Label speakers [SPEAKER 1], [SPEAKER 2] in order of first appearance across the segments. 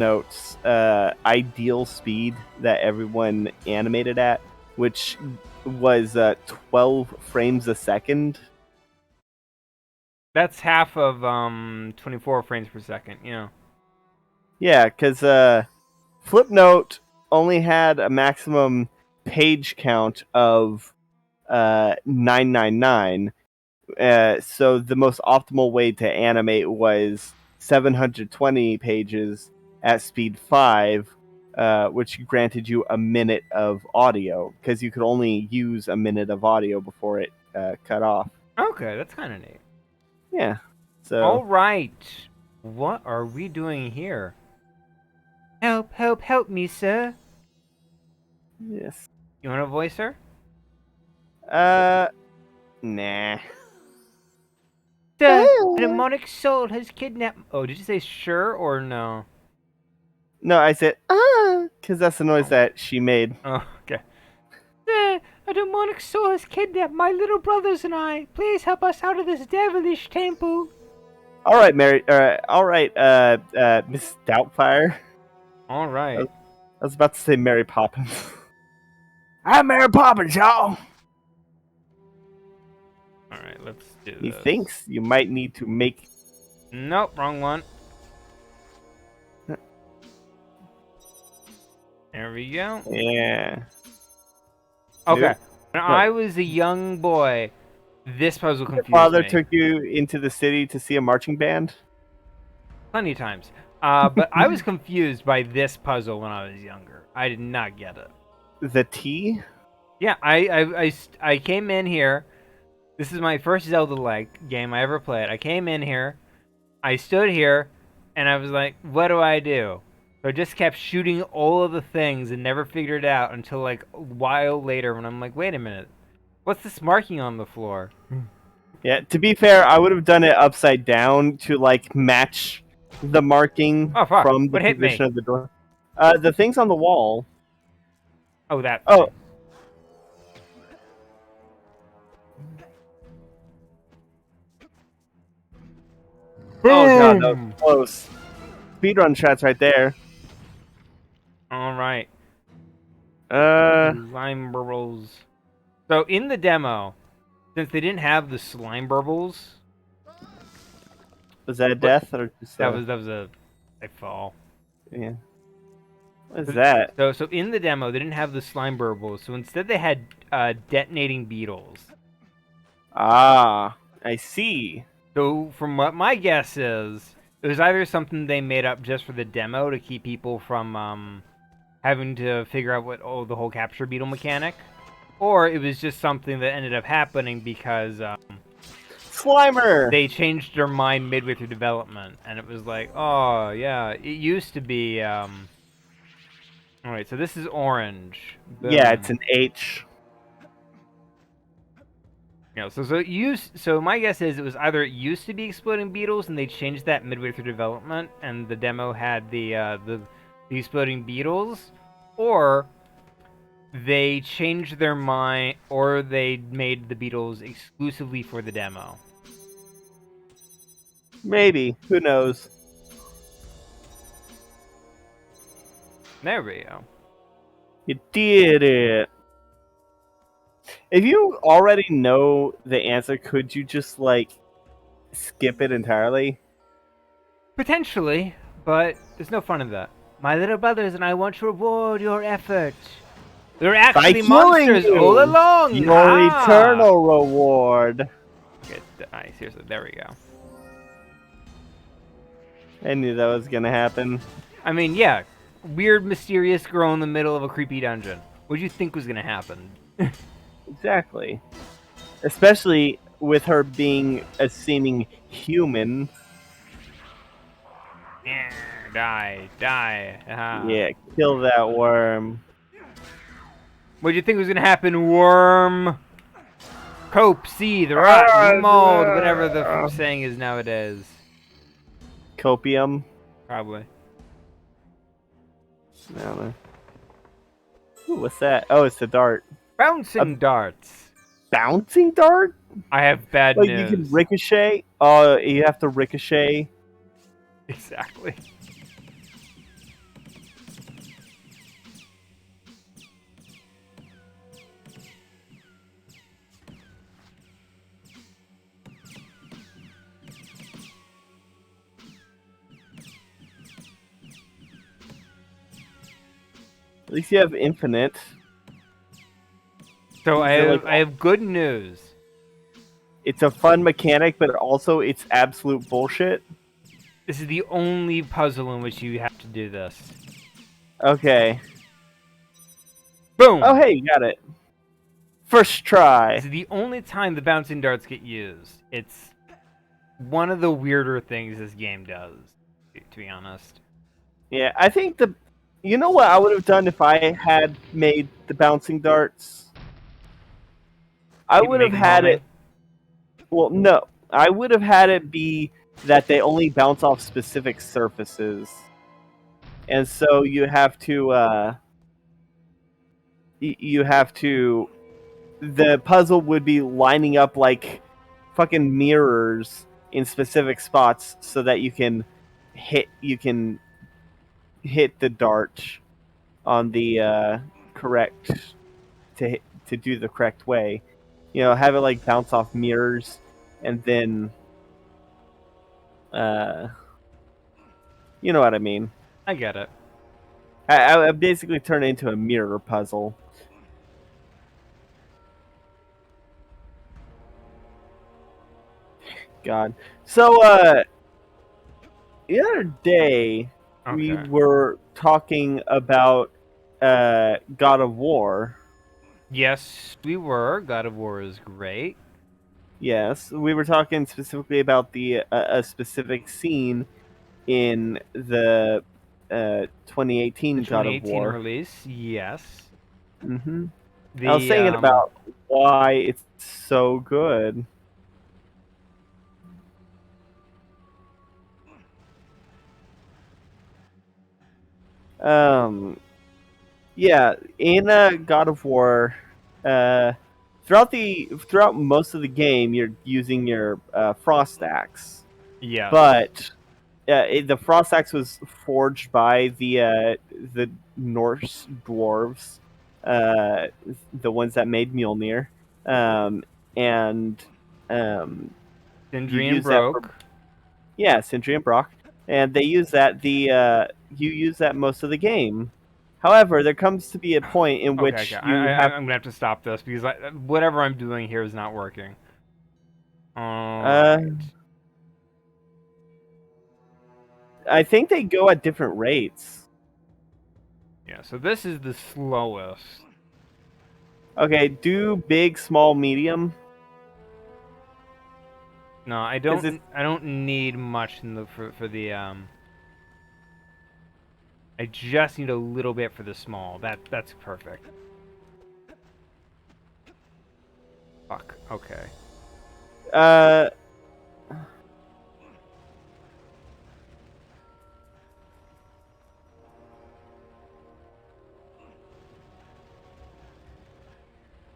[SPEAKER 1] Note's ideal speed that everyone animated at, which was 12 frames a second.
[SPEAKER 2] That's half of 24 frames per second.
[SPEAKER 1] Yeah, because Flipnote only had a maximum page count of 999. So the most optimal way to animate was 720 pages at speed 5, which granted you a minute of audio, because you could only use a minute of audio before it cut off.
[SPEAKER 2] Okay, that's kind of neat.
[SPEAKER 1] Yeah. So.
[SPEAKER 2] All right. What are we doing here? Help, help, help me, sir.
[SPEAKER 1] Yes.
[SPEAKER 2] You want to voice her?
[SPEAKER 1] Nah.
[SPEAKER 2] The demonic soul has kidnapped... Oh, did you say sure or no?
[SPEAKER 1] No, I said, because that's the noise that she made.
[SPEAKER 2] Oh, okay. A demonic soul has kidnapped my little brothers and I. Please help us out of this devilish temple.
[SPEAKER 1] All right, Mary. All right, Miss Doubtfire.
[SPEAKER 2] All right.
[SPEAKER 1] I was about to say Mary Poppins. I'm Mary Poppins, y'all.
[SPEAKER 2] All right, let's do this.
[SPEAKER 1] He thinks you might need to make...
[SPEAKER 2] Nope, wrong one. There we go.
[SPEAKER 1] Yeah.
[SPEAKER 2] Okay.
[SPEAKER 1] Nope.
[SPEAKER 2] When I was a young boy, this puzzle confused
[SPEAKER 1] Your father
[SPEAKER 2] me.
[SPEAKER 1] took you into the city to see a marching band?
[SPEAKER 2] Plenty of times. But I was confused by this puzzle when I was younger. I did not get it.
[SPEAKER 1] The T?
[SPEAKER 2] Yeah, I came in here. This is my first Zelda-like game I ever played. I came in here, I stood here, and I was like, what do I do? So I just kept shooting all of the things and never figured it out until like a while later when I'm like, wait a minute. What's this marking on the floor?
[SPEAKER 1] Yeah, to be fair, I would have done it upside down to like match the marking from the position of the door. The things on the wall.
[SPEAKER 2] Oh, that.
[SPEAKER 1] Oh.
[SPEAKER 2] Boom!
[SPEAKER 1] Oh god, that was close. Speedrun shots right there.
[SPEAKER 2] All right.
[SPEAKER 1] Slime
[SPEAKER 2] burbles. So in the demo, since they didn't have the slime burbles,
[SPEAKER 1] was that a death or just
[SPEAKER 2] that was a fall?
[SPEAKER 1] Yeah. What is that?
[SPEAKER 2] So in the demo, they didn't have the slime burbles, so instead they had detonating beetles.
[SPEAKER 1] Ah, I see.
[SPEAKER 2] So from what my guess is, it was either something they made up just for the demo to keep people from having to figure out what the whole capture beetle mechanic, or it was just something that ended up happening because
[SPEAKER 1] Slimer!
[SPEAKER 2] They changed their mind midway through development, and it was like, oh yeah, it used to be. All right, so this is orange. Boom.
[SPEAKER 1] Yeah, it's an H.
[SPEAKER 2] You know, so my guess is it was either it used to be exploding beetles and they changed that midway through development, and the demo had the exploding beetles, or they changed their mind, or they made the beetles exclusively for the demo.
[SPEAKER 1] Maybe. Who knows?
[SPEAKER 2] There we go.
[SPEAKER 1] You did it. If you already know the answer, could you just, like, skip it entirely?
[SPEAKER 2] Potentially, but there's no fun in that. My little brothers and I want to reward your effort. We're actually monsters all along!
[SPEAKER 1] Your eternal reward.
[SPEAKER 2] Okay, nice. Seriously, there we go.
[SPEAKER 1] I knew that was gonna happen.
[SPEAKER 2] I mean, yeah. Weird, mysterious girl in the middle of a creepy dungeon. What did you think was gonna happen?
[SPEAKER 1] Exactly. Especially with her being a seeming human.
[SPEAKER 2] Yeah, die.
[SPEAKER 1] Yeah, kill that worm.
[SPEAKER 2] What did you think was gonna happen, worm? Cope, seed, rot, mold, whatever the saying is nowadays.
[SPEAKER 1] Copium?
[SPEAKER 2] Probably.
[SPEAKER 1] I don't know. Ooh, what's that? Oh, it's the dart.
[SPEAKER 2] Bouncing darts.
[SPEAKER 1] Bouncing dart?
[SPEAKER 2] I have bad news.
[SPEAKER 1] You can ricochet? Oh, you have to ricochet?
[SPEAKER 2] Exactly.
[SPEAKER 1] At least you have infinite.
[SPEAKER 2] So
[SPEAKER 1] Is it like
[SPEAKER 2] I have good news.
[SPEAKER 1] it's a fun mechanic, but also it's absolute bullshit?
[SPEAKER 2] This is the only puzzle in which you have to do this.
[SPEAKER 1] Okay.
[SPEAKER 2] Boom!
[SPEAKER 1] Oh, hey, you got it. First try.
[SPEAKER 2] This is the only time the bouncing darts get used. It's one of the weirder things this game does, to be honest.
[SPEAKER 1] Yeah, I think the. You know what I would have done if I had made the bouncing darts? I would have
[SPEAKER 2] Make 'em
[SPEAKER 1] had
[SPEAKER 2] homing.
[SPEAKER 1] it. Well, no. I would have had it be that they only bounce off specific surfaces. And so you have to. You have to. The puzzle would be lining up like fucking mirrors in specific spots so that you can hit. You can hit the dart on the correct to do the correct way. You know, have it like bounce off mirrors, and then, uh, you know what I mean.
[SPEAKER 2] I get it.
[SPEAKER 1] I basically turn it into a mirror puzzle. God. So, the other day we
[SPEAKER 2] Okay.
[SPEAKER 1] were talking about God of War.
[SPEAKER 2] Yes, we were. God of War is great.
[SPEAKER 1] Yes, we were talking specifically about the a specific scene in the
[SPEAKER 2] The
[SPEAKER 1] 2018 God of
[SPEAKER 2] 2018
[SPEAKER 1] War.
[SPEAKER 2] release, yes.
[SPEAKER 1] Hmm. I was
[SPEAKER 2] The
[SPEAKER 1] saying about why it's so good. Um, yeah, in God of War, uh, throughout most of the game, you're using your frost axe,
[SPEAKER 2] yes.
[SPEAKER 1] but the frost axe was forged by the Norse dwarves, uh, the ones that made Mjolnir, and you
[SPEAKER 2] Sindri and
[SPEAKER 1] use that for,
[SPEAKER 2] Broke.
[SPEAKER 1] yeah, Sindri and Brock, and they use that you use that most of the game. However, there comes to be a point in
[SPEAKER 2] Okay, okay.
[SPEAKER 1] which you have
[SPEAKER 2] I'm gonna have to stop this because whatever I'm doing here is not working. All
[SPEAKER 1] uh,
[SPEAKER 2] right.
[SPEAKER 1] I think they go at different rates.
[SPEAKER 2] Yeah. So this is the slowest.
[SPEAKER 1] Okay, do big, small, medium.
[SPEAKER 2] No, I
[SPEAKER 1] 'Cause it's,
[SPEAKER 2] don't. I don't need much in the for the I just need a little bit for the small. That's perfect. Fuck. Okay.
[SPEAKER 1] uh,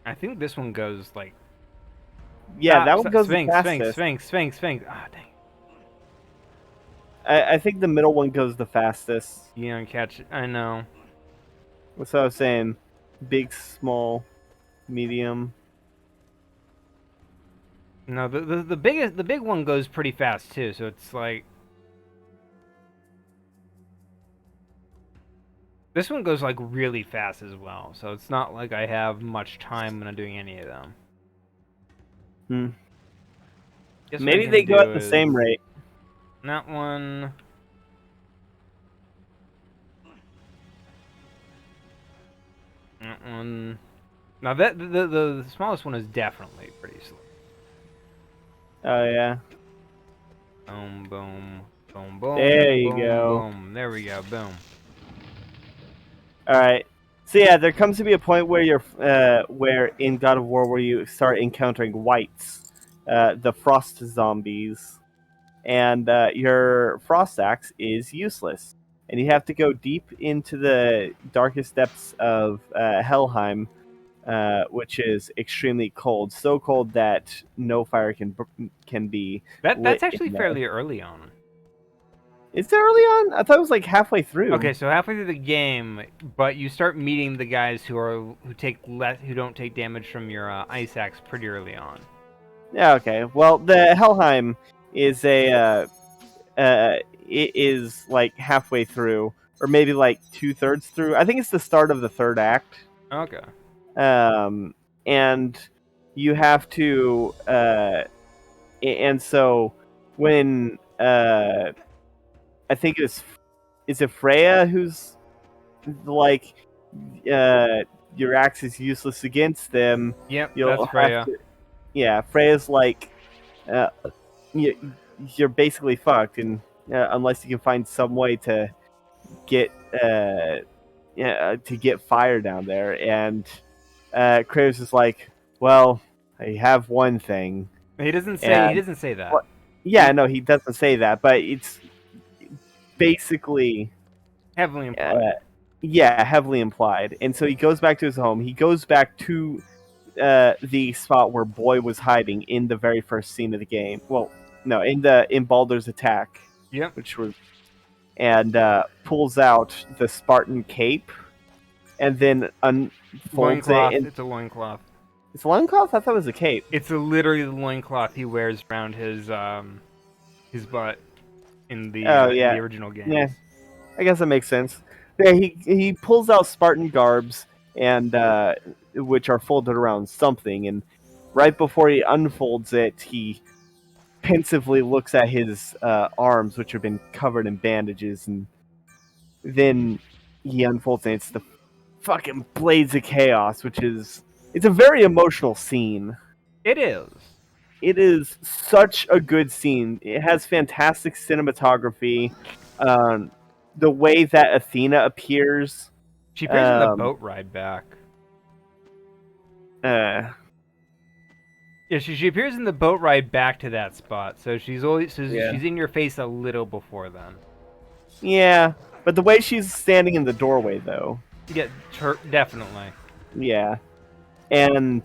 [SPEAKER 2] I think this one goes like
[SPEAKER 1] yeah, that one
[SPEAKER 2] stop.
[SPEAKER 1] goes the
[SPEAKER 2] Sphinx, Sphinx,
[SPEAKER 1] fastest.
[SPEAKER 2] Sphinx, Sphinx, Sphinx. Ah, dang.
[SPEAKER 1] I think the middle one goes the fastest.
[SPEAKER 2] You don't catch it. I know.
[SPEAKER 1] That's what I was saying. Big, small, medium.
[SPEAKER 2] No, the big one goes pretty fast too. So it's like this one goes like really fast as well. So it's not like I have much time when I'm doing any of them.
[SPEAKER 1] Hmm.
[SPEAKER 2] Guess what I'm
[SPEAKER 1] Maybe
[SPEAKER 2] gonna
[SPEAKER 1] they go at
[SPEAKER 2] do
[SPEAKER 1] the
[SPEAKER 2] is
[SPEAKER 1] same rate.
[SPEAKER 2] that one. That one. Now that the smallest one is definitely pretty slow.
[SPEAKER 1] Oh yeah.
[SPEAKER 2] Boom, boom, boom, boom,
[SPEAKER 1] There you
[SPEAKER 2] boom,
[SPEAKER 1] go.
[SPEAKER 2] boom. There we go. Boom.
[SPEAKER 1] All right. So yeah, there comes to be a point where where in God of War where you start encountering wights, the frost zombies, and your frost axe is useless, and you have to go deep into the darkest depths of Helheim, which is extremely cold, so cold that no fire can be
[SPEAKER 2] That's
[SPEAKER 1] lit
[SPEAKER 2] actually
[SPEAKER 1] in there.
[SPEAKER 2] fairly early on.
[SPEAKER 1] Is it early on? I thought it was like halfway through.
[SPEAKER 2] Okay, so halfway through the game, but you start meeting the guys who don't take damage from your ice axe pretty early on.
[SPEAKER 1] Yeah. Okay. Well, the Helheim is it is like halfway through, or maybe like 2/3 through. I think it's the start of the third act.
[SPEAKER 2] Okay.
[SPEAKER 1] And you have to, and so when I think is it Freya who's like, your axe is useless against them.
[SPEAKER 2] Yep, that's
[SPEAKER 1] You'll have
[SPEAKER 2] Freya.
[SPEAKER 1] to, yeah. Freya's like, uh, you're basically fucked, and unless you can find some way to get to get fire down there, and Kratos is like, well, I have one thing,
[SPEAKER 2] He doesn't say. He
[SPEAKER 1] and
[SPEAKER 2] doesn't say that.
[SPEAKER 1] well, yeah, no, he doesn't say that, but it's basically
[SPEAKER 2] Heavily implied.
[SPEAKER 1] yeah, heavily implied. And so he goes back to his home. He goes back to the spot where Boy was hiding in the very first scene of the game. Well, no, in Baldur's attack,
[SPEAKER 2] Yep.
[SPEAKER 1] which was, and pulls out the Spartan cape, and then unfolds
[SPEAKER 2] Loincloth.
[SPEAKER 1] it. And
[SPEAKER 2] It's a loincloth.
[SPEAKER 1] it's a loincloth. I thought it was a cape.
[SPEAKER 2] It's literally the loincloth he wears around his butt in the
[SPEAKER 1] Yeah.
[SPEAKER 2] the original games.
[SPEAKER 1] Yeah, I guess that makes sense. Yeah, he pulls out Spartan garbs, and which are folded around something, and right before he unfolds it, he pensively looks at his arms, which have been covered in bandages, and then he unfolds, and it's the fucking Blades of Chaos, which is, it's a very emotional scene.
[SPEAKER 2] It is.
[SPEAKER 1] It is such a good scene. It has fantastic cinematography. The way that Athena appears.
[SPEAKER 2] She appears in the boat ride back.
[SPEAKER 1] Uh,
[SPEAKER 2] Yeah, she appears in the boat ride back to that spot. So she's
[SPEAKER 1] Yeah.
[SPEAKER 2] she's in your face a little before then.
[SPEAKER 1] yeah, but the way she's standing in the doorway, though.
[SPEAKER 2] Yeah, definitely.
[SPEAKER 1] Yeah. And,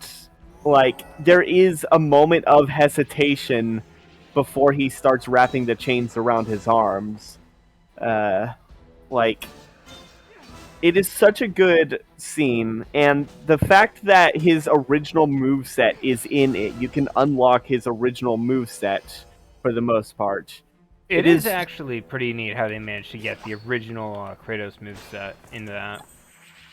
[SPEAKER 1] like, there is a moment of hesitation before he starts wrapping the chains around his arms. Like, it is such a good scene, and the fact that his original moveset is in it, you can unlock his original moveset for the most part.
[SPEAKER 2] It is actually pretty neat how they managed to get the original Kratos moveset into that.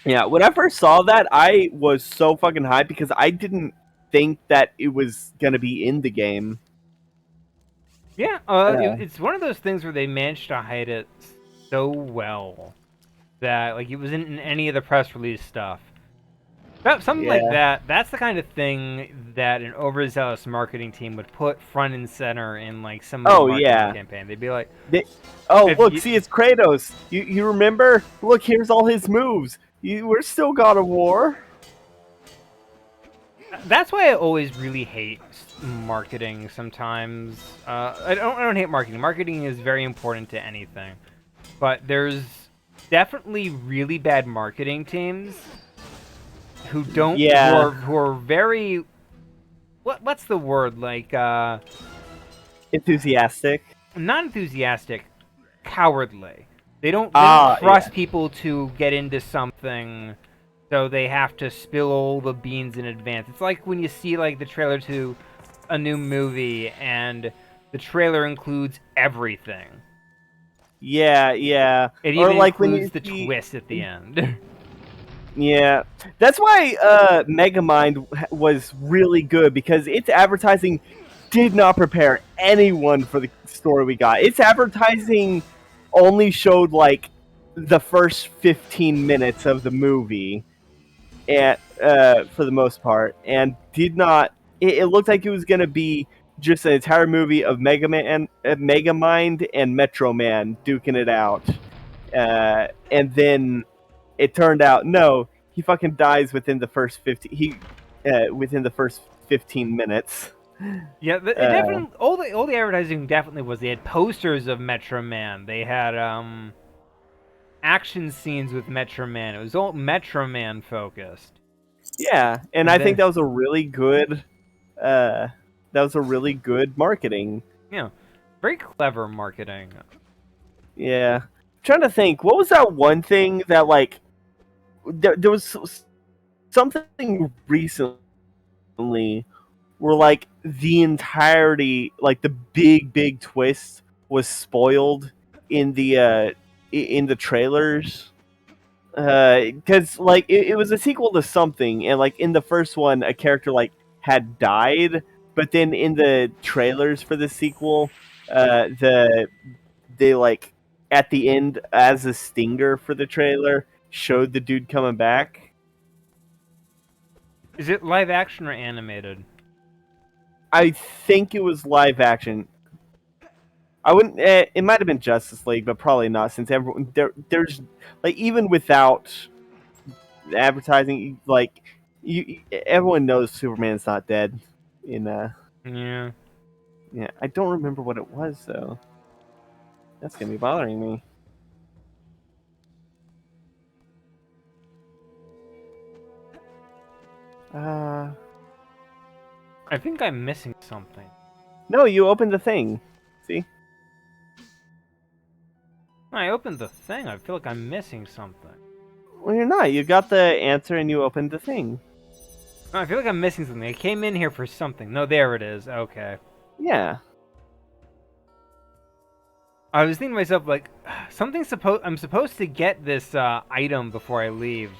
[SPEAKER 1] Yeah, when I first saw that, I was so fucking hyped because I didn't think that it was gonna be in the game.
[SPEAKER 2] Yeah, it's one of those things where they managed to hide it so well that like it wasn't in any of the press release stuff. Something like that. That's the kind of thing that an overzealous marketing team would put front and center in like some marketing campaign. They'd be like,
[SPEAKER 1] look, see, it's Kratos. You remember? Look, here's all his moves. We're still God of War."
[SPEAKER 2] That's why I always really hate marketing. Sometimes I don't hate marketing. Marketing is very important to anything, but there's definitely really bad marketing teams who don't who are very what's the word, like
[SPEAKER 1] enthusiastic,
[SPEAKER 2] not enthusiastic, cowardly. They don't trust people to get into something, so they have to spill all the beans in advance. It's like when you see like the trailer to a new movie and the trailer includes everything.
[SPEAKER 1] Yeah.
[SPEAKER 2] It even includes the twist at the end.
[SPEAKER 1] Yeah, that's why Megamind was really good, because its advertising did not prepare anyone for the story we got. Its advertising only showed like the first 15 minutes of the movie, and for the most part, and did not. It looked like it was going to be just an entire movie of Megamind and Metro Man duking it out, and then it turned out no, he fucking dies within the first 15 minutes.
[SPEAKER 2] Yeah, it definitely all the advertising definitely was. They had posters of Metro Man. They had action scenes with Metro Man. It was all Metro Man focused.
[SPEAKER 1] Yeah, and I think that was a really good marketing.
[SPEAKER 2] Yeah, very clever marketing.
[SPEAKER 1] Yeah, I'm trying to think, what was that one thing that like there was something recently where like the entirety, like the big twist was spoiled in the in the trailers. Because like it was a sequel to something, and like in the first one, a character like had died, but then in the trailers for the sequel, they like at the end as a stinger for the trailer showed the dude coming back.
[SPEAKER 2] Is it live action or animated?
[SPEAKER 1] I think it was live action. I wouldn't. It might have been Justice League, but probably not, since everyone there's like even without advertising, like everyone knows Superman's not dead. In
[SPEAKER 2] Yeah.
[SPEAKER 1] yeah, I don't remember what it was though. That's gonna be bothering me. Uh,
[SPEAKER 2] I think I'm missing something.
[SPEAKER 1] no, you opened the thing. See?
[SPEAKER 2] I opened the thing. I feel like I'm missing something.
[SPEAKER 1] Well, you're not. You got the answer and you opened the thing.
[SPEAKER 2] No, I feel like I'm missing something. I came in here for something. No, there it is. Okay.
[SPEAKER 1] Yeah.
[SPEAKER 2] I was thinking to myself, like, I'm supposed to get this item before I leave.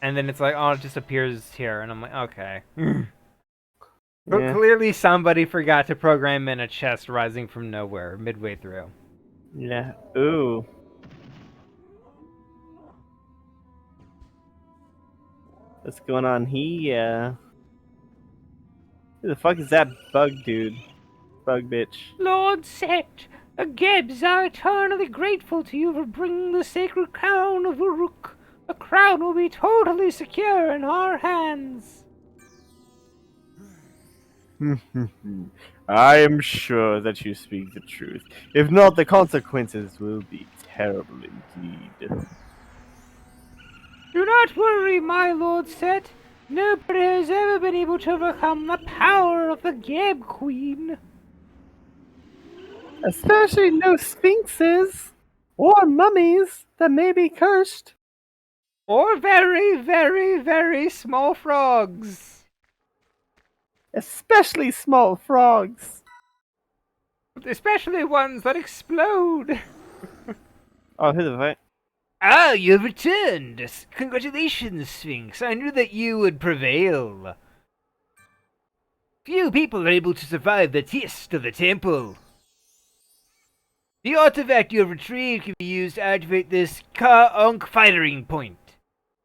[SPEAKER 2] And then it's like, oh, it just appears here. And I'm like, okay. But
[SPEAKER 1] Yeah.
[SPEAKER 2] clearly somebody forgot to program in a chest rising from nowhere midway through.
[SPEAKER 1] Yeah. Ooh. What's going on here? Who the fuck is that bug dude? Bug bitch.
[SPEAKER 2] Lord Set, the Gebs are eternally grateful to you for bringing the sacred crown of Uruk. The crown will be totally secure in our hands.
[SPEAKER 1] I am sure that you speak the truth. If not, the consequences will be terrible indeed.
[SPEAKER 2] Do not worry, my Lord Set. Nobody has ever been able to overcome the power of the Geb Queen.
[SPEAKER 1] Especially no sphinxes or mummies that may be cursed.
[SPEAKER 2] Or very, very, very small frogs.
[SPEAKER 1] Especially small frogs.
[SPEAKER 2] Especially ones that explode.
[SPEAKER 1] Oh, who the fuck?
[SPEAKER 2] Ah, you have returned! Congratulations, Sphinx. I knew that you would prevail. Few people are able to survive the test of the temple. The artifact you have retrieved can be used to activate this Ka-Unk firing point.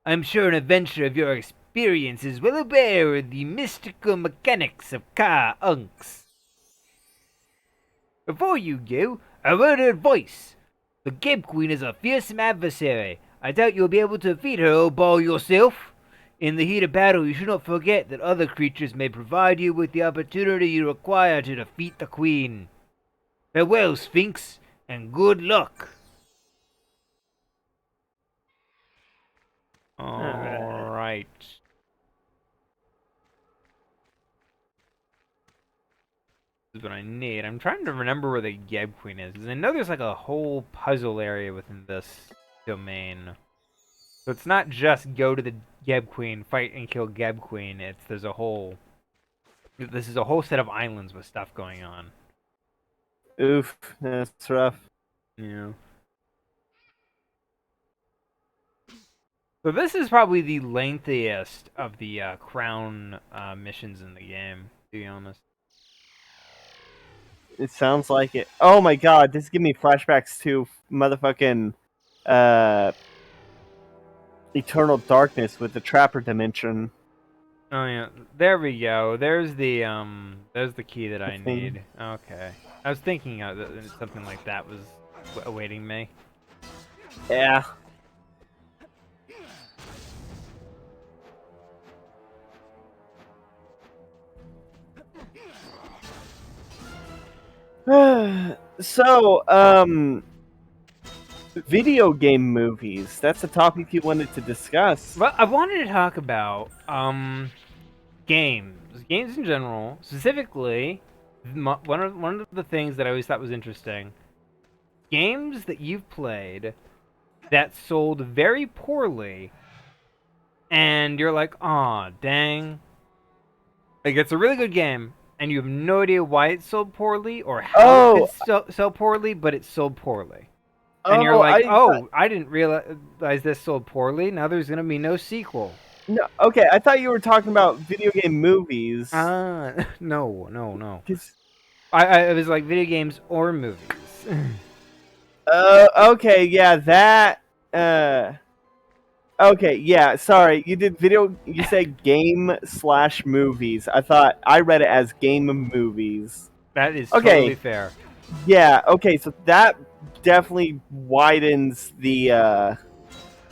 [SPEAKER 2] I'm sure an adventurer of your experience is well aware of the mystical mechanics of Ka-Unks. Before you go, a word of advice. The Geb Queen is a fearsome adversary. I doubt you'll be able to defeat her all by yourself. In the heat of battle, you should not forget that other creatures may provide you with the opportunity you require to defeat the Queen. Farewell, Sphinx, and good luck. Alright. This is what I need. I'm trying to remember where the Geb Queen is, because I know there's like a whole puzzle area within this domain. So it's not just go to the Geb Queen, fight and kill Geb Queen. This is a whole set of islands with stuff going on.
[SPEAKER 1] Oof, that's rough.
[SPEAKER 2] Yeah. So this is probably the lengthiest of the crown missions in the game, to be honest.
[SPEAKER 1] It sounds like it. Oh my god, this give me flashbacks to motherfucking Eternal Darkness with the Trapper Dimension.
[SPEAKER 2] Oh yeah, there we go. There's the key that I
[SPEAKER 1] thing.
[SPEAKER 2] need. Okay, I was thinking that something like that was awaiting me.
[SPEAKER 1] Yeah. So, video game movies. That's a topic you wanted to discuss.
[SPEAKER 2] Well, I wanted to talk about games in general. Specifically, one of the things that I always thought was interesting: games that you've played that sold very poorly, and you're like, "Aw, dang!" Like it's a really good game, and you have no idea why it sold poorly or how it could sell poorly, but it sold poorly. And you're
[SPEAKER 1] Oh,
[SPEAKER 2] like, oh, I didn't realize this sold poorly. Now there's gonna be no sequel.
[SPEAKER 1] no, okay. I thought you were talking about video game movies.
[SPEAKER 2] No.
[SPEAKER 1] 'Cause-
[SPEAKER 2] It was like video games or movies.
[SPEAKER 1] okay, yeah, that. Uh, okay, yeah. Sorry, you did video. You said game/movies. I read it as game movies.
[SPEAKER 2] That is totally
[SPEAKER 1] Okay,
[SPEAKER 2] fair.
[SPEAKER 1] yeah. Okay, so that definitely widens the.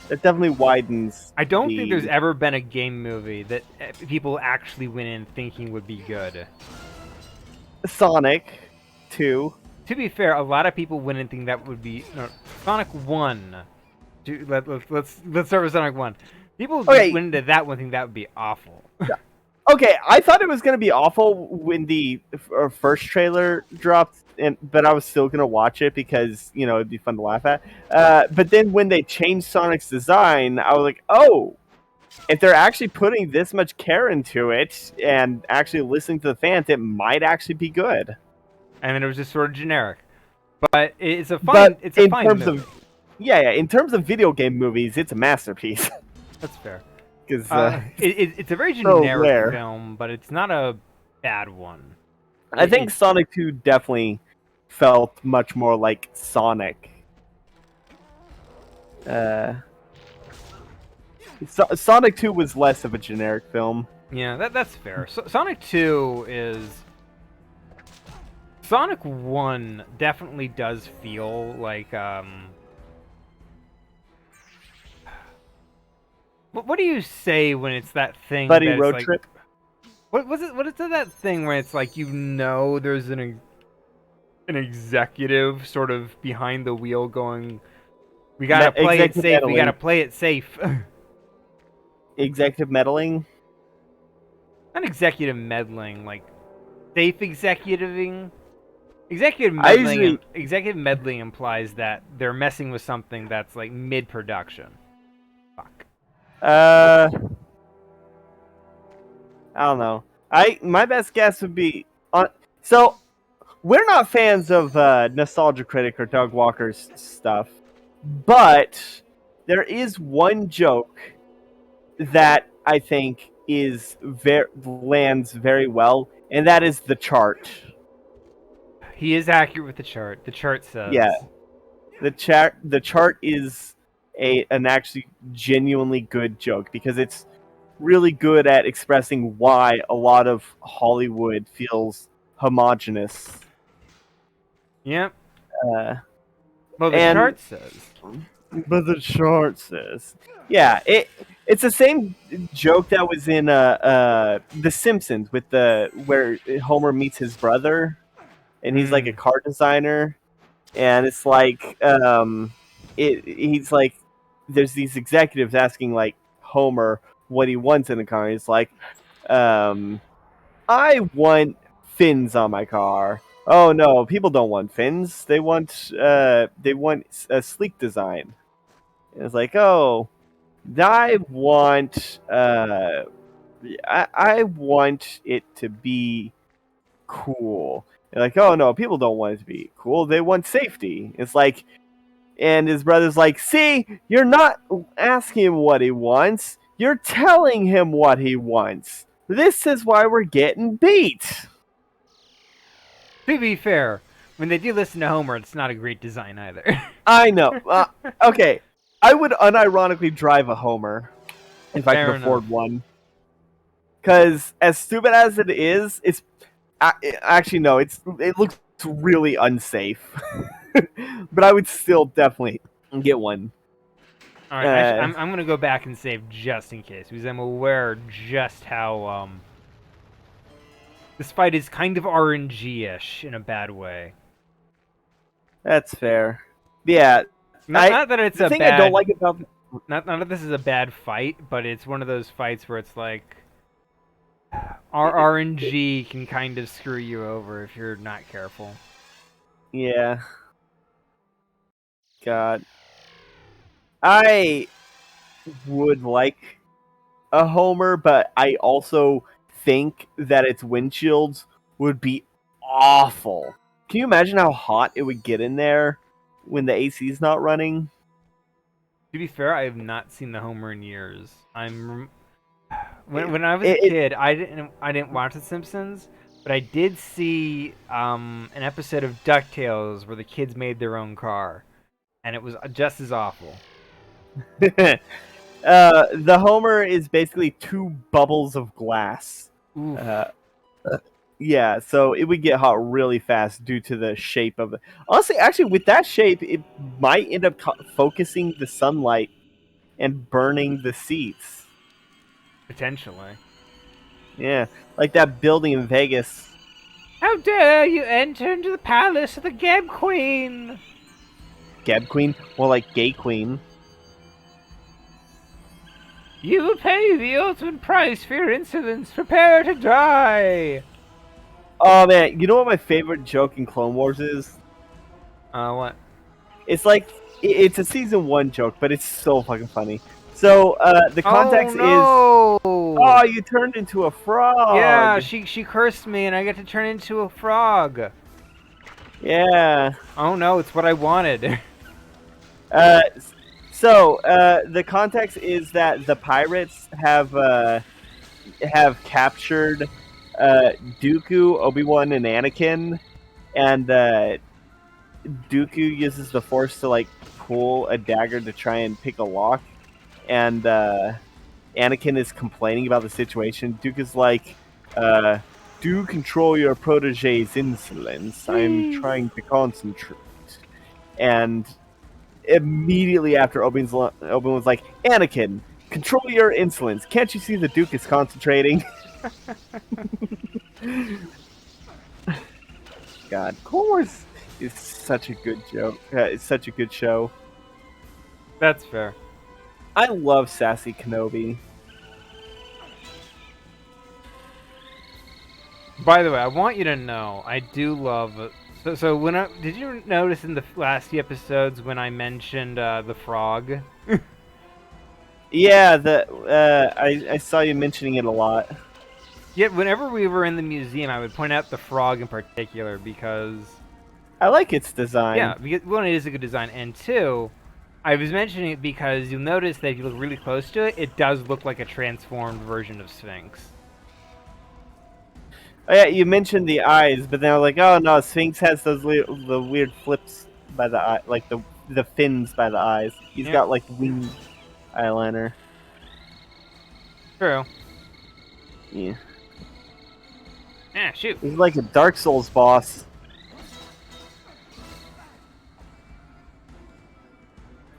[SPEAKER 1] That definitely widens
[SPEAKER 2] I don't think there's
[SPEAKER 1] the
[SPEAKER 2] ever been a game movie that people actually went in thinking would be good.
[SPEAKER 1] Sonic 2.
[SPEAKER 2] To be fair, a lot of people went in thinking that would be no, Sonic 1. Let's start with Sonic 1. People
[SPEAKER 1] Okay,
[SPEAKER 2] went into that one thinking that would be awful.
[SPEAKER 1] okay, I thought it was gonna be awful when the first trailer dropped, but I was still gonna watch it because it'd be fun to laugh at. But then when they changed Sonic's design, I was like, oh, if they're actually putting this much care into it and actually listening to the fans, it might actually be good.
[SPEAKER 2] And then it was just sort of generic. But it's a
[SPEAKER 1] But
[SPEAKER 2] fine
[SPEAKER 1] terms
[SPEAKER 2] movie.
[SPEAKER 1] of in terms of video game movies, it's a masterpiece.
[SPEAKER 2] That's fair.
[SPEAKER 1] Because
[SPEAKER 2] It's a very
[SPEAKER 1] so
[SPEAKER 2] generic
[SPEAKER 1] rare.
[SPEAKER 2] film, but it's not a bad one.
[SPEAKER 1] I think Sonic 2 definitely felt much more like Sonic. Sonic 2 was less of a generic film.
[SPEAKER 2] Yeah, that's fair. Sonic 2 is... Sonic 1 definitely does feel like, What do you say when it's that thing
[SPEAKER 1] Buddy
[SPEAKER 2] that
[SPEAKER 1] Road
[SPEAKER 2] like,
[SPEAKER 1] Trip?
[SPEAKER 2] What is that thing where it's like, there's an executive sort of behind the wheel going, we gotta play it safe,
[SPEAKER 1] meddling.
[SPEAKER 2] we gotta play it safe.
[SPEAKER 1] Executive meddling?
[SPEAKER 2] Not executive meddling, like safe executiving. Executive meddling implies that they're messing with something that's like mid-production. Fuck.
[SPEAKER 1] I don't know. My best guess would be so we're not fans of Nostalgia Critic or Doug Walker's stuff, but there is one joke that I think lands very well, and that is the chart.
[SPEAKER 2] He is accurate with the chart. The chart says.
[SPEAKER 1] Yeah, the chart is an actually genuinely good joke because it's really good at expressing why a lot of Hollywood feels homogenous.
[SPEAKER 2] Yep.
[SPEAKER 1] Well,
[SPEAKER 2] the chart says.
[SPEAKER 1] But the chart says. Yeah, it's the same joke that was in The Simpsons with where Homer meets his brother, and he's like a car designer, and it's like he's like there's these executives asking like Homer what he wants in a car. He's like, I want fins on my car. Oh no, people don't want fins. They want a sleek design. And it's like, oh, I want I want it to be cool. And like, oh no, people don't want it to be cool. They want safety. It's like, and his brother's like, see, you're not asking him what he wants. You're telling him what he wants. This is why we're getting beat.
[SPEAKER 2] To be fair, when they do listen to Homer, it's not a great design either.
[SPEAKER 1] I know. Okay, I would unironically drive a Homer if I could afford one. Because as stupid as it is, it's actually no. It looks really unsafe. But I would still definitely get one.
[SPEAKER 2] All right, I'm gonna go back and save just in case because I'm aware just how this fight is kind of RNG-ish in a bad way.
[SPEAKER 1] That's fair. Yeah.
[SPEAKER 2] Not that it's
[SPEAKER 1] the thing I don't like about
[SPEAKER 2] not that this is a bad fight, but it's one of those fights where it's like our RNG can kind of screw you over if you're not careful.
[SPEAKER 1] Yeah. God. I would like a Homer, but I also think that its windshields would be awful. Can you imagine how hot it would get in there when the AC's not running.
[SPEAKER 2] To be fair, I have not seen the Homer in years.
[SPEAKER 1] It,
[SPEAKER 2] When I was a
[SPEAKER 1] it,
[SPEAKER 2] kid, I didn't watch The Simpsons, but I did see an episode of DuckTales where the kids made their own car, and it was just as awful.
[SPEAKER 1] the Homer is basically two bubbles of glass.
[SPEAKER 2] Oof.
[SPEAKER 1] Uh, yeah, so it would get hot really fast due to the shape of it. Honestly, actually, with that shape, it might end up focusing the sunlight and burning the seats.
[SPEAKER 2] Potentially.
[SPEAKER 1] Yeah, like that building in Vegas.
[SPEAKER 2] How dare you enter into the palace of the Gab Queen?
[SPEAKER 1] Gab Queen? More like Gay Queen.
[SPEAKER 2] You will pay the ultimate price for your insolence. Prepare to die.
[SPEAKER 1] Oh man, you know what my favorite joke in Clone Wars is?
[SPEAKER 2] What?
[SPEAKER 1] It's like it's a season 1 joke, but it's so fucking funny. So the context is,
[SPEAKER 2] Oh
[SPEAKER 1] oh,
[SPEAKER 2] no!
[SPEAKER 1] you turned into a frog.
[SPEAKER 2] Yeah, she cursed me, and I get to turn into a frog.
[SPEAKER 1] Yeah.
[SPEAKER 2] Oh no, it's what I wanted.
[SPEAKER 1] Uh, the context is that the pirates have captured Dooku, Obi-Wan, and Anakin, and Dooku uses the Force to like pull a dagger to try and pick a lock, and Anakin is complaining about the situation. Dooku's like, "Do control your protege's insolence. I'm trying to concentrate." And immediately after, Obi-Wan's like, "Anakin, control your insolence. Can't you see the Duke is concentrating?" God, Clone Wars is such a good joke. It's such a good show.
[SPEAKER 2] That's fair.
[SPEAKER 1] I love Sassy Kenobi.
[SPEAKER 2] By the way, I want you to know I do love. So when did you notice in the last few episodes when I mentioned the frog?
[SPEAKER 1] Yeah, I saw you mentioning it a lot.
[SPEAKER 2] Yet whenever we were in the museum, I would point out the frog in particular because
[SPEAKER 1] I like its design.
[SPEAKER 2] yeah, because one, it is a good design, and two, I was mentioning it because you'll notice that if you look really close to it, it does look like a transformed version of Sphinx.
[SPEAKER 1] Oh yeah, you mentioned the eyes, but then I was like, oh no, Sphinx has those the weird flips by the eye, like the fins by the eyes. He's
[SPEAKER 2] Yep.
[SPEAKER 1] got like winged eyeliner.
[SPEAKER 2] True.
[SPEAKER 1] Yeah,
[SPEAKER 2] Ah, shoot.
[SPEAKER 1] he's like a Dark Souls boss.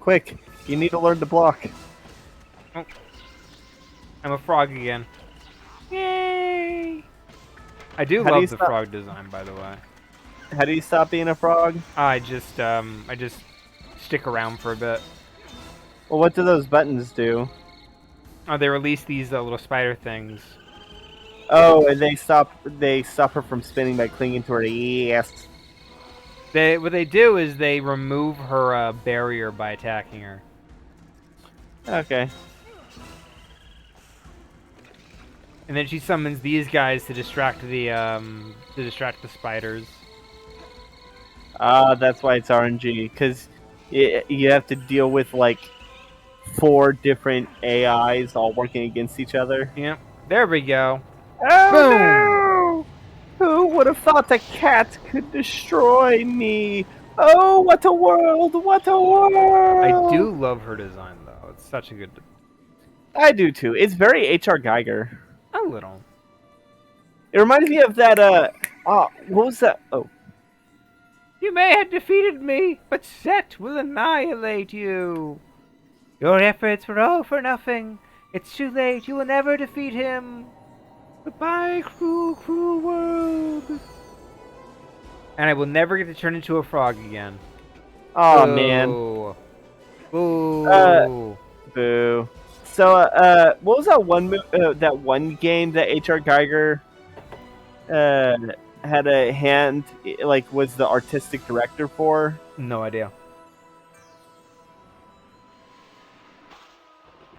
[SPEAKER 1] Quick, you need to learn to block.
[SPEAKER 2] Oh. I'm a frog again. Yay! I do
[SPEAKER 1] How do you
[SPEAKER 2] love the
[SPEAKER 1] stop-
[SPEAKER 2] frog design, by the way.
[SPEAKER 1] How do you stop being a frog?
[SPEAKER 2] I just stick around for a bit.
[SPEAKER 1] Well, what do those buttons do?
[SPEAKER 2] Oh, they release these little spider things.
[SPEAKER 1] Oh, and they stop her from spinning by clinging to her. Yes.
[SPEAKER 2] What they do is they remove her barrier by attacking her.
[SPEAKER 1] Okay.
[SPEAKER 2] And then she summons these guys to distract the spiders.
[SPEAKER 1] That's why it's RNG, because you have to deal with like 4 different AIs all working against each other.
[SPEAKER 2] Yep. There we go.
[SPEAKER 1] Oh, no! Who would have thought the cat could destroy me? Oh, what a world! What a world!
[SPEAKER 2] I do love her design though. It's such a good.
[SPEAKER 1] I do too. It's very H.R. Geiger.
[SPEAKER 2] A little.
[SPEAKER 1] It reminds me of that. What was that? Oh,
[SPEAKER 2] You may have defeated me, but Set will annihilate you. Your efforts were all for nothing. It's too late. You will never defeat him. Goodbye, cruel, cruel world. And I will never get to turn into a frog again.
[SPEAKER 1] oh
[SPEAKER 2] Boo.
[SPEAKER 1] man,
[SPEAKER 2] Boo.
[SPEAKER 1] boo. So, what was that one game that H.R. Geiger had a hand, like, was the artistic director for?
[SPEAKER 2] No idea.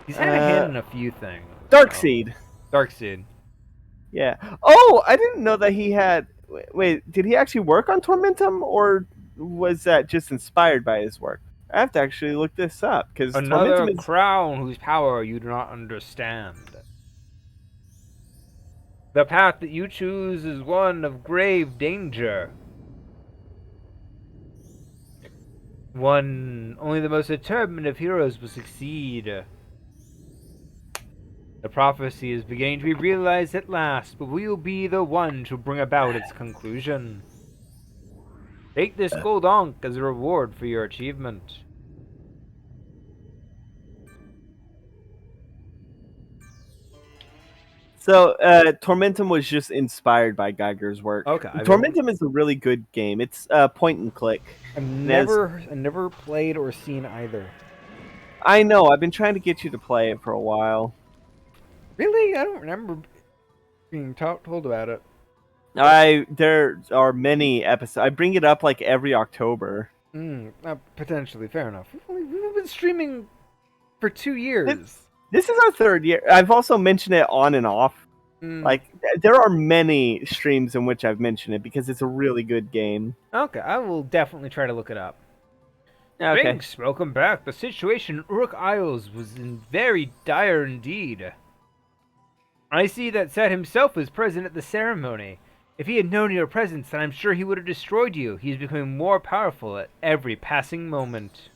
[SPEAKER 2] He's had a hand in a few things.
[SPEAKER 1] Darkseid.
[SPEAKER 2] Darkseid.
[SPEAKER 1] Yeah. Oh, I didn't know that he had. Wait, did he actually work on Tormentum, or was that just inspired by his work? I have to actually look this up because
[SPEAKER 2] Another
[SPEAKER 1] Tormentum is.
[SPEAKER 2] crown whose power you do not understand. The path that you choose is one of grave danger. One only the most determined of heroes will succeed. The prophecy is beginning to be realized at last, but we will be the one to bring about its conclusion. Take this gold ankh as a reward for your achievement.
[SPEAKER 1] So, Tormentum was just inspired by Geiger's work.
[SPEAKER 2] Okay,
[SPEAKER 1] Tormentum is a really good game. It's point and click.
[SPEAKER 2] I've
[SPEAKER 1] And as
[SPEAKER 2] never played or seen either.
[SPEAKER 1] I know, I've been trying to get you to play it for a while.
[SPEAKER 2] Really? I don't remember being told about it.
[SPEAKER 1] There are many episodes. I bring it up like every October.
[SPEAKER 2] Potentially, fair enough. We've been streaming for 2 years.
[SPEAKER 1] This is our third year. I've also mentioned it on and off. Like, there are many streams in which I've mentioned it because it's a really good game.
[SPEAKER 2] Okay, I will definitely try to look it up.
[SPEAKER 1] Okay.
[SPEAKER 2] Sphinx, welcome back. The situation in Uruk Isles was very dire indeed. I see that Set himself was present at the ceremony. If he had known your presence, then I'm sure he would have destroyed you. He is becoming more powerful at every passing moment.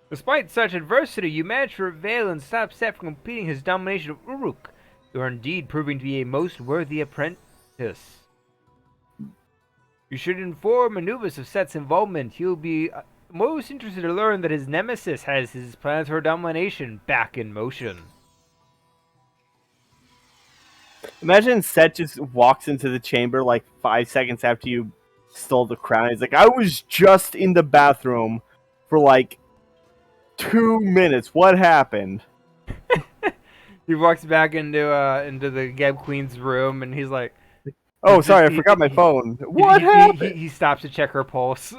[SPEAKER 2] Despite such adversity, you managed to prevail and stop Set from completing his domination of Uruk. You are indeed proving to be a most worthy apprentice. You should inform Anubis of Set's involvement. He will be most interested to learn that his nemesis has his plans for domination back in motion.
[SPEAKER 1] Imagine Set just walks into the chamber like 5 seconds after you stole the crown. He's like, I was just in the bathroom for like 2 minutes. What happened?
[SPEAKER 2] He walks back into the Geb Queen's room and he's like,
[SPEAKER 1] oh, sorry, I forgot my phone. What happened?
[SPEAKER 2] He stops to check her pulse.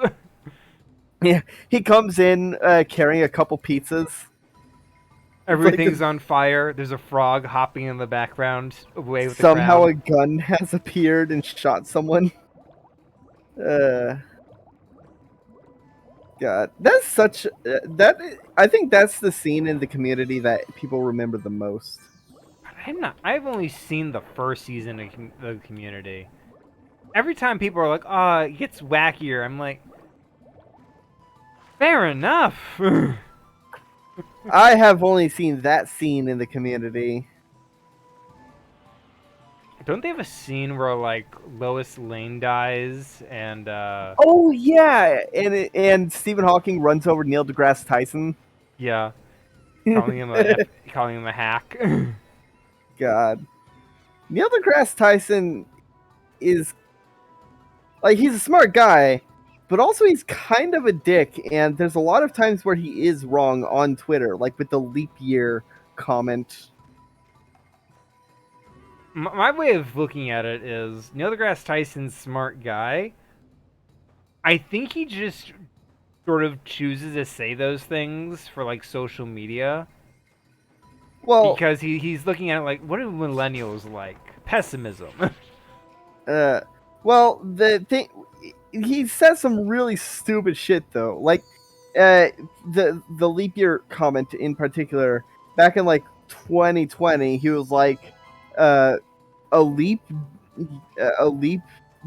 [SPEAKER 1] Yeah, he comes in carrying a couple pizzas.
[SPEAKER 2] Everything's on fire. There's a frog hopping in the background away with
[SPEAKER 1] somehow
[SPEAKER 2] the
[SPEAKER 1] a gun has appeared and shot someone. God, that's such that. I think that's the scene in the Community that people remember the most.
[SPEAKER 2] I've only seen the first season of the Community. Every time people are like, "Oh, it gets wackier," I'm like, "Fair enough."
[SPEAKER 1] I have only seen that scene in the Community.
[SPEAKER 2] Don't they have a scene where like Lois Lane dies and
[SPEAKER 1] Oh yeah, and Stephen Hawking runs over Neil deGrasse Tyson.
[SPEAKER 2] yeah, calling him a hack.
[SPEAKER 1] God, Neil deGrasse Tyson is like, he's a smart guy, but also he's kind of a dick, and there's a lot of times where he is wrong on Twitter, like with the leap year comment.
[SPEAKER 2] My way of looking at it is Neil deGrasse Tyson's smart guy. I think he just sort of chooses to say those things for like social media.
[SPEAKER 1] Well,
[SPEAKER 2] Because he's looking at it like, what are millennials like? Pessimism.
[SPEAKER 1] well, the thing, he says some really stupid shit though. Like, the leap year comment in particular, back in like 2020, he was like, a leap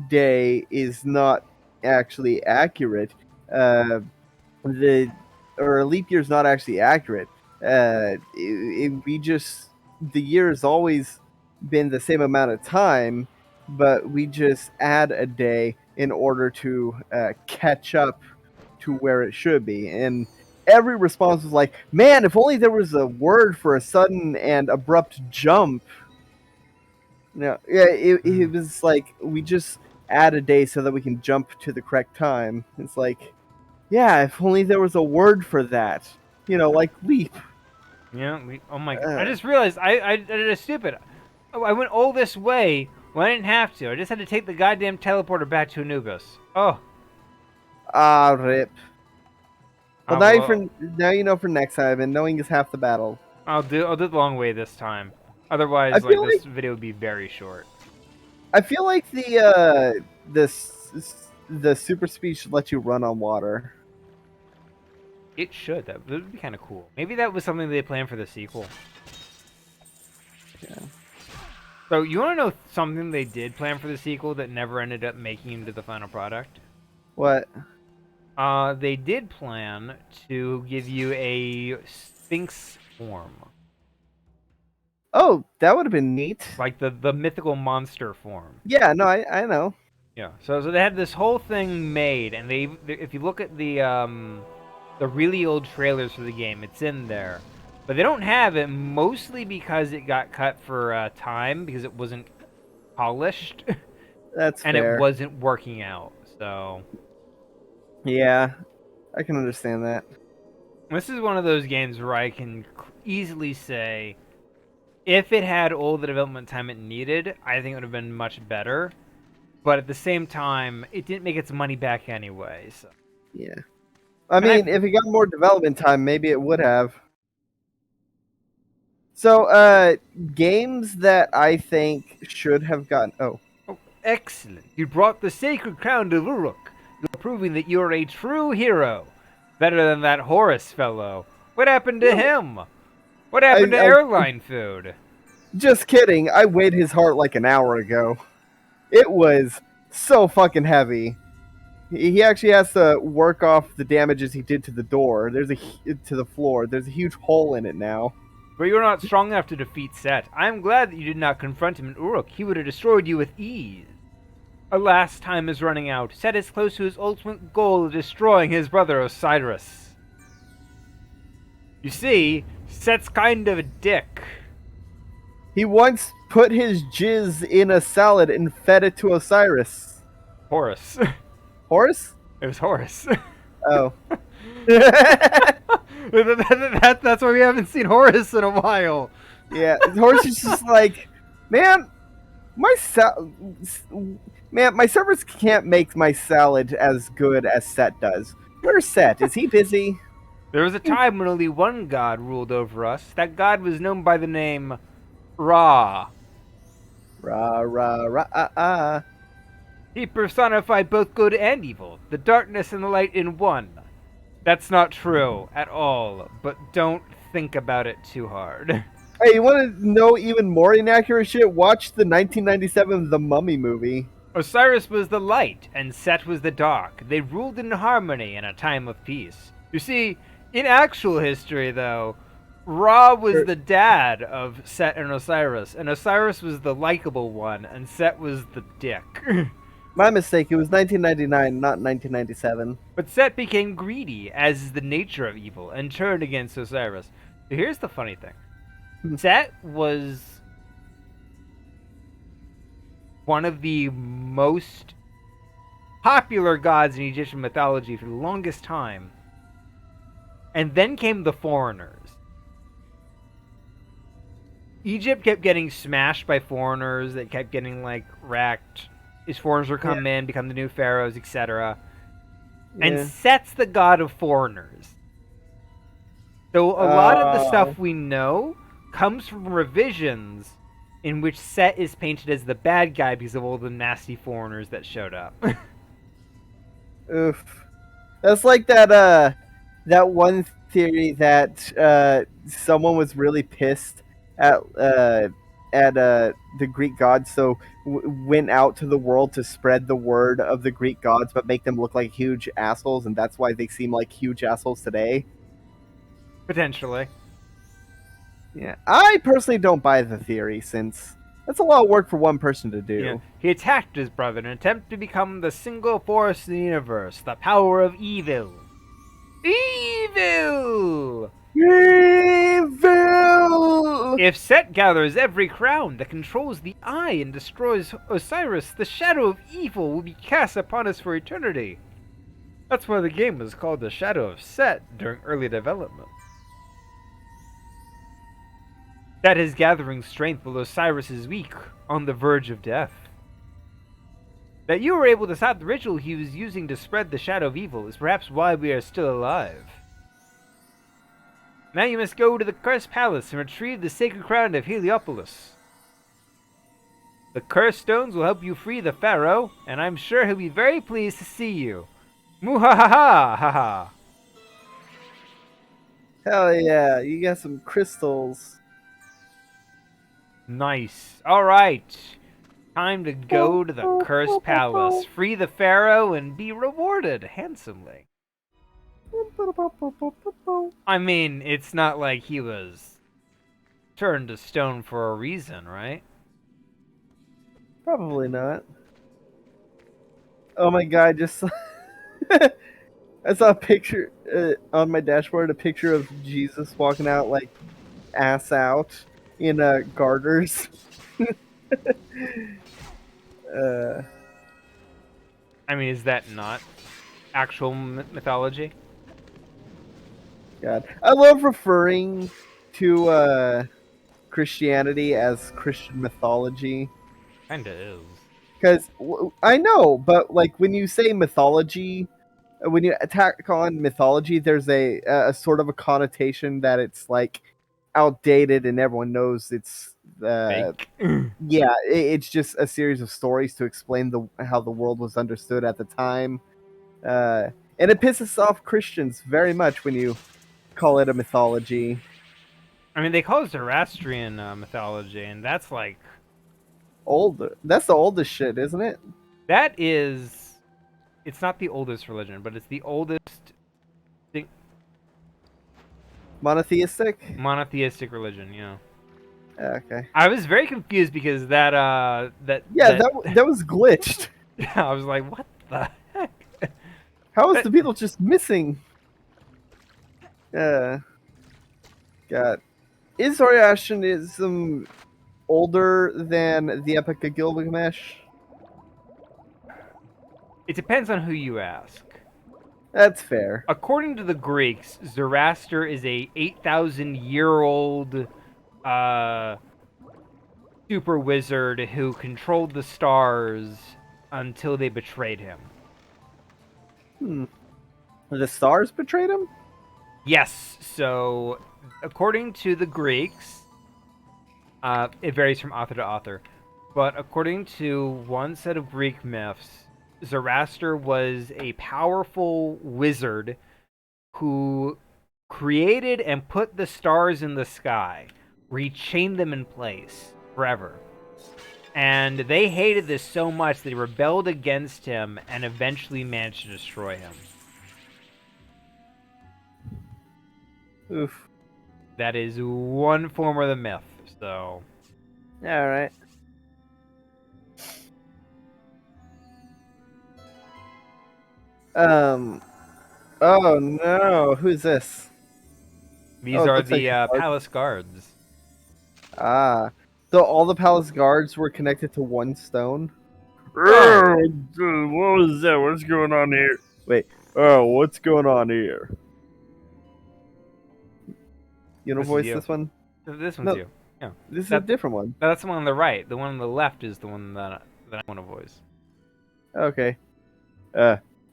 [SPEAKER 1] day is not actually accurate. A leap year is not actually accurate. The year has always been the same amount of time, but we just add a day in order to catch up to where it should be. And every response was like, man, if only there was a word for a sudden and abrupt jump. No, yeah, it was like, we just add a day so that we can jump to the correct time. It's like, yeah, if only there was a word for that. You know, like leap.
[SPEAKER 2] Yeah, oh my god. I just realized I did a stupid. I went all this way when I didn't have to. I just had to take the goddamn teleporter back to Anubis. Oh.
[SPEAKER 1] Ah, rip. Well, now you know for next time, and knowing is half the battle.
[SPEAKER 2] I'll do the long way this time. Otherwise, this video would be very short.
[SPEAKER 1] I feel like the the super speed should let you run on water.
[SPEAKER 2] It should. That would be kind of cool. Maybe that was something they planned for the sequel.
[SPEAKER 1] Yeah.
[SPEAKER 2] So you want to know something they did plan for the sequel that never ended up making into the final product?
[SPEAKER 1] What?
[SPEAKER 2] They did plan to give you a Sphinx form,
[SPEAKER 1] Oh, that would have been neat.
[SPEAKER 2] like the mythical monster form.
[SPEAKER 1] Yeah, no, I know.
[SPEAKER 2] Yeah. So they had this whole thing made, and if you look at the really old trailers for the game, it's in there, but they don't have it mostly because it got cut for time because it wasn't polished
[SPEAKER 1] That's
[SPEAKER 2] and it
[SPEAKER 1] fair.
[SPEAKER 2] wasn't working out. So
[SPEAKER 1] Yeah, I can understand that.
[SPEAKER 2] this is one of those games where I can easily say, if it had all the development time it needed, I think it would have been much better. But at the same time, it didn't make its money back anyway. So.
[SPEAKER 1] Yeah. I mean, if it got more development time, maybe it would have. So, games that I think should have gotten. Oh,
[SPEAKER 2] Oh, excellent. You brought the sacred crown to Uruk. You're proving that you're a true hero. Better than that Horus fellow. What happened to him? What happened to
[SPEAKER 1] I
[SPEAKER 2] airline food?
[SPEAKER 1] just kidding. I weighed his heart like an hour ago. It was so fucking heavy. He actually has to work off the damages he did to the door. To the floor. There's a huge hole in it now.
[SPEAKER 2] But you're not strong enough to defeat Set. I'm glad that you did not confront him in Uruk. He would have destroyed you with ease. Alas, time is running out. Set is close to his ultimate goal of destroying his brother Osiris. You see, Set's kind of a dick.
[SPEAKER 1] He once put his jizz in a salad and fed it to Osiris.
[SPEAKER 2] Horus.
[SPEAKER 1] Horus?
[SPEAKER 2] It was Horus.
[SPEAKER 1] Oh.
[SPEAKER 2] That's why we haven't seen Horus in a while.
[SPEAKER 1] Yeah, Horus is just like, man, my servers can't make my salad as good as Set does. Where's Set? Is he busy?
[SPEAKER 2] There was a time when only one god ruled over us. That god was known by the name Ra.
[SPEAKER 1] Rah, rah, rah, ah, ah.
[SPEAKER 2] He personified both good and evil, the darkness and the light in one. That's not true at all, but don't think about it too hard.
[SPEAKER 1] Hey, you want to know even more inaccurate shit? Watch the 1997 The Mummy movie.
[SPEAKER 2] Osiris was the light, and Set was the dark. They ruled in harmony in a time of peace. You see, in actual history, though, Ra was the dad of Set and Osiris was the likable one, and Set was the dick.
[SPEAKER 1] My mistake, it was 1999, not 1997.
[SPEAKER 2] But Set became greedy, as is the nature of evil, and turned against Osiris. So here's the funny thing. Set was one of the most popular gods in Egyptian mythology for the longest time. And then came the foreigners. Egypt kept getting smashed by foreigners that kept getting, like, wrecked. These foreigners would come in, become the new pharaohs, etc.
[SPEAKER 1] Yeah.
[SPEAKER 2] And Set's the god of foreigners. So a lot of the stuff we know comes from revisions in which Set is painted as the bad guy because of all the nasty foreigners that showed up.
[SPEAKER 1] Oof. That's like that one theory that someone was really pissed at the Greek gods, so went out to the world to spread the word of the Greek gods, but make them look like huge assholes, and that's why they seem like huge assholes today.
[SPEAKER 2] Potentially.
[SPEAKER 1] Yeah, I personally don't buy the theory, since that's a lot of work for one person to do.
[SPEAKER 2] Yeah. He attacked his brother in an attempt to become the single force in the universe, the power of evil. Evil!
[SPEAKER 1] Evil!
[SPEAKER 2] If Set gathers every crown that controls the eye and destroys Osiris, the shadow of evil will be cast upon us for eternity. That's why the game was called the Shadow of Set during early development. Set is gathering strength while Osiris is weak, on the verge of death. That you were able to stop the ritual he was using to spread the shadow of evil is perhaps why we are still alive. Now you must go to the cursed palace and retrieve the sacred crown of Heliopolis. The cursed stones will help you free the pharaoh, and I'm sure he'll be very pleased to see you. Muhahaha! Haha!
[SPEAKER 1] Hell yeah, you got some crystals.
[SPEAKER 2] Nice. All right. Time to go to the cursed palace, free the pharaoh, and be rewarded handsomely. I mean, it's not like he was turned to stone for a reason, right?
[SPEAKER 1] Probably not. Oh my god, just I saw a picture on my dashboard, a picture of Jesus walking out like ass out in garters. uh,
[SPEAKER 2] I mean, is that not actual mythology?
[SPEAKER 1] God, I love referring to Christianity as Christian mythology
[SPEAKER 2] Kinda is.
[SPEAKER 1] because I know, but like when you say mythology, when you attack on mythology, there's a sort of a connotation that it's like outdated and everyone knows it's
[SPEAKER 2] Fake.
[SPEAKER 1] yeah, it's just a series of stories to explain the how the world was understood at the time, uh, and it pisses off Christians very much when you call it a mythology.
[SPEAKER 2] I mean, they call it Zoroastrian mythology, and that's like
[SPEAKER 1] Old, that's the oldest shit, isn't it?
[SPEAKER 2] that is. It's not the oldest religion, but it's the oldest
[SPEAKER 1] Monotheistic.
[SPEAKER 2] monotheistic religion. You know.
[SPEAKER 1] Okay.
[SPEAKER 2] I was very confused because that
[SPEAKER 1] Yeah, that was glitched.
[SPEAKER 2] I was like, what the heck?
[SPEAKER 1] How is the people just missing? Uh, God, is Zoroastrianism older than the Epic of Gilgamesh?
[SPEAKER 2] It depends on who you ask.
[SPEAKER 1] That's fair.
[SPEAKER 2] According to the Greeks, Zoroaster is a 8,000-year-old super wizard who controlled the stars until they betrayed him.
[SPEAKER 1] Hmm. The stars betrayed him?
[SPEAKER 2] Yes, so according to the Greeks, it varies from author to author, but according to one set of Greek myths, Zoroaster was a powerful wizard who created and put the stars in the sky, where he chained them in place forever. And they hated this so much they rebelled against him and eventually managed to destroy him.
[SPEAKER 1] Oof.
[SPEAKER 2] That is one form of the myth, so...
[SPEAKER 1] Alright. Oh no, who's this?
[SPEAKER 2] These
[SPEAKER 1] Oh, it
[SPEAKER 2] are
[SPEAKER 1] looks like
[SPEAKER 2] the
[SPEAKER 1] the guard.
[SPEAKER 2] palace guards.
[SPEAKER 1] Ah. So all the palace guards were connected to one stone?
[SPEAKER 2] Well,
[SPEAKER 1] What was that? What's going on here? Wait. Oh, what's going on here? You know
[SPEAKER 2] this is
[SPEAKER 1] voice
[SPEAKER 2] you.
[SPEAKER 1] this one?
[SPEAKER 2] This one's
[SPEAKER 1] No,
[SPEAKER 2] you. Yeah.
[SPEAKER 1] this is a
[SPEAKER 2] That,
[SPEAKER 1] different one.
[SPEAKER 2] that's the one on the right. The one on the left is the one that I want to voice.
[SPEAKER 1] Okay.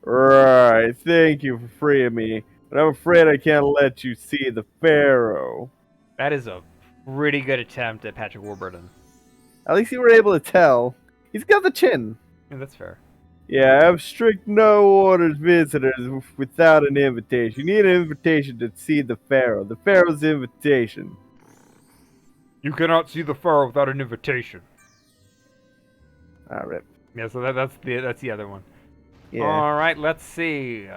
[SPEAKER 1] Right. Thank you for freeing me. But I'm afraid I can't let you see the Pharaoh.
[SPEAKER 2] That is a pretty good attempt at Patrick Warburton.
[SPEAKER 1] At least you were able to tell. He's got the chin.
[SPEAKER 2] Yeah, that's fair.
[SPEAKER 1] Yeah, I have strict no orders visitors without an invitation. You need an invitation to see the Pharaoh. The Pharaoh's invitation.
[SPEAKER 2] You cannot see the Pharaoh without an invitation.
[SPEAKER 1] Alright.
[SPEAKER 2] Yeah, so that's the other one.
[SPEAKER 1] Yeah.
[SPEAKER 2] All right, let's see.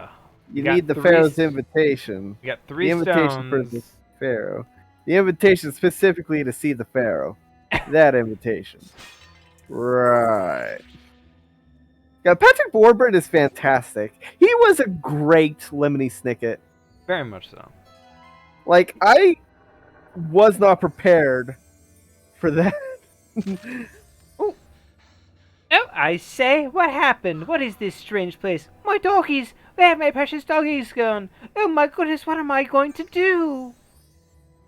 [SPEAKER 1] You need the Pharaoh's invitation.
[SPEAKER 2] We got three
[SPEAKER 1] The invitation for
[SPEAKER 2] stones.
[SPEAKER 1] the Pharaoh. The invitation specifically to see the Pharaoh. That invitation. Right. Yeah, Patrick Warburton is fantastic. He was a great Lemony Snicket.
[SPEAKER 2] Very much so.
[SPEAKER 1] Like, I was not prepared for that.
[SPEAKER 2] Oh, I say, what happened? What is this strange place? My doggies! Where have my precious doggies gone? Oh my goodness, what am I going to do?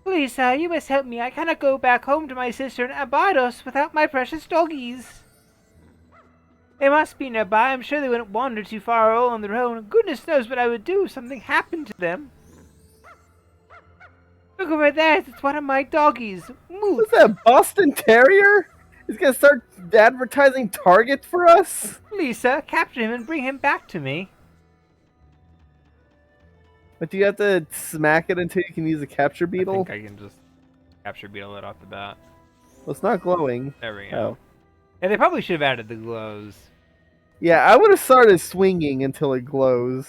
[SPEAKER 2] Please, sir, you must help me. I cannot go back home to my sister in Abydos without my precious doggies. They must be nearby. I'm sure they wouldn't wander too far all on their own. Goodness knows what I would do if something happened to them. Look over there. It's one of my doggies. Move.
[SPEAKER 1] What's that, Boston Terrier? He's gonna start advertising Target for us?
[SPEAKER 2] Lisa, capture him and bring him back to me.
[SPEAKER 1] But do you have to smack it until you can use a capture
[SPEAKER 2] I
[SPEAKER 1] beetle?
[SPEAKER 2] think I can just capture beetle it off the bat.
[SPEAKER 1] Well, it's not glowing.
[SPEAKER 2] There we go.
[SPEAKER 1] Oh.
[SPEAKER 2] Yeah, they probably should have added the glows.
[SPEAKER 1] Yeah, I would have started swinging until it glows.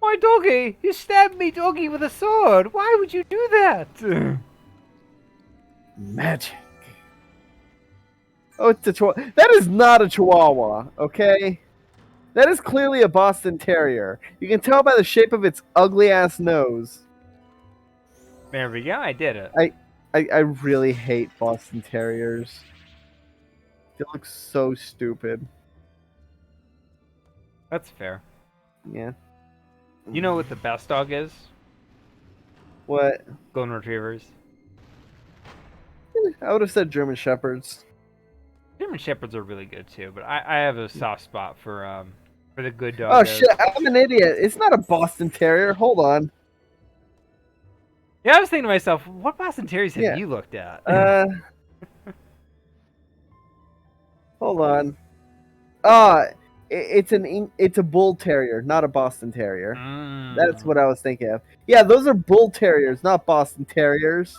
[SPEAKER 2] My doggy! You stabbed me, doggy, with a sword! Why would you do that?
[SPEAKER 1] Magic. Oh, it's a chihuahua. That is not a chihuahua, okay? That is clearly a Boston Terrier. You can tell by the shape of its ugly-ass nose.
[SPEAKER 2] There we go, I did it.
[SPEAKER 1] I really hate Boston Terriers. They look so stupid.
[SPEAKER 2] That's fair.
[SPEAKER 1] Yeah.
[SPEAKER 2] You know what the best dog is?
[SPEAKER 1] What?
[SPEAKER 2] Golden Retrievers.
[SPEAKER 1] I would have said German Shepherds.
[SPEAKER 2] German Shepherds are really good too, but I have a soft spot for the good
[SPEAKER 1] Oh
[SPEAKER 2] dogs.
[SPEAKER 1] shit, I'm an idiot. It's not a Boston Terrier. Hold on.
[SPEAKER 2] Yeah, I was thinking to myself, what Boston Terriers have
[SPEAKER 1] Yeah.
[SPEAKER 2] you looked at?
[SPEAKER 1] Hold on. It's a Bull Terrier, not a Boston Terrier. That's what I was thinking of. Yeah, those are Bull Terriers, not Boston Terriers.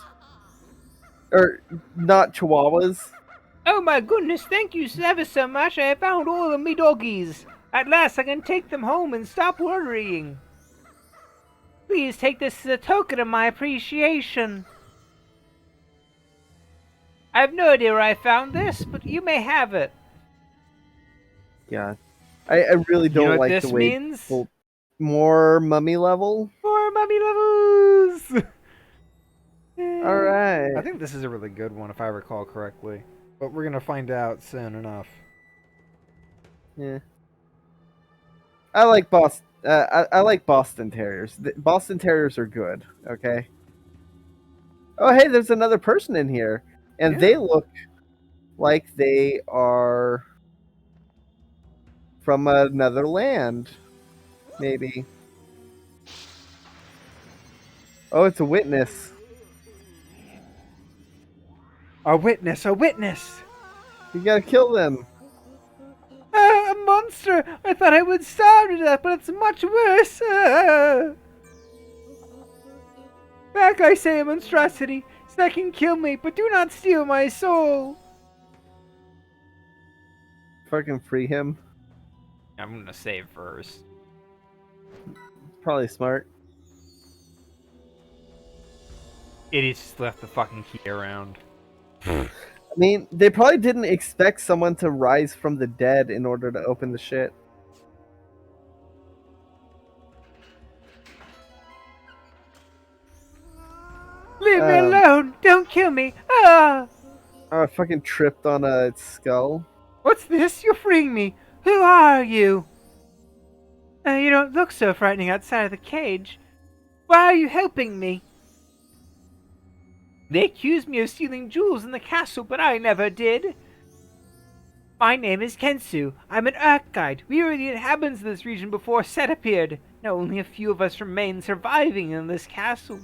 [SPEAKER 1] Or not Chihuahuas.
[SPEAKER 2] Oh my goodness, thank you ever so much. I have found all of me doggies. At last I can take them home and stop worrying. Please take this as a token of my appreciation. I have no idea where I found this, but you may have it.
[SPEAKER 1] Yeah. I really don't
[SPEAKER 2] You know what
[SPEAKER 1] like
[SPEAKER 2] this
[SPEAKER 1] the way
[SPEAKER 2] means?
[SPEAKER 1] people... More mummy level?
[SPEAKER 2] More mummy levels!
[SPEAKER 1] Alright.
[SPEAKER 2] I think this is a really good one if I recall correctly. But we're gonna find out soon enough.
[SPEAKER 1] Yeah. I like I like Boston Terriers. Boston Terriers are good, okay? Oh, hey, there's another person in here. And they look like they are from another land. Maybe. Oh, it's a witness.
[SPEAKER 2] A witness! A witness!
[SPEAKER 1] You gotta kill them.
[SPEAKER 2] A monster! I thought I would starve to death, but it's much worse! Back, I say, a monstrosity! So that can kill me, but do not steal my soul!
[SPEAKER 1] Fucking free him.
[SPEAKER 2] I'm gonna save first.
[SPEAKER 1] Probably smart.
[SPEAKER 2] Idiots just left the fucking key around.
[SPEAKER 1] I mean, they probably didn't expect someone to rise from the dead in order to open the shit.
[SPEAKER 2] Leave me alone! Don't kill me! Ah!
[SPEAKER 1] Oh, I fucking tripped on its skull.
[SPEAKER 2] What's this? You're freeing me! Who are you? You don't look so frightening outside of the cage. Why are you helping me? They accused me of stealing jewels in the castle, but I never did. My name is Kensu. I'm an Earth Guide. We were the inhabitants of this region before Set appeared. Now only a few of us remain surviving in this castle.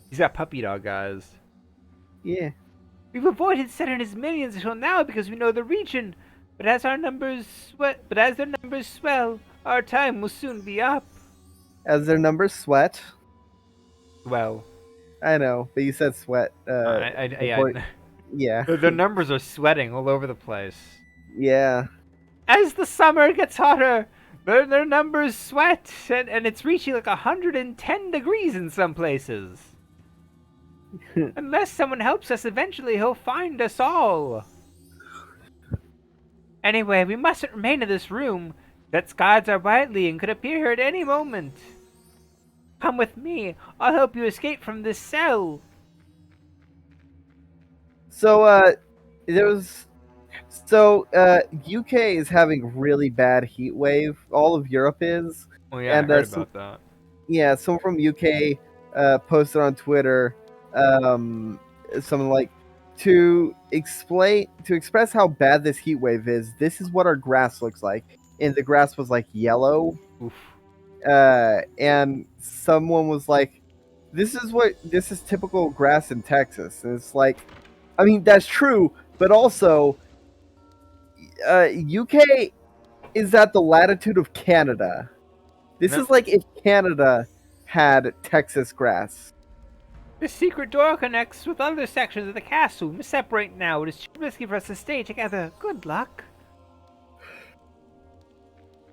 [SPEAKER 2] He's got puppy dog eyes.
[SPEAKER 1] Yeah.
[SPEAKER 2] We've avoided Set and his minions until now because we know the region. But as their numbers swell, our time will soon be up.
[SPEAKER 1] As their numbers sweat.
[SPEAKER 2] Well,
[SPEAKER 1] I know, but you said sweat. Yeah.
[SPEAKER 2] Their numbers are sweating all over the place.
[SPEAKER 1] Yeah.
[SPEAKER 2] As the summer gets hotter, their numbers sweat, and it's reaching like 110 degrees in some places. Unless someone helps us, eventually he'll find us all. Anyway, we mustn't remain in this room. That guards are widely and could appear here at any moment. Come with me. I'll help you escape from this cell.
[SPEAKER 1] So, UK is having really bad heat wave. All of Europe is.
[SPEAKER 2] Oh yeah,
[SPEAKER 1] and,
[SPEAKER 2] I heard about that.
[SPEAKER 1] Yeah, someone from UK posted on Twitter something like, to express how bad this heat wave is, this is what our grass looks like. And the grass was like yellow.
[SPEAKER 2] Oof.
[SPEAKER 1] And someone was like, this is typical grass in Texas. And it's like, I mean, that's true, but also, UK is at the latitude of Canada. This
[SPEAKER 2] No.
[SPEAKER 1] is like if Canada had Texas grass.
[SPEAKER 2] The secret door connects with other sections of the castle. We must separate now. It is too risky for us to stay together. Good luck.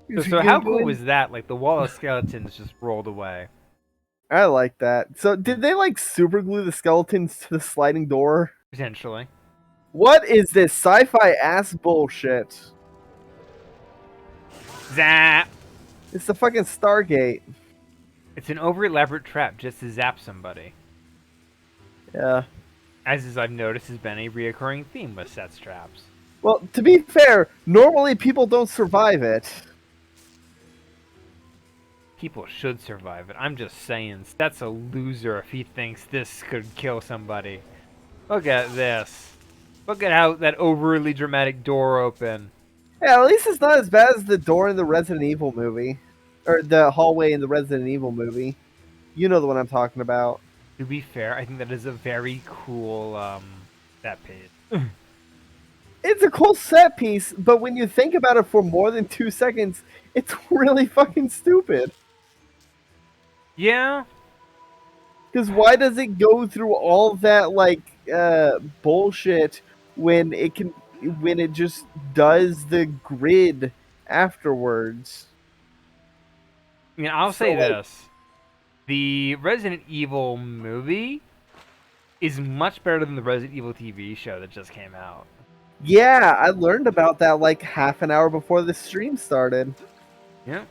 [SPEAKER 1] Is he
[SPEAKER 2] So
[SPEAKER 1] gonna
[SPEAKER 2] how
[SPEAKER 1] go
[SPEAKER 2] cool
[SPEAKER 1] in?
[SPEAKER 2] was that? Like the wall of skeletons just rolled away.
[SPEAKER 1] I like that. So, did they like super glue the skeletons to the sliding door?
[SPEAKER 2] Potentially.
[SPEAKER 1] What is this sci-fi ass bullshit?
[SPEAKER 2] Zap!
[SPEAKER 1] It's the fucking Stargate.
[SPEAKER 2] It's an over elaborate trap just to zap somebody.
[SPEAKER 1] Yeah.
[SPEAKER 2] As I've noticed has been a reoccurring theme with Seth's traps.
[SPEAKER 1] Well, to be fair, normally people don't survive it.
[SPEAKER 2] People should survive it. I'm just saying, Seth's a loser if he thinks this could kill somebody. Look at this. Look at how that overly dramatic door opened.
[SPEAKER 1] Yeah, at least it's not as bad as the door in the Resident Evil movie. Or the hallway in the Resident Evil movie. You know the one I'm talking about.
[SPEAKER 2] To be fair, I think that is a very cool that page.
[SPEAKER 1] It's a cool set piece, but when you think about it for more than 2 seconds, it's really fucking stupid.
[SPEAKER 2] Yeah.
[SPEAKER 1] Because why does it go through all that like bullshit when it just does the grid afterwards?
[SPEAKER 2] I mean, I'll
[SPEAKER 1] So
[SPEAKER 2] say
[SPEAKER 1] like,
[SPEAKER 2] this. The Resident Evil movie is much better than the Resident Evil TV show that just came out.
[SPEAKER 1] yeah, I learned about that like half an hour before the stream started.
[SPEAKER 2] Yeah.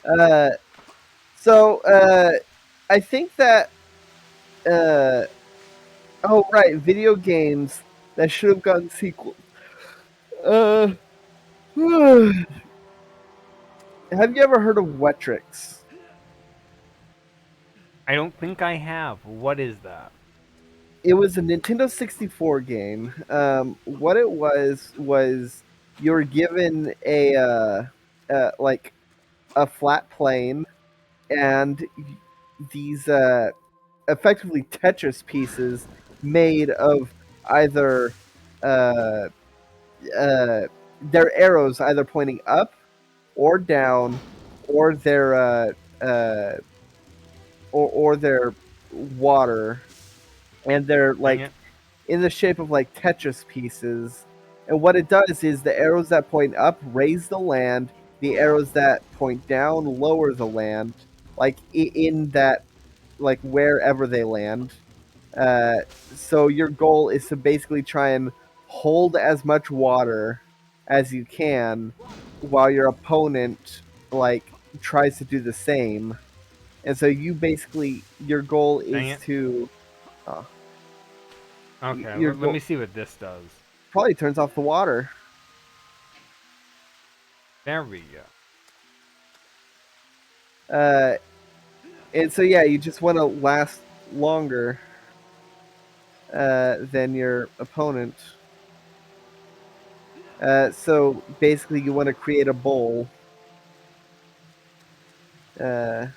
[SPEAKER 1] Uh, so I think that uh, oh right, video games that should have gotten sequels. Uh, have you ever heard of Wetrix?
[SPEAKER 2] I don't think I have. What is that?
[SPEAKER 1] It was a Nintendo 64 game. What it was you were given like a flat plane and these effectively Tetris pieces made of either uh, uh, their arrows either pointing up or down, or uh, their water, and they're
[SPEAKER 2] Dang
[SPEAKER 1] like
[SPEAKER 2] it.
[SPEAKER 1] in the shape of like Tetris pieces. And what it does is the arrows that point up raise the land, the arrows that point down lower the land, like in that, like wherever they land. Uh, so your goal is to basically try and hold as much water as you can, while your opponent like tries to do the same. And so you basically your goal
[SPEAKER 2] Dang
[SPEAKER 1] is
[SPEAKER 2] it.
[SPEAKER 1] to uh,
[SPEAKER 2] Okay,
[SPEAKER 1] your
[SPEAKER 2] let
[SPEAKER 1] goal
[SPEAKER 2] me see what this does.
[SPEAKER 1] probably turns off the water.
[SPEAKER 2] There we go.
[SPEAKER 1] And so yeah, you just want to last longer than your opponent. So basically, you want to create a bowl. Uh,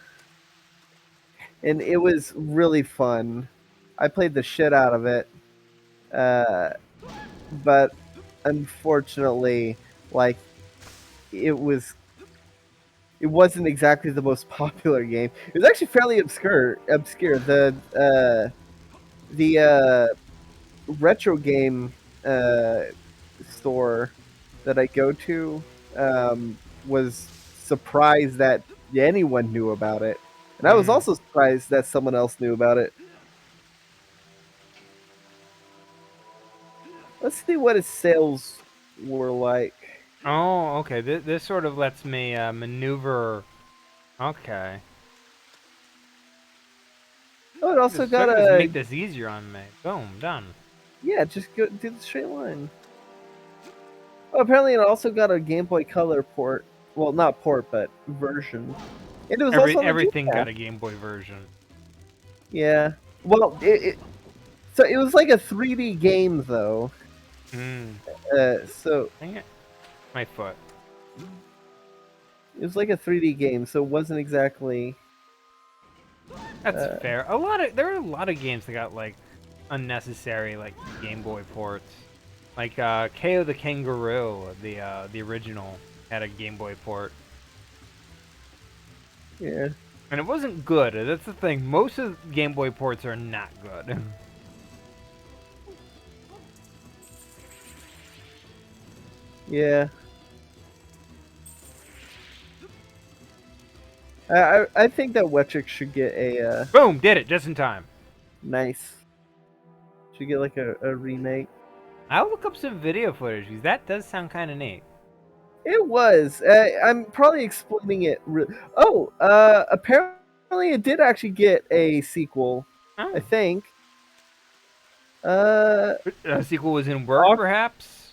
[SPEAKER 1] and it was really fun. I played the shit out of it. Uh, but unfortunately, like it was it wasn't exactly the most popular game. It was actually fairly obscure. The retro game store that I go to was surprised that anyone knew about it, and I was
[SPEAKER 2] Hmm.
[SPEAKER 1] also surprised that someone else knew about it. Let's see what its sales were like.
[SPEAKER 2] Oh, okay. This sort of lets me maneuver. Okay.
[SPEAKER 1] Oh, it also
[SPEAKER 2] So I
[SPEAKER 1] got
[SPEAKER 2] can just
[SPEAKER 1] a
[SPEAKER 2] make this easier on me. Boom, done.
[SPEAKER 1] yeah. Just go do the straight line. Oh, apparently it also got a Game Boy Color port. Well, not port, but version. And it was also on the
[SPEAKER 2] Everything
[SPEAKER 1] Dreamcast.
[SPEAKER 2] got a Game Boy version.
[SPEAKER 1] Yeah. Well, so it was like a 3D game though.
[SPEAKER 2] Hmm.
[SPEAKER 1] So
[SPEAKER 2] Dang it. My foot.
[SPEAKER 1] It was like a 3D game, so it wasn't exactly.
[SPEAKER 2] That's
[SPEAKER 1] Uh,
[SPEAKER 2] fair. There are a lot of games that got like unnecessary like Game Boy ports. Like KO the Kangaroo, the original had a Game Boy port.
[SPEAKER 1] yeah.
[SPEAKER 2] And it wasn't good. That's the thing. Most of Game Boy ports are not good.
[SPEAKER 1] Yeah. I think that Wetrick should get a
[SPEAKER 2] Boom! Did it just in time.
[SPEAKER 1] nice. Should get like a remake.
[SPEAKER 2] I'll look up some video footage because that does sound kind of neat.
[SPEAKER 1] It was. I'm probably explaining it. Apparently it did actually get a sequel.
[SPEAKER 2] Oh.
[SPEAKER 1] I think.
[SPEAKER 2] A sequel was in work, perhaps?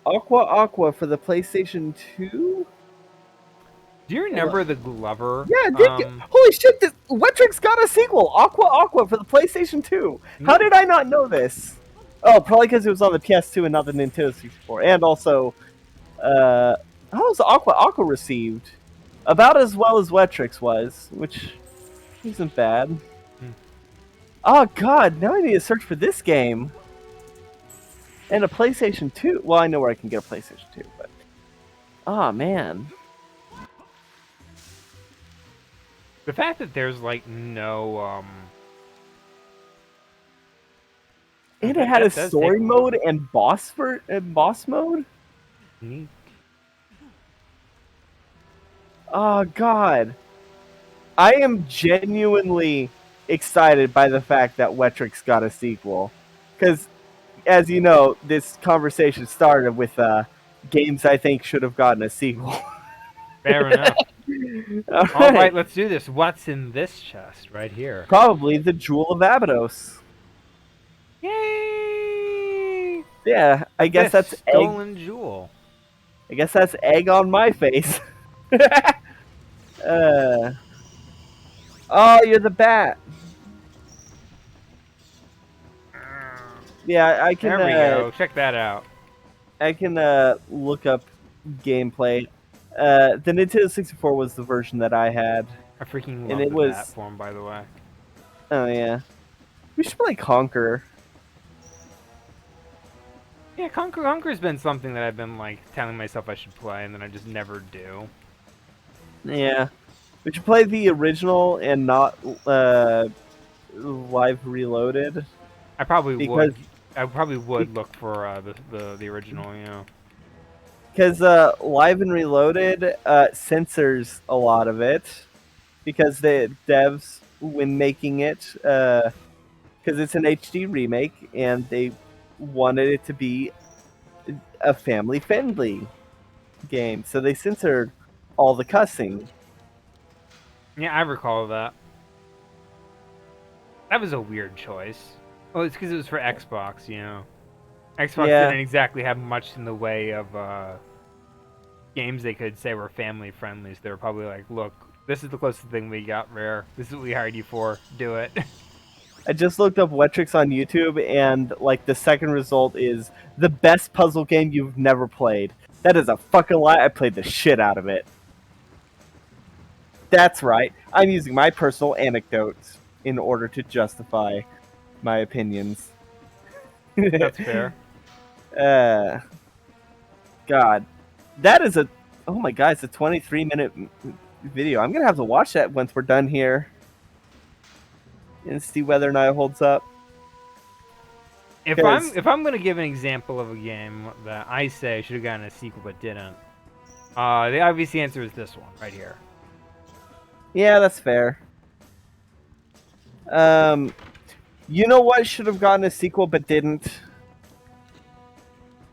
[SPEAKER 1] Aqua for the PlayStation 2?
[SPEAKER 2] Do you remember the Glover?
[SPEAKER 1] Yeah, it did holy shit, Wetrick's got a sequel! Aqua for the PlayStation 2! How did I not know this? Oh, probably because it was on the PS2 and not the Nintendo 64. And also, how was Aqua received? About as well as Wetrick's was, which isn't bad. Oh god, now I need to search for this game. And a PlayStation 2. Well, I know where I can get a PlayStation 2, but... Oh, man.
[SPEAKER 2] The fact that there's, like, no,
[SPEAKER 1] And it had a story mode and boss mode?
[SPEAKER 2] Neat.
[SPEAKER 1] Oh, God. I am genuinely excited by the fact that Wetrick's got a sequel. Because, as you know, this conversation started with games I think should have gotten a sequel.
[SPEAKER 2] Fair enough. All right, let's do this. What's in this chest right here?
[SPEAKER 1] Probably the Jewel of Abydos.
[SPEAKER 2] Yay!
[SPEAKER 1] Yeah, I guess that's
[SPEAKER 2] stolen jewel.
[SPEAKER 1] I guess that's egg on my face. Oh, you're the bat. Yeah, I can.
[SPEAKER 2] There we go. Check that out.
[SPEAKER 1] I can look up gameplay. The Nintendo 64 was the version that I had.
[SPEAKER 2] I freaking love the bat form, by the way.
[SPEAKER 1] Oh yeah, we should play Conquer.
[SPEAKER 2] Yeah, Conquer's been something that I've been like telling myself I should play, and then I just never do.
[SPEAKER 1] Yeah, we should play the original and not Live Reloaded.
[SPEAKER 2] I probably would. I probably would look for the original, you know.
[SPEAKER 1] Because Live and Reloaded censors a lot of it because the devs, when making it, because it's an HD remake and they wanted it to be a family-friendly game, so they censored all the cussing.
[SPEAKER 2] Yeah, I recall that. That was a weird choice. Oh, it's because it was for Xbox, you know. Xbox didn't exactly have much in the way of games they could say were family friendly. So they were probably like, "Look, this is the closest thing we got, Rare. This is what we hired you for. Do it."
[SPEAKER 1] I just looked up Wetrick's on YouTube, and like the second result is the best puzzle game you've never played. That is a fucking lie. I played the shit out of it. That's right. I'm using my personal anecdotes in order to justify my opinions.
[SPEAKER 2] That's fair.
[SPEAKER 1] God, that is a. Oh my god, it's a 23-minute video. I'm gonna have to watch that once we're done here and see whether or not it holds up.
[SPEAKER 2] If I'm gonna give an example of a game that I say should have gotten a sequel but didn't, the obvious answer is this one right here.
[SPEAKER 1] Yeah, that's fair. You know what should have gotten a sequel but didn't?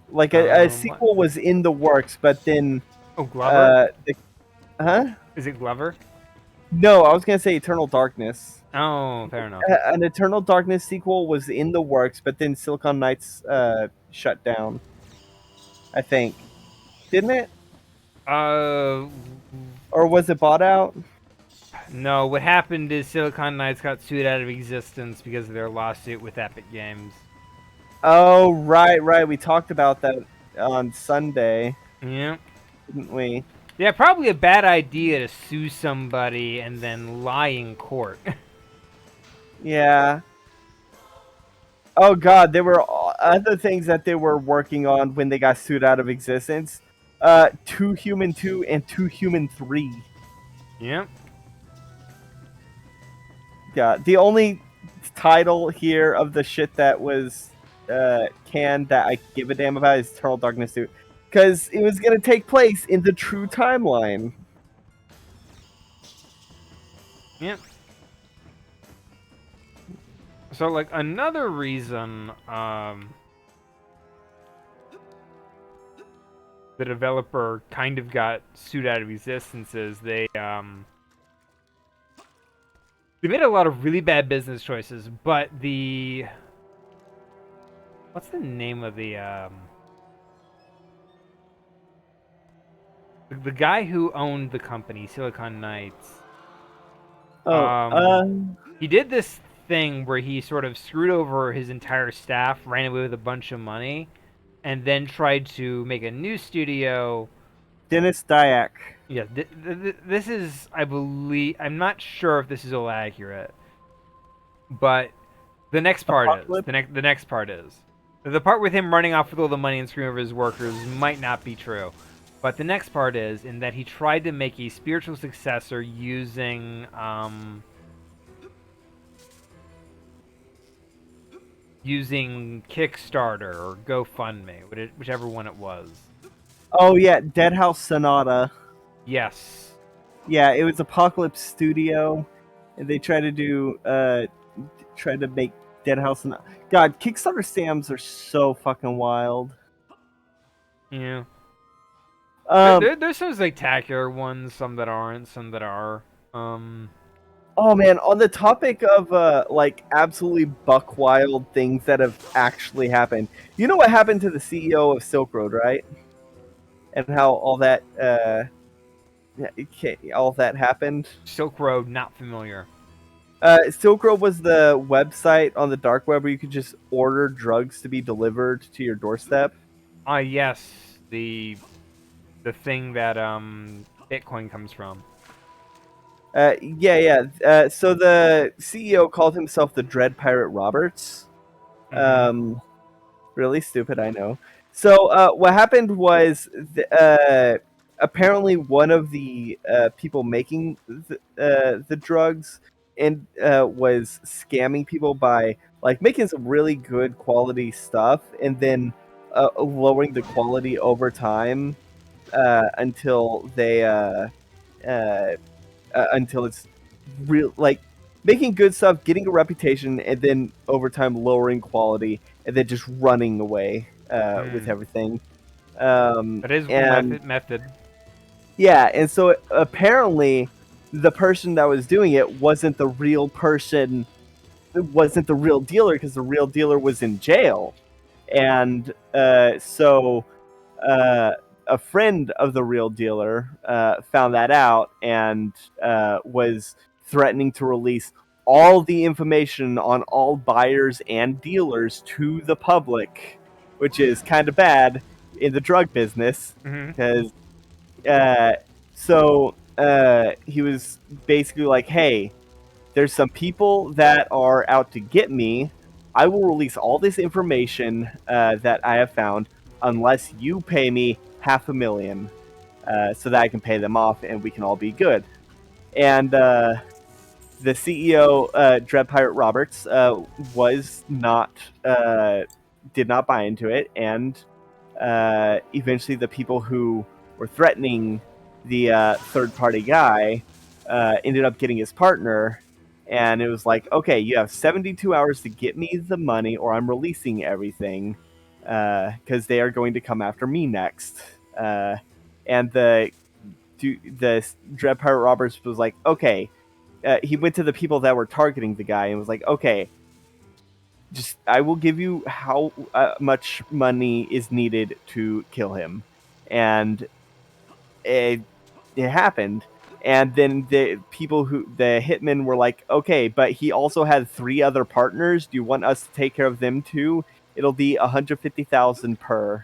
[SPEAKER 1] Like a sequel was in the works, but then.
[SPEAKER 2] Oh, Glover.
[SPEAKER 1] Huh?
[SPEAKER 2] Is it Glover?
[SPEAKER 1] No, I was gonna say Eternal Darkness.
[SPEAKER 2] Oh, fair enough.
[SPEAKER 1] An Eternal Darkness sequel was in the works, but then Silicon Knights shut down. I think, didn't it? Or was it bought out?
[SPEAKER 2] No, what happened is Silicon Knights got sued out of existence because of their lawsuit with Epic Games.
[SPEAKER 1] Oh, right. We talked about that on Sunday.
[SPEAKER 2] Yeah.
[SPEAKER 1] Didn't we?
[SPEAKER 2] Yeah, probably a bad idea to sue somebody and then lie in court.
[SPEAKER 1] Yeah. Oh God, there were other things that they were working on when they got sued out of existence. Two Human 2 and Two Human 3.
[SPEAKER 2] Yep.
[SPEAKER 1] Yeah, the only title here of the shit that was canned that I give a damn about is Eternal Darkness 2. Because it was going to take place in the true timeline.
[SPEAKER 2] Yep. So, like, another reason the developer kind of got sued out of existence is they made a lot of really bad business choices, but what's the name of the guy who owned the company, Silicon Knights?
[SPEAKER 1] Oh,
[SPEAKER 2] Um, he did this thing where he sort of screwed over his entire staff, ran away with a bunch of money, and then tried to make a new studio.
[SPEAKER 1] Dennis Dyack.
[SPEAKER 2] Yeah, this is, I believe, I'm not sure if this is all accurate, but the next part is
[SPEAKER 1] Apocalypse?
[SPEAKER 2] the next part is the part with him running off with all the money and screwing over his workers might not be true, but the next part is in that he tried to make a spiritual successor using Kickstarter or GoFundMe, whichever one it was.
[SPEAKER 1] Oh, yeah, Dead House Sonata.
[SPEAKER 2] Yes.
[SPEAKER 1] Yeah, it was Apocalypse Studio, and they tried to make Dead House Sonata. God, Kickstarter scams are so fucking wild.
[SPEAKER 2] Yeah.
[SPEAKER 1] Um,
[SPEAKER 2] There's some spectacular ones, some that aren't, some that are. Um,
[SPEAKER 1] oh man, on the topic of like absolutely buck wild things that have actually happened. You know what happened to the CEO of Silk Road, right? And how all that happened.
[SPEAKER 2] Silk Road, not familiar.
[SPEAKER 1] Silk Road was the website on the dark web where you could just order drugs to be delivered to your doorstep.
[SPEAKER 2] Yes, the thing that Bitcoin comes from.
[SPEAKER 1] Yeah. So the CEO called himself the Dread Pirate Roberts.
[SPEAKER 2] Mm-hmm.
[SPEAKER 1] Really stupid, I know. So what happened was apparently one of the people making the drugs and was scamming people by like making some really good quality stuff and then lowering the quality over time until until it's real like making good stuff, getting a reputation, and then over time lowering quality, and then just running away with
[SPEAKER 2] Mm.
[SPEAKER 1] everything.
[SPEAKER 2] That is one
[SPEAKER 1] And
[SPEAKER 2] method.
[SPEAKER 1] yeah, and so apparently the person that was doing it wasn't the real person, wasn't the real dealer because the real dealer was in jail, and so uh, a friend of the real dealer found that out and was threatening to release all the information on all buyers and dealers to the public, which is kind of bad in the drug business
[SPEAKER 2] Mm-hmm.
[SPEAKER 1] because he was basically like, hey, there's some people that are out to get me. I will release all this information that I have found unless you pay me $500,000 so that I can pay them off and we can all be good. And the CEO, Dread Pirate Roberts, was not did not buy into it, and eventually the people who were threatening the third party guy ended up getting his partner, and it was like, okay, you have 72 hours to get me the money or I'm releasing everything because they are going to come after me next. And the Dread Pirate Roberts was like, okay. He went to the people that were targeting the guy and was like, okay, just I will give you how much money is needed to kill him, and it, it happened. And then the hitmen were like, okay, but he also had 3 other partners. Do you want us to take care of them too? It'll be 150,000 per.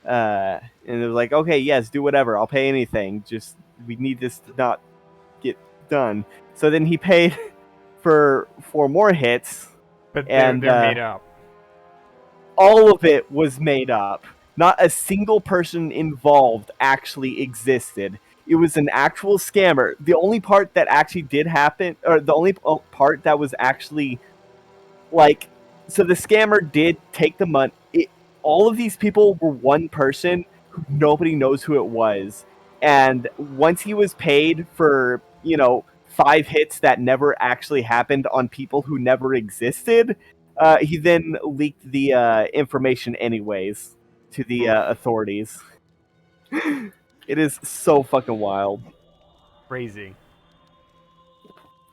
[SPEAKER 1] And it was like, okay, yes, do whatever. I'll pay anything. Just we need this to not get done. So then he paid for 4 more hits,
[SPEAKER 2] But
[SPEAKER 1] and
[SPEAKER 2] they're made up.
[SPEAKER 1] all of it was made up. Not a single person involved actually existed. It was an actual scammer. The only part that actually did happen, or the only part that was actually like, so the scammer did take the money. All of these people were one person who nobody knows who it was. And once he was paid for, 5 hits that never actually happened on people who never existed, he then leaked the information anyways to the authorities. It is so fucking wild.
[SPEAKER 2] Crazy.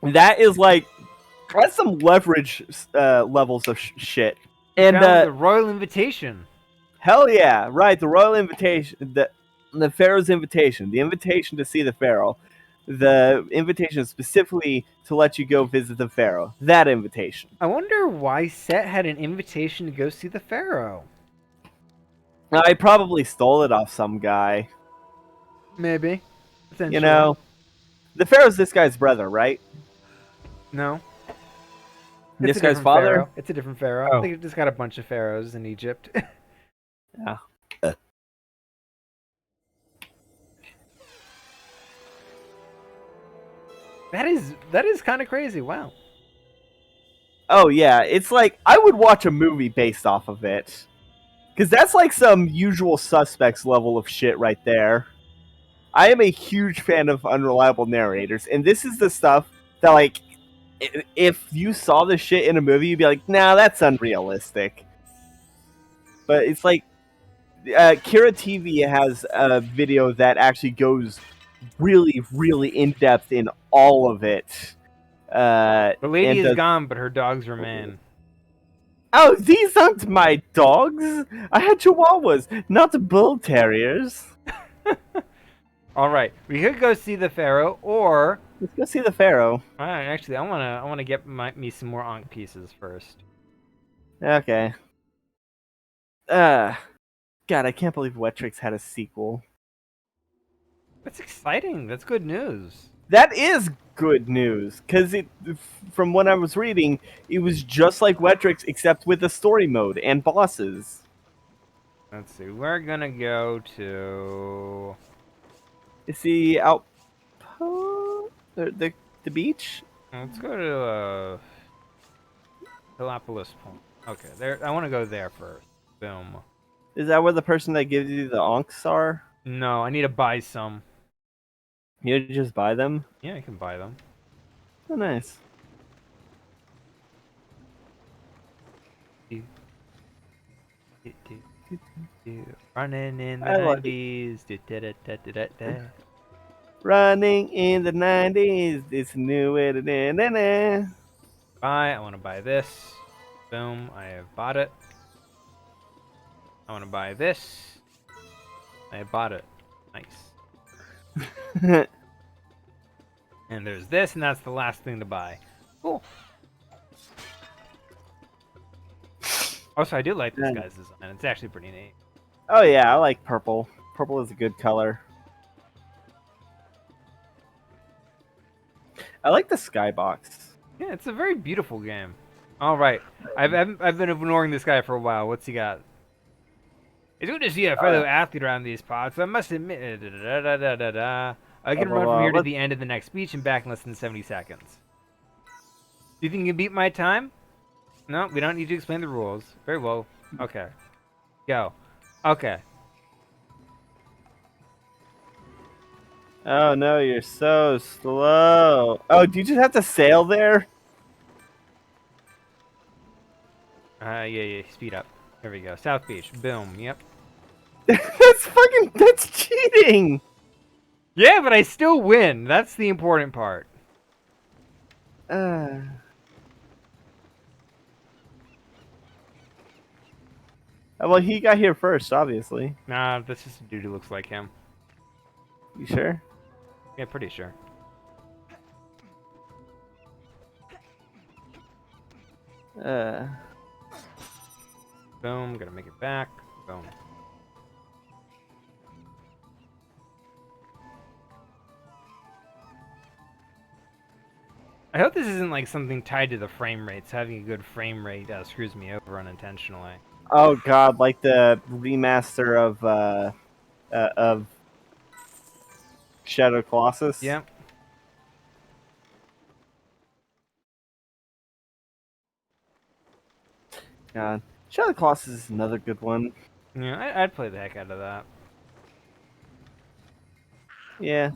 [SPEAKER 1] That is like, that's some leverage levels of shit.
[SPEAKER 2] You
[SPEAKER 1] And
[SPEAKER 2] found the royal invitation.
[SPEAKER 1] hell yeah, right, the royal invitation, the pharaoh's invitation, the invitation to see the pharaoh, the invitation specifically to let you go visit the pharaoh. That invitation.
[SPEAKER 2] I wonder why Set had an invitation to go see the pharaoh.
[SPEAKER 1] I probably stole it off some guy.
[SPEAKER 2] Maybe.
[SPEAKER 1] You
[SPEAKER 2] Potentially.
[SPEAKER 1] know, the pharaoh's this guy's brother, right?
[SPEAKER 2] No.
[SPEAKER 1] This
[SPEAKER 2] It's a
[SPEAKER 1] guy's
[SPEAKER 2] different
[SPEAKER 1] father.
[SPEAKER 2] pharaoh. It's a different pharaoh.
[SPEAKER 1] Oh.
[SPEAKER 2] They just got a bunch of pharaohs in Egypt.
[SPEAKER 1] Yeah.
[SPEAKER 2] That is kind of crazy. Wow.
[SPEAKER 1] Oh yeah, it's like I would watch a movie based off of it. Because that's like some Usual Suspects level of shit right there. I am a huge fan of unreliable narrators, and this is the stuff that, like, if you saw this shit in a movie, you'd be like, nah, that's unrealistic. But it's like, Kira TV has a video that actually goes really, really in depth in all of it.
[SPEAKER 2] The lady
[SPEAKER 1] And
[SPEAKER 2] is gone, but her dogs remain.
[SPEAKER 1] oh, these aren't my dogs. I had chihuahuas, not bull terriers.
[SPEAKER 2] All right, we could go see the pharaoh, or
[SPEAKER 1] Let's go see the pharaoh.
[SPEAKER 2] actually, I wanna get me some more Ankh pieces first.
[SPEAKER 1] Okay. God, I can't believe Wetrix had a sequel.
[SPEAKER 2] That's exciting. That's good news.
[SPEAKER 1] That is good news, because from what I was reading, it was just like Wetrix, except with a story mode and bosses.
[SPEAKER 2] Let's see. We're gonna go to.
[SPEAKER 1] Is the outpost the beach?
[SPEAKER 2] Let's go to Hilopolis Point. Okay, there. I want to go there first. Boom.
[SPEAKER 1] Is that where the person that gives you the onks are?
[SPEAKER 2] No, I need to buy some.
[SPEAKER 1] You just buy them?
[SPEAKER 2] Yeah, I can buy them.
[SPEAKER 1] Oh, nice.
[SPEAKER 2] Running in the
[SPEAKER 1] I like
[SPEAKER 2] 90s.
[SPEAKER 1] running in the 90s. It's a new way to da.
[SPEAKER 2] Buy. I want to buy this. Boom. I have bought it. I want to buy this. I have bought it. Nice. And there's this, and that's the last thing to buy. Cool. Also, I do like this guy's design. It's actually pretty neat.
[SPEAKER 1] Oh yeah, I like purple. Purple is a good color. I like the skybox.
[SPEAKER 2] Yeah, it's a very beautiful game. All right, I've been ignoring this guy for a while. What's he got? It's good to see a fellow athlete around these parts. I must admit, I can run from here to the end of the next speech and back in less than 70 seconds. Do you think you can beat my time? No, we don't need to explain the rules. Very well. Okay. Go. Okay.
[SPEAKER 1] Oh no, you're so slow. Oh, do you just have to sail there?
[SPEAKER 2] Yeah, speed up. There we go. South Beach. Boom. Yep.
[SPEAKER 1] That's cheating.
[SPEAKER 2] Yeah, but I still win. That's the important part.
[SPEAKER 1] Well, he got here first, obviously.
[SPEAKER 2] Nah, that's just a dude who looks like him.
[SPEAKER 1] You sure?
[SPEAKER 2] Yeah, pretty sure. Boom, gotta make it back. Boom. I hope this isn't like something tied to the frame rate. So having a good frame rate screws me over unintentionally.
[SPEAKER 1] Oh god, like the remaster of Shadow Colossus.
[SPEAKER 2] Yep.
[SPEAKER 1] God, Shadow Colossus is another good one.
[SPEAKER 2] Yeah, I'd play the heck out of that.
[SPEAKER 1] Yeah.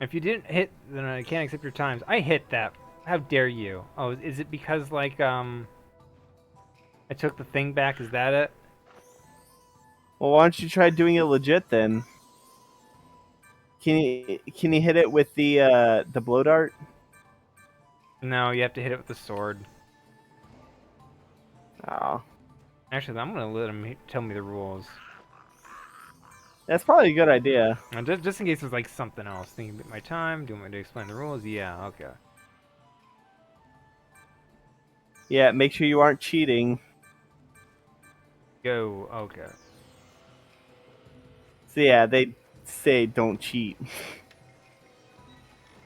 [SPEAKER 2] If you didn't hit, then I can't accept your times. I hit that. How dare you? Oh, is it because like I took the thing back? Is that it?
[SPEAKER 1] Well, why don't you try doing it legit then? Can you hit it with the blow dart?
[SPEAKER 2] No, you have to hit it with the sword.
[SPEAKER 1] Oh,
[SPEAKER 2] Actually, I'm gonna let him tell me the rules.
[SPEAKER 1] that's probably a good idea.
[SPEAKER 2] Just in case there's like something else. Thinking about my time. Do you want me to explain the rules? Yeah. Okay.
[SPEAKER 1] Yeah, make sure you aren't cheating.
[SPEAKER 2] Go. Okay.
[SPEAKER 1] So yeah, they say don't cheat.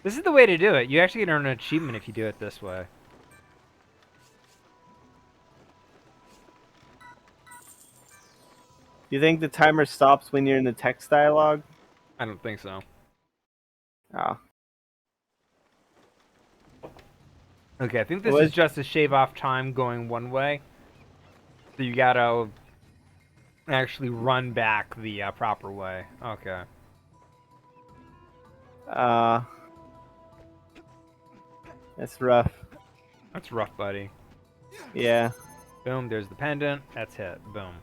[SPEAKER 2] This is the way to do it. You actually get an achievement if you do it this way.
[SPEAKER 1] You think the timer stops when you're in the text dialogue?
[SPEAKER 2] I don't think so.
[SPEAKER 1] Oh.
[SPEAKER 2] Okay, I think
[SPEAKER 1] It
[SPEAKER 2] this is
[SPEAKER 1] was
[SPEAKER 2] just to shave off time going one way. So you gotta actually run back the proper way. Okay.
[SPEAKER 1] uh that's rough.
[SPEAKER 2] That's rough, buddy.
[SPEAKER 1] Yeah.
[SPEAKER 2] Boom, there's the pendant. That's hit. Boom.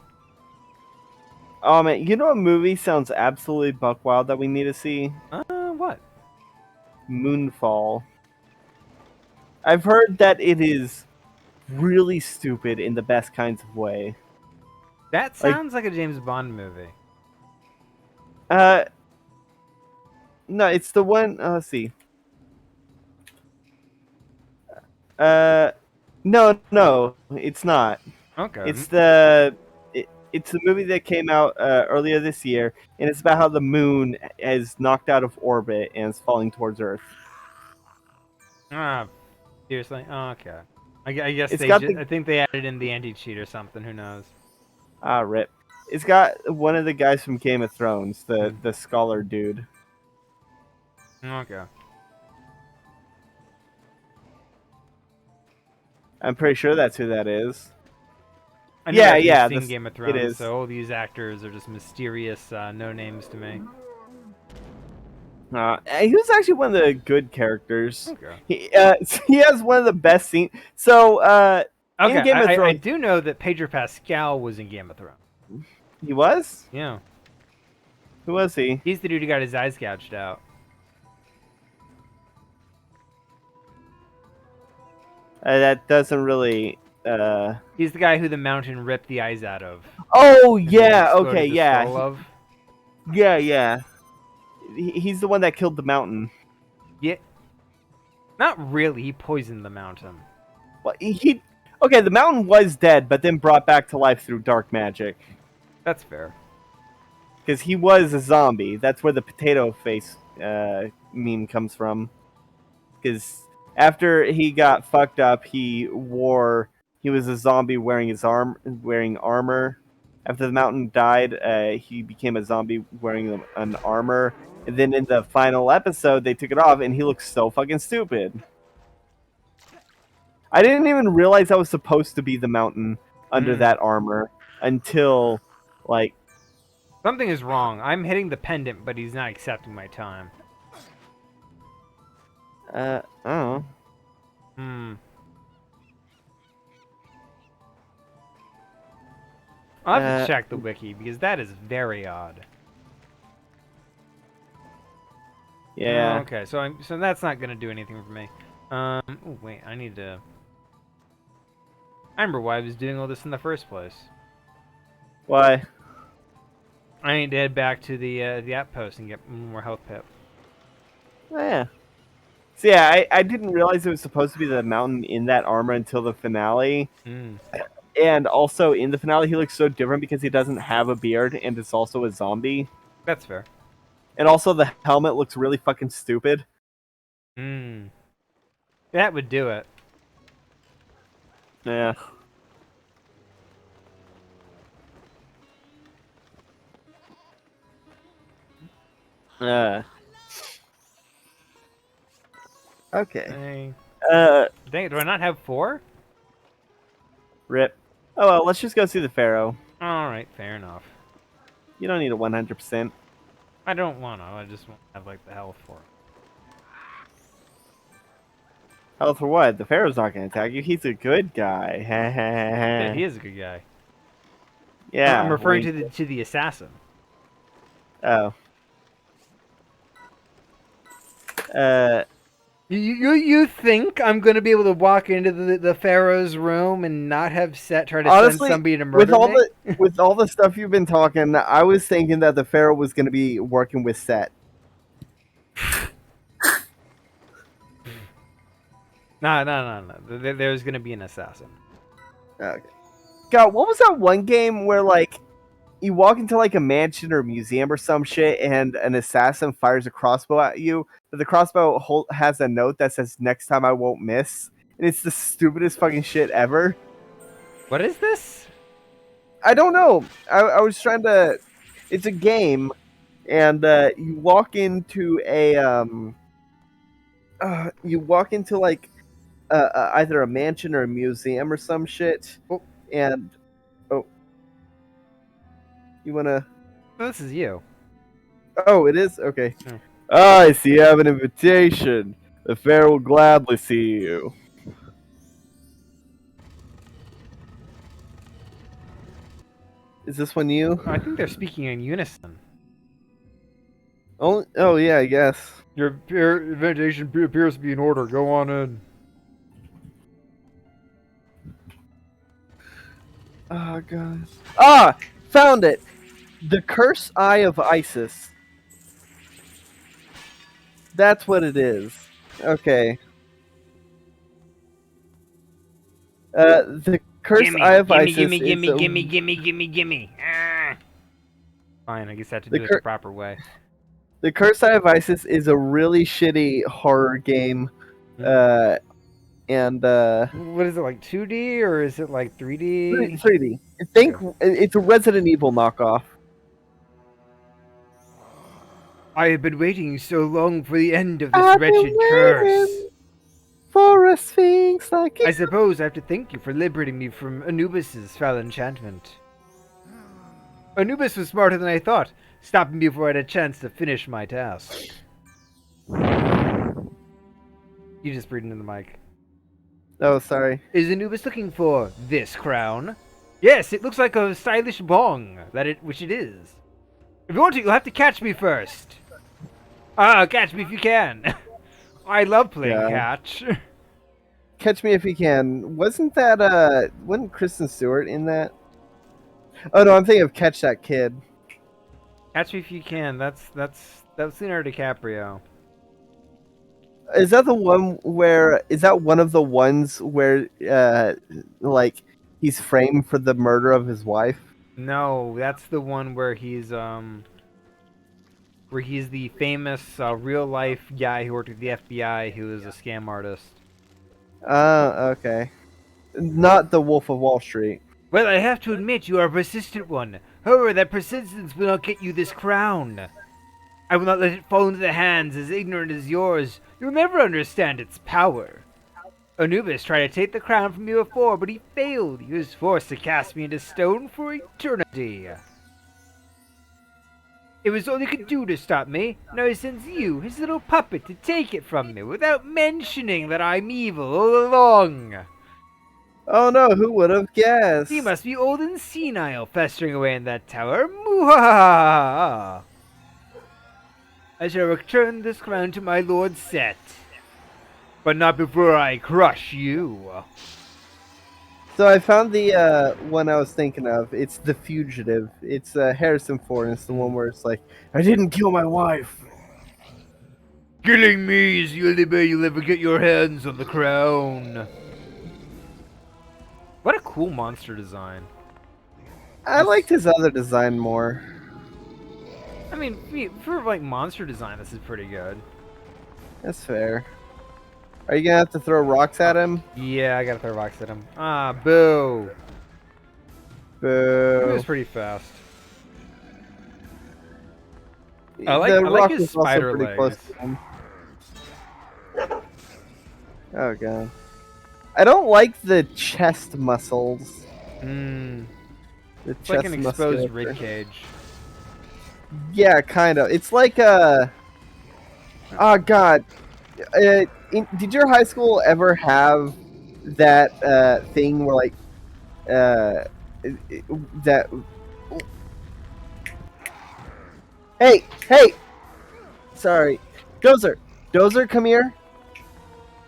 [SPEAKER 1] Oh man, you know what movie sounds absolutely buck wild that we need to see?
[SPEAKER 2] What?
[SPEAKER 1] Moonfall. I've heard that it is really stupid in the best kinds of way.
[SPEAKER 2] That
[SPEAKER 1] Like,
[SPEAKER 2] sounds like a James Bond movie.
[SPEAKER 1] uh, no, it's the one. Let's see. Uh, no, it's not.
[SPEAKER 2] Okay.
[SPEAKER 1] It's it's the movie that came out earlier this year, and it's about how the moon is knocked out of orbit and is falling towards Earth.
[SPEAKER 2] Ah, seriously? Oh, okay. I guess
[SPEAKER 1] It's
[SPEAKER 2] they
[SPEAKER 1] got the
[SPEAKER 2] I think they added in the anti-cheat or something. Who knows?
[SPEAKER 1] rip. It's got one of the guys from Game of Thrones,
[SPEAKER 2] Hmm.
[SPEAKER 1] the scholar dude.
[SPEAKER 2] Okay.
[SPEAKER 1] I'm pretty sure that's who that is.
[SPEAKER 2] I know
[SPEAKER 1] Yeah,
[SPEAKER 2] after
[SPEAKER 1] yeah,
[SPEAKER 2] seeing
[SPEAKER 1] this
[SPEAKER 2] Game of
[SPEAKER 1] it
[SPEAKER 2] Thrones,
[SPEAKER 1] is.
[SPEAKER 2] so all these actors are just mysterious no names to me.
[SPEAKER 1] He was actually one of the good characters.
[SPEAKER 2] Okay.
[SPEAKER 1] He has one of the best scenes. So,
[SPEAKER 2] Okay,
[SPEAKER 1] in Game of
[SPEAKER 2] I
[SPEAKER 1] Thrones,
[SPEAKER 2] do know that Pedro Pascal was in Game of Thrones.
[SPEAKER 1] he was.
[SPEAKER 2] Yeah.
[SPEAKER 1] Who was he?
[SPEAKER 2] He's the dude who got his eyes gouged out.
[SPEAKER 1] That doesn't really.
[SPEAKER 2] He's the guy who the mountain ripped the eyes out of.
[SPEAKER 1] Oh
[SPEAKER 2] And then
[SPEAKER 1] yeah.
[SPEAKER 2] exploded
[SPEAKER 1] Okay.
[SPEAKER 2] the
[SPEAKER 1] Yeah.
[SPEAKER 2] skull of.
[SPEAKER 1] Yeah. He's the one that killed the mountain.
[SPEAKER 2] Yeah. Not really. He poisoned the mountain.
[SPEAKER 1] Well, he. Okay, the mountain was dead, but then brought back to life through dark magic.
[SPEAKER 2] That's fair.
[SPEAKER 1] Because he was a zombie. That's where the potato face meme comes from. Because after he got fucked up, he was a zombie wearing armor. After the mountain died, he became a zombie wearing an armor. And then in the final episode, they took it off, and he looks so fucking stupid. I didn't even realize that was supposed to be the mountain under
[SPEAKER 2] Mm.
[SPEAKER 1] that armor until, like,
[SPEAKER 2] Something is wrong. I'm hitting the pendant, but he's not accepting my time.
[SPEAKER 1] I don't know.
[SPEAKER 2] Hmm. I'll have to check the wiki because that is very odd.
[SPEAKER 1] Yeah.
[SPEAKER 2] Oh, okay, so that's not gonna do anything for me. Oh wait, I need to. I remember why I was doing all this in the first place.
[SPEAKER 1] Why?
[SPEAKER 2] I need to head back to the outpost and get more health pip.
[SPEAKER 1] Oh, yeah. So yeah, I didn't realize it was supposed to be the mountain in that armor until the finale.
[SPEAKER 2] Mm,
[SPEAKER 1] And also in the finale, he looks so different because he doesn't have a beard and is also a zombie.
[SPEAKER 2] that's fair.
[SPEAKER 1] And also the helmet looks really fucking stupid.
[SPEAKER 2] Hmm. That would do it.
[SPEAKER 1] Yeah. Uh, okay.
[SPEAKER 2] Hey.
[SPEAKER 1] Uh,
[SPEAKER 2] Dang it, do I not have 4?
[SPEAKER 1] rip. Oh well, let's just go see the Pharaoh.
[SPEAKER 2] Alright, fair enough.
[SPEAKER 1] You don't need a 100%.
[SPEAKER 2] I don't want to. I just want to have, like, the health for it.
[SPEAKER 1] Oh, for what? The Pharaoh's not going to attack you. He's a good guy.
[SPEAKER 2] Yeah, he is a good guy. I'm
[SPEAKER 1] Yeah.
[SPEAKER 2] referring to the assassin.
[SPEAKER 1] Oh. Uh,
[SPEAKER 2] You think I'm gonna be able to walk into the Pharaoh's room and not have Set try to send
[SPEAKER 1] honestly,
[SPEAKER 2] somebody to murder me?
[SPEAKER 1] with all the stuff you've been talking, I was thinking that the Pharaoh was going to be working with Set.
[SPEAKER 2] No. There's gonna be an assassin.
[SPEAKER 1] Okay. God, what was that one game where like you walk into like a mansion or museum or some shit, and an assassin fires a crossbow at you, but the crossbow has a note that says "Next time I won't miss," and it's the stupidest fucking shit ever.
[SPEAKER 2] What is this?
[SPEAKER 1] I don't know. I was trying to. It's a game, and you walk into a you walk into like either a mansion or a museum or some shit,
[SPEAKER 2] Oh,
[SPEAKER 1] and oh, you wanna?
[SPEAKER 2] this is you.
[SPEAKER 1] Oh, it is okay.
[SPEAKER 2] Hmm.
[SPEAKER 1] I see you have an invitation. The fair will gladly see you. Is this one you?
[SPEAKER 2] I think they're speaking in unison.
[SPEAKER 1] Oh yeah, I guess.
[SPEAKER 2] Your invitation appears to be in order. Go on in.
[SPEAKER 1] Oh god. Ah, found it. The Curse Eye of Isis. That's what it is. Okay. The Curse Eye of Isis is
[SPEAKER 2] gimme. Ah. Fine, I guess I have to do it the proper way.
[SPEAKER 1] The Curse Eye of Isis is a really shitty horror game. And
[SPEAKER 2] what is it, like 2D or is it like 3D?
[SPEAKER 1] 3D. I think it's a Resident Evil knockoff.
[SPEAKER 2] I have been waiting so long for the end of this wretched curse.
[SPEAKER 1] For a Sphinx like
[SPEAKER 2] I suppose I have to thank you for liberating me from Anubis's foul enchantment. Anubis was smarter than I thought, stopping me before I had a chance to finish my task. You just breathed into the mic.
[SPEAKER 1] Oh, sorry.
[SPEAKER 2] Is Anubis looking for this crown? Yes, it looks like a stylish bong, which it is. If you want to, you'll have to catch me first. Catch me if you can. I love playing catch.
[SPEAKER 1] Catch me if you can. Wasn't Kristen Stewart in that? Oh no, I'm thinking of Catch That Kid.
[SPEAKER 2] Catch me if you can. That's Leonardo DiCaprio.
[SPEAKER 1] Is that the one where? Is that one of the ones where, like, he's framed for the murder of his wife?
[SPEAKER 2] No, that's the one where he's the famous real life guy who worked with the FBI who is a scam artist.
[SPEAKER 1] Okay. Not the Wolf of Wall Street.
[SPEAKER 2] Well, I have to admit you are a persistent one. However, that persistence will not get you this crown. I will not let it fall into the hands as ignorant as yours. You'll never understand its power. Anubis tried to take the crown from me before, but he failed. He was forced to cast me into stone for eternity. It was all he could do to stop me. Now he sends you, his little puppet, to take it from me without mentioning that I'm evil all along.
[SPEAKER 1] Oh no, who would have guessed?
[SPEAKER 2] He must be old and senile, festering away in that tower. Muhahaha! I shall return this crown to my lord Set. But not before I crush you.
[SPEAKER 1] So I found the one I was thinking of. It's The Fugitive. It's Harrison Ford. It's the one where it's like, I didn't kill my wife.
[SPEAKER 2] Killing me is the only way you'll ever get your hands on the crown. What a cool monster design.
[SPEAKER 1] I liked his other design more.
[SPEAKER 2] I mean, for like monster design, this is pretty good.
[SPEAKER 1] That's fair. Are you gonna have to throw rocks at him?
[SPEAKER 2] Yeah, I gotta throw rocks at him. Ah, boo. He
[SPEAKER 1] Boo.
[SPEAKER 2] was pretty fast.
[SPEAKER 1] The
[SPEAKER 2] I like
[SPEAKER 1] rock
[SPEAKER 2] his
[SPEAKER 1] was also
[SPEAKER 2] spider
[SPEAKER 1] pretty close
[SPEAKER 2] legs.
[SPEAKER 1] to him. Oh god. I don't like the chest muscles.
[SPEAKER 2] Hmm.
[SPEAKER 1] The
[SPEAKER 2] It's like an
[SPEAKER 1] chest
[SPEAKER 2] exposed
[SPEAKER 1] musculature.
[SPEAKER 2] rib cage.
[SPEAKER 1] Yeah, kind of. It's like a. Oh god. Did your high school ever have that thing where like uh that? Hey, hey. Sorry, Dozer. Dozer, come here.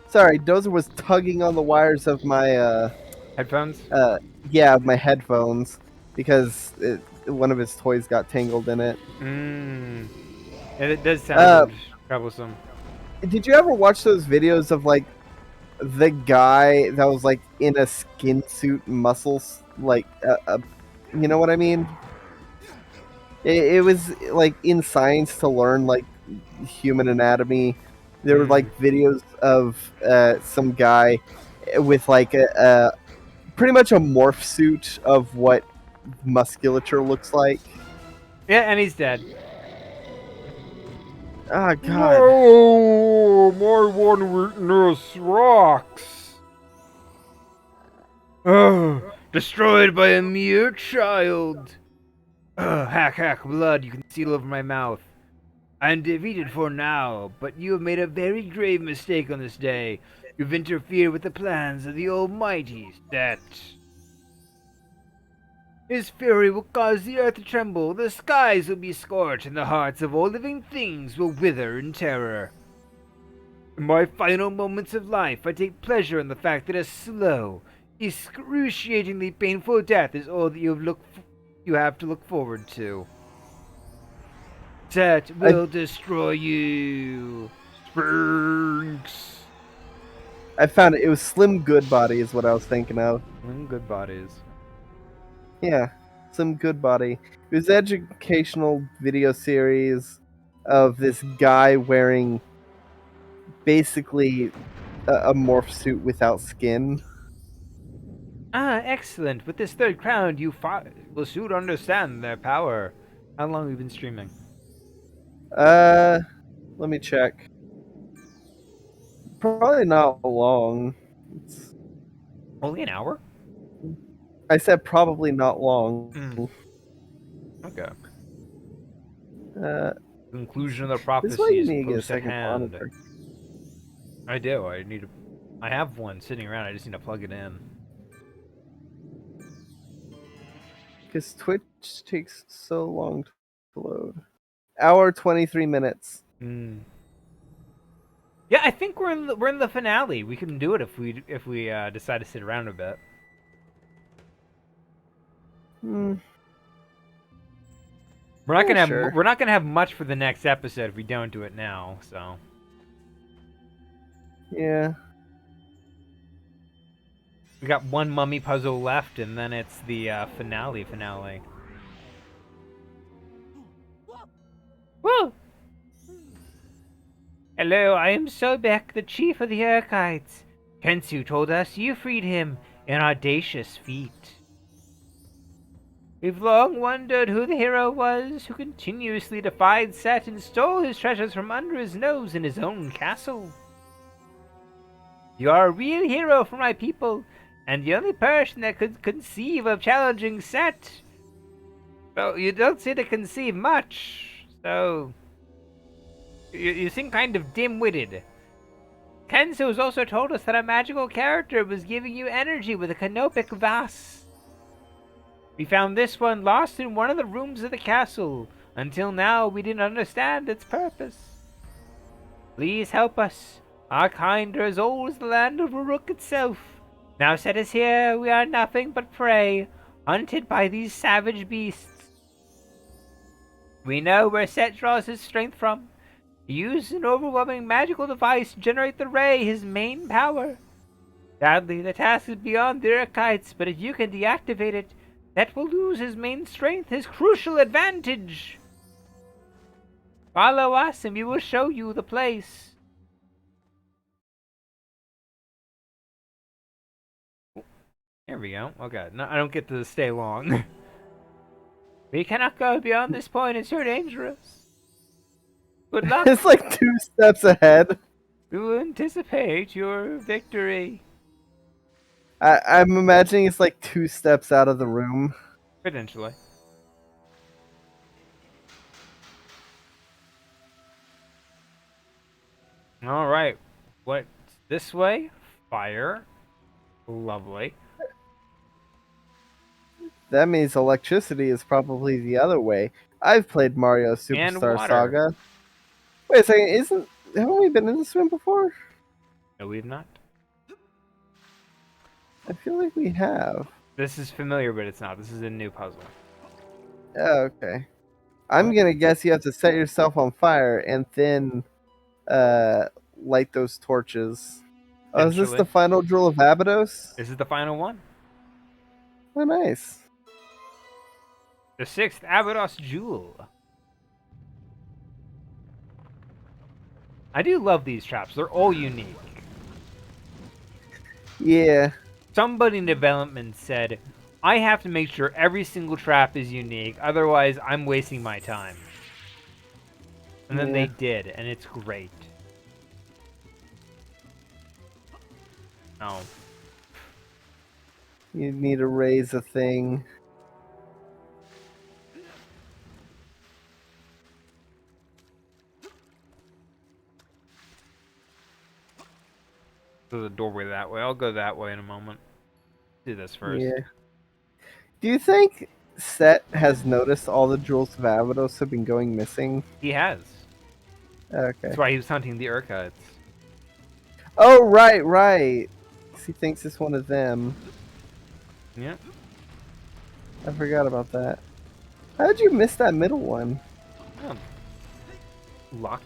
[SPEAKER 1] Sorry, Dozer was tugging on the wires of my
[SPEAKER 2] Headphones?
[SPEAKER 1] uh yeah, my headphones because one of his toys got tangled in it.
[SPEAKER 2] Mmm. It does
[SPEAKER 1] Uh,
[SPEAKER 2] sound troublesome.
[SPEAKER 1] did you ever watch those videos of like the guy that was like in a skin suit, muscles, like you know what I mean? It was like in science to learn like human anatomy. There were
[SPEAKER 2] Hmm.
[SPEAKER 1] like videos of some guy with like a pretty much a morph suit of what musculature looks like.
[SPEAKER 2] Yeah, and he's dead.
[SPEAKER 1] Oh god.
[SPEAKER 2] No, my one weakness, rocks. Oh, destroyed by a mere child. Hack, hack, blood you can see all over my mouth. I am defeated for now, but you have made a very grave mistake on this day. You've interfered with the plans of the Almighty Set. His fury will cause the earth to tremble, the skies will be scorched, and the hearts of all living things will wither in terror. In my final moments of life, I take pleasure in the fact that a slow, excruciatingly painful death is all that you have to look forward to. Set
[SPEAKER 1] I
[SPEAKER 2] will destroy you. Sphinx.
[SPEAKER 1] I found it. It was Slim Goodbody is what I was thinking of.
[SPEAKER 2] Good bodies.
[SPEAKER 1] Yeah, Slim Goodbody. It was an educational video series of this guy wearing basically a morph suit without skin.
[SPEAKER 2] Ah, excellent. With this third crown, will soon understand their power. How long have we been streaming?
[SPEAKER 1] Uh, let me check. Probably not long. It's,
[SPEAKER 2] Only an hour?
[SPEAKER 1] I said probably not long.
[SPEAKER 2] Hmm. Okay.
[SPEAKER 1] Uh,
[SPEAKER 2] Conclusion of the
[SPEAKER 1] this is why
[SPEAKER 2] prophecy
[SPEAKER 1] you
[SPEAKER 2] is
[SPEAKER 1] need to get a
[SPEAKER 2] close at
[SPEAKER 1] second
[SPEAKER 2] hand.
[SPEAKER 1] monitor.
[SPEAKER 2] I do. I have one sitting around. I just need to plug it in.
[SPEAKER 1] Because Twitch takes so long to load. Hour 23 minutes.
[SPEAKER 2] Hmm. Yeah, I think we're in the finale. We can do it if we decide to sit around a bit.
[SPEAKER 1] Hmm. Sure.
[SPEAKER 2] We're not gonna have much for the next episode if we don't do it now. So
[SPEAKER 1] Yeah.
[SPEAKER 2] we got one mummy puzzle left, and then it's the finale. Woo! Hello, I am Sobek, the chief of the Urkites. Kensu told us you freed him, an audacious feat. We've long wondered who the hero was who continuously defied Set and stole his treasures from under his nose in his own castle. You are a real hero for my people, and the only person that could conceive of challenging Set. Well, you don't seem to conceive much, so you seem kind of dim-witted. Kensu has also told us that a magical character was giving you energy with a canopic vase. We found this one lost in one of the rooms of the castle. Until now, we didn't understand its purpose. Please help us. Our kind are as old as the land of Uruk itself. Now Set is here, we are nothing but prey, hunted by these savage beasts. We know where Set draws his strength from. He used an overwhelming magical device to generate the ray, his main power. Sadly, the task is beyond the Urkites, but if you can deactivate it, Set will lose his main strength, his crucial advantage. Follow us and we will show you the place. Here we go. Okay, no, I don't get to stay long. We cannot go beyond this point. It's too dangerous. Good luck.
[SPEAKER 1] It's like 2 steps ahead.
[SPEAKER 2] We will anticipate your victory.
[SPEAKER 1] I'm imagining it's like 2 steps out of the room.
[SPEAKER 2] Potentially. All right. What's this way? Fire. Lovely.
[SPEAKER 1] That means electricity is probably the other way. I've played Mario
[SPEAKER 2] And
[SPEAKER 1] Superstar
[SPEAKER 2] water.
[SPEAKER 1] Saga. Wait a second, haven't we been in this room before?
[SPEAKER 2] No, we have not.
[SPEAKER 1] I feel like we have.
[SPEAKER 2] This is familiar, but it's not. This is a new puzzle.
[SPEAKER 1] Oh, okay. I'm gonna guess you have to set yourself on fire and then light those torches. Oh, is this the final Jewel of Abydos?
[SPEAKER 2] This is the final one.
[SPEAKER 1] Oh, nice.
[SPEAKER 2] The 6th Abydos Jewel. I do love these traps. They're all unique.
[SPEAKER 1] Yeah.
[SPEAKER 2] Somebody in development said, I have to make sure every single trap is unique, otherwise I'm wasting my time. And then they did, and it's great. Oh.
[SPEAKER 1] You need to raise a thing.
[SPEAKER 2] There's a doorway that way. I'll go that way in a moment. Do this first.
[SPEAKER 1] Yeah. Do you think Set has noticed all the Jewels of Abydos have been going missing?
[SPEAKER 2] He has.
[SPEAKER 1] Okay.
[SPEAKER 2] That's why he was hunting the Urkites.
[SPEAKER 1] Oh, right. He thinks it's one of them.
[SPEAKER 2] Yeah.
[SPEAKER 1] I forgot about that. How did you miss that middle one?
[SPEAKER 2] Oh. Luck.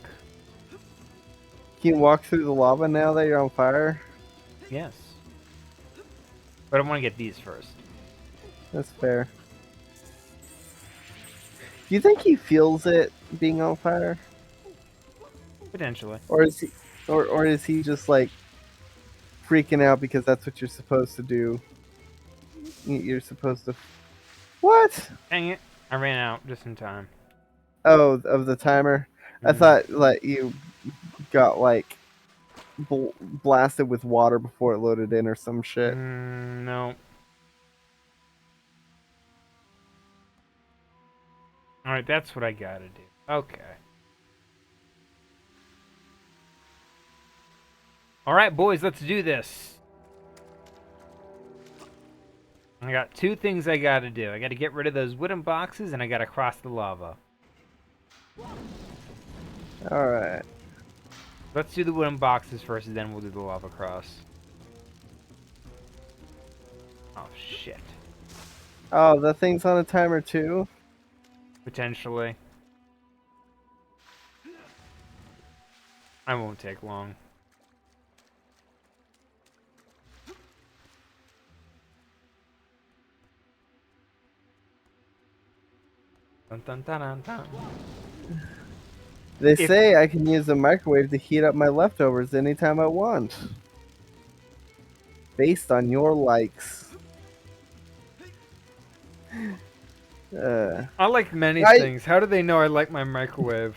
[SPEAKER 1] Can you walk through the lava now that you're on fire?
[SPEAKER 2] Yes. But I want to get these first.
[SPEAKER 1] That's fair. Do you think he feels it being on fire?
[SPEAKER 2] Potentially.
[SPEAKER 1] Or is he just like freaking out because that's what you're supposed to do? You're supposed to. What?
[SPEAKER 2] Dang it. I ran out just in time.
[SPEAKER 1] Oh, of the timer? I thought like you got like blasted with water before it loaded in or some shit.
[SPEAKER 2] No. Alright, that's what I gotta do. Okay. Alright, boys, let's do this. I got 2 things I gotta do. I gotta get rid of those wooden boxes, and I gotta cross the lava.
[SPEAKER 1] Alright.
[SPEAKER 2] Let's do the wooden boxes first, and then we'll do the lava cross. Oh, shit.
[SPEAKER 1] Oh, that thing's on a timer too?
[SPEAKER 2] Potentially. I won't take long. Dun, dun, dun, dun, dun.
[SPEAKER 1] They say I can use the microwave to heat up my leftovers anytime I want. Based on your likes.
[SPEAKER 2] I like many things. How do they know I like my microwave?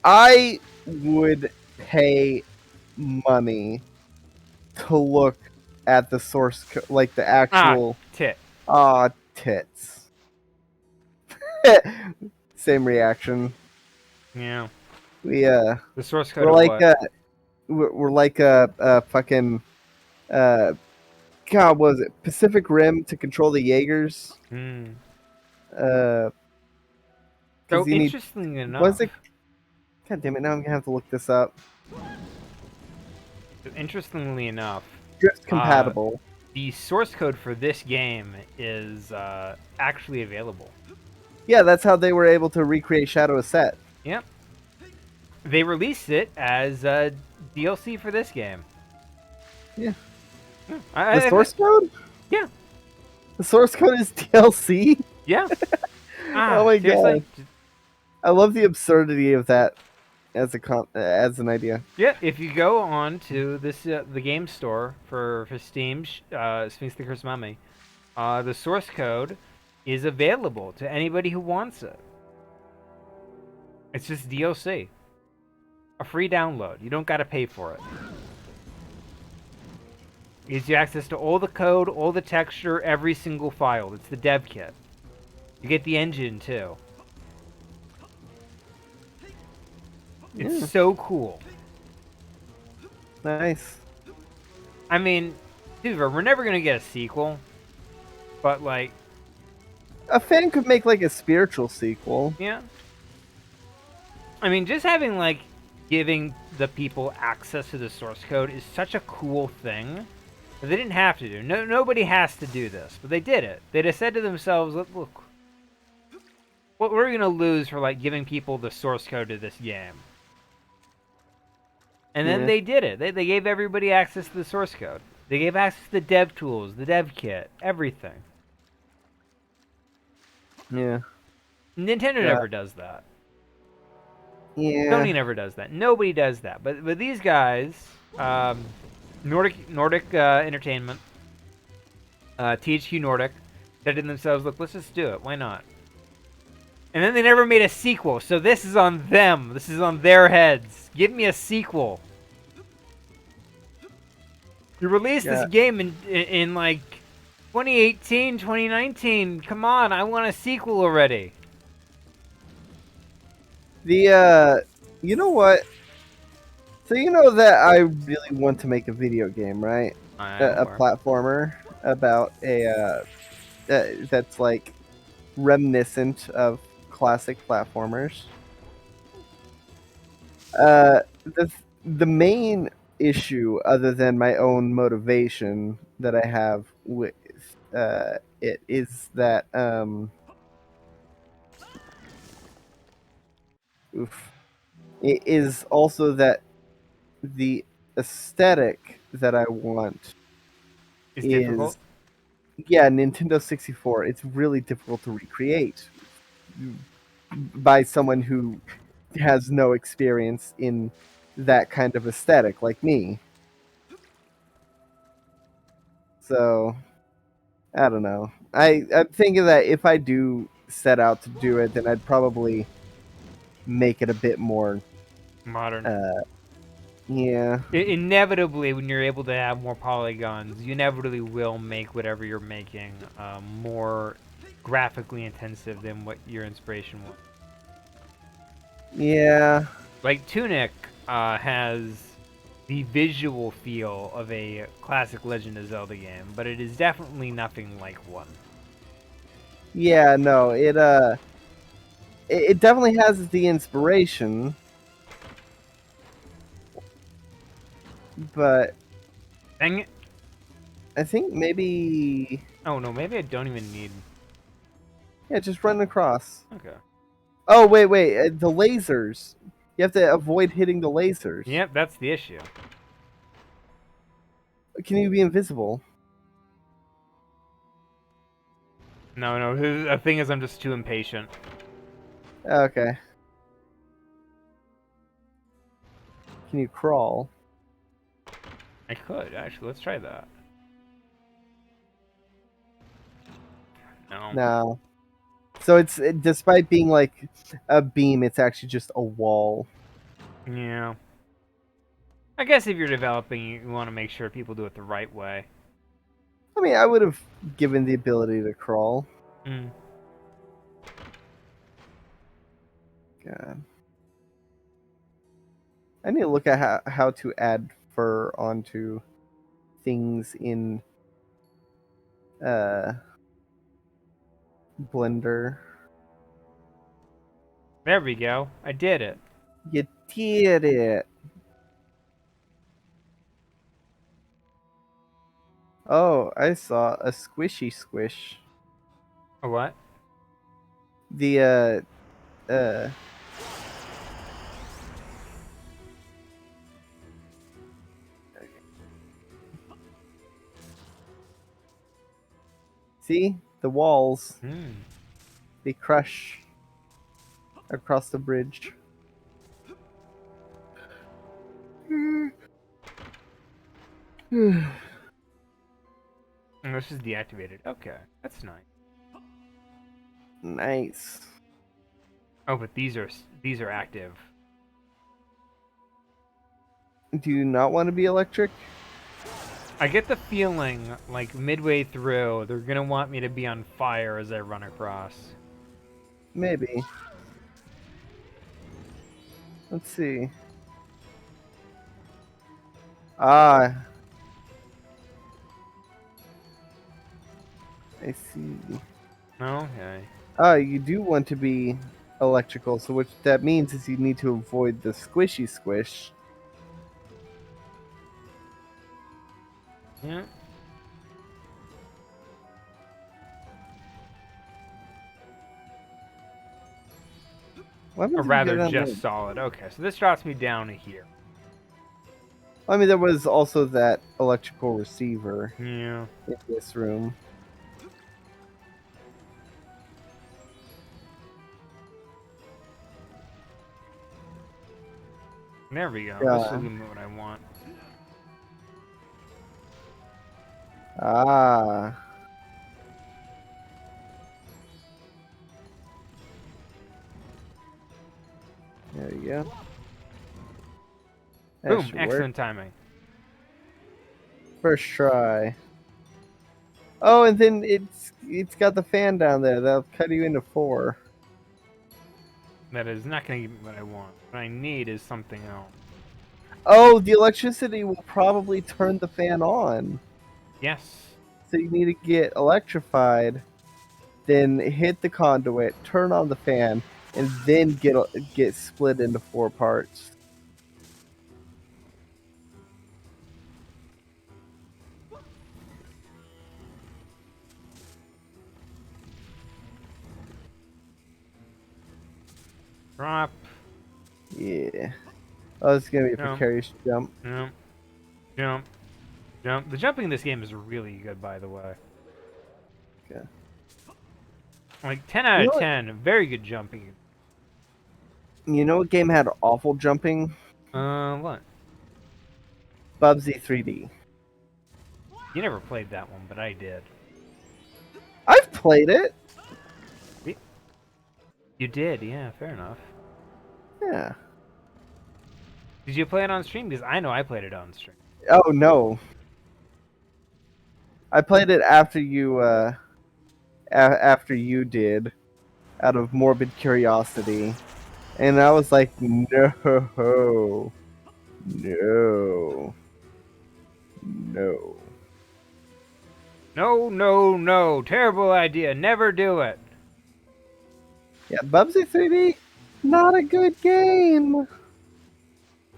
[SPEAKER 1] I would pay money to look at the source code, like the actual.
[SPEAKER 2] Tit.
[SPEAKER 1] Tits. Same reaction.
[SPEAKER 2] Yeah.
[SPEAKER 1] We
[SPEAKER 2] The source code.
[SPEAKER 1] we're like a fucking God, was it Pacific Rim to control the Jaegers?
[SPEAKER 2] So interestingly enough,
[SPEAKER 1] was it? God damn it! Now I'm gonna have to look this up.
[SPEAKER 2] Interestingly enough,
[SPEAKER 1] Drift compatible.
[SPEAKER 2] The source code for this game is actually available.
[SPEAKER 1] Yeah, that's how they were able to recreate Shadow of Set.
[SPEAKER 2] Yep. They released it as a DLC for this game.
[SPEAKER 1] Yeah.
[SPEAKER 2] The
[SPEAKER 1] source code?
[SPEAKER 2] Yeah.
[SPEAKER 1] The source code is DLC?
[SPEAKER 2] Yeah.
[SPEAKER 1] Oh my god. I love the absurdity of that as an idea.
[SPEAKER 2] Yeah, if you go on to this the game store for Steam, Sphinx the Cursed Mummy, the source code is available to anybody who wants it. It's just DLC, a free download. You don't got to pay for it. It gives you access to all the code, all the texture, every single file. It's the dev kit. You get the engine too. It's
[SPEAKER 1] Yeah,
[SPEAKER 2] so cool.
[SPEAKER 1] nice.
[SPEAKER 2] I mean, dude, we're never gonna get a sequel, but like,
[SPEAKER 1] A fan could make like a spiritual sequel.
[SPEAKER 2] yeah. I mean, just having like giving the people access to the source code is such a cool thing that they didn't have to do. Nobody has to do this, but they did it. They just said to themselves, "Look, what we're gonna lose for like giving people the source code to this game." And then
[SPEAKER 1] Yeah.
[SPEAKER 2] they did it. They gave everybody access to the source code. They gave access to the dev tools, the dev kit, everything.
[SPEAKER 1] Yeah.
[SPEAKER 2] Nintendo
[SPEAKER 1] Yeah.
[SPEAKER 2] never does that.
[SPEAKER 1] Yeah.
[SPEAKER 2] Sony never does that. Nobody does that. But these guys, Nordic Entertainment, THQ Nordic, said to themselves, "Look, let's just do it. Why not?" And then they never made a sequel. So this is on them. This is on their heads. Give me a sequel. You released this game in like 2018, 2019. Come on, I want a sequel already.
[SPEAKER 1] You know what? So you know that I really want to make a video game, right? A platformer about that's like reminiscent of classic platformers. The main issue, other than my own motivation that I have with it, is that oof, it is also that the aesthetic that I want
[SPEAKER 2] It's difficult.
[SPEAKER 1] is, yeah, Nintendo 64. It's really difficult to recreate by someone who has no experience in that kind of aesthetic like me. So I don't know. I'm thinking that if I do set out to do it, then I'd probably make it a bit more.
[SPEAKER 2] Modern.
[SPEAKER 1] Yeah,
[SPEAKER 2] Inevitably, when you're able to have more polygons, you inevitably will make whatever you're making more graphically intensive than what your inspiration was.
[SPEAKER 1] yeah,
[SPEAKER 2] Like Tunic has the visual feel of a classic Legend of Zelda game, but it is definitely nothing like one.
[SPEAKER 1] yeah. No, it definitely has the inspiration, but
[SPEAKER 2] Dang it!
[SPEAKER 1] I think maybe,
[SPEAKER 2] Oh no, maybe I don't even need.
[SPEAKER 1] yeah, just run across.
[SPEAKER 2] Okay.
[SPEAKER 1] Oh wait, the lasers. You have to avoid hitting the lasers.
[SPEAKER 2] Yep, that's the issue.
[SPEAKER 1] Can you be invisible?
[SPEAKER 2] No. The thing is, I'm just too impatient.
[SPEAKER 1] Okay. Can you crawl?
[SPEAKER 2] I could actually. Let's try that. No.
[SPEAKER 1] No. So despite being like a beam, it's actually just a wall.
[SPEAKER 2] Yeah. I guess if you're developing, you want to make sure people do it the right way.
[SPEAKER 1] I mean, I would have given the ability to crawl.
[SPEAKER 2] Mm.
[SPEAKER 1] God. I need to look at how to add fur onto things in uh Blender.
[SPEAKER 2] There we go. I did it.
[SPEAKER 1] You did it. Oh, I saw a squishy squish.
[SPEAKER 2] A what?
[SPEAKER 1] The uh see the walls,
[SPEAKER 2] Hmm.
[SPEAKER 1] they crush across the bridge.
[SPEAKER 2] And this is deactivated. Okay, that's nice.
[SPEAKER 1] Nice.
[SPEAKER 2] Oh, but these are active.
[SPEAKER 1] Do you not want to be electric?
[SPEAKER 2] I get the feeling like midway through they're gonna want me to be on fire as I run across.
[SPEAKER 1] Maybe. Let's see. Ah, I see.
[SPEAKER 2] Okay.
[SPEAKER 1] Ah, you do want to be electrical, so what that means is you need to avoid the squishy squish.
[SPEAKER 2] Yeah.
[SPEAKER 1] What
[SPEAKER 2] Or
[SPEAKER 1] happens if you go
[SPEAKER 2] rather,
[SPEAKER 1] down there?
[SPEAKER 2] just solid. Okay, so this drops me down to here.
[SPEAKER 1] I mean, there was also that electrical receiver
[SPEAKER 2] Yeah.
[SPEAKER 1] in this room.
[SPEAKER 2] There we go. This will
[SPEAKER 1] Yeah.
[SPEAKER 2] give me what I want.
[SPEAKER 1] Ah. There you go. That
[SPEAKER 2] Boom!
[SPEAKER 1] should work.
[SPEAKER 2] Excellent timing.
[SPEAKER 1] First try. Oh, and then it's got the fan down there. That'll cut you into 4.
[SPEAKER 2] That is not going to give me what I want. What I need is something else.
[SPEAKER 1] Oh, the electricity will probably turn the fan on.
[SPEAKER 2] Yes.
[SPEAKER 1] So you need to get electrified, then hit the conduit, turn on the fan, and then get split into 4 parts.
[SPEAKER 2] Drop.
[SPEAKER 1] Yeah. Oh, this is gonna be a
[SPEAKER 2] No.
[SPEAKER 1] precarious jump.
[SPEAKER 2] Jump. Jump. Jump. The jumping in this game is really good, by the way.
[SPEAKER 1] Okay.
[SPEAKER 2] Like 10 out
[SPEAKER 1] You
[SPEAKER 2] of
[SPEAKER 1] know what?
[SPEAKER 2] 10. Very good jumping.
[SPEAKER 1] You know what game had awful jumping?
[SPEAKER 2] What?
[SPEAKER 1] Bubsy 3D.
[SPEAKER 2] You never played that one, but I did.
[SPEAKER 1] I've played it.
[SPEAKER 2] You did, yeah, fair enough.
[SPEAKER 1] Yeah.
[SPEAKER 2] Did you play it on stream? Because I know I played it on stream.
[SPEAKER 1] Oh no. I played it after you after you did, out of morbid curiosity, and I was like, no, no, no.
[SPEAKER 2] No, no, no. Terrible idea. Never do it.
[SPEAKER 1] Yeah, Bubsy 3D, not a good game.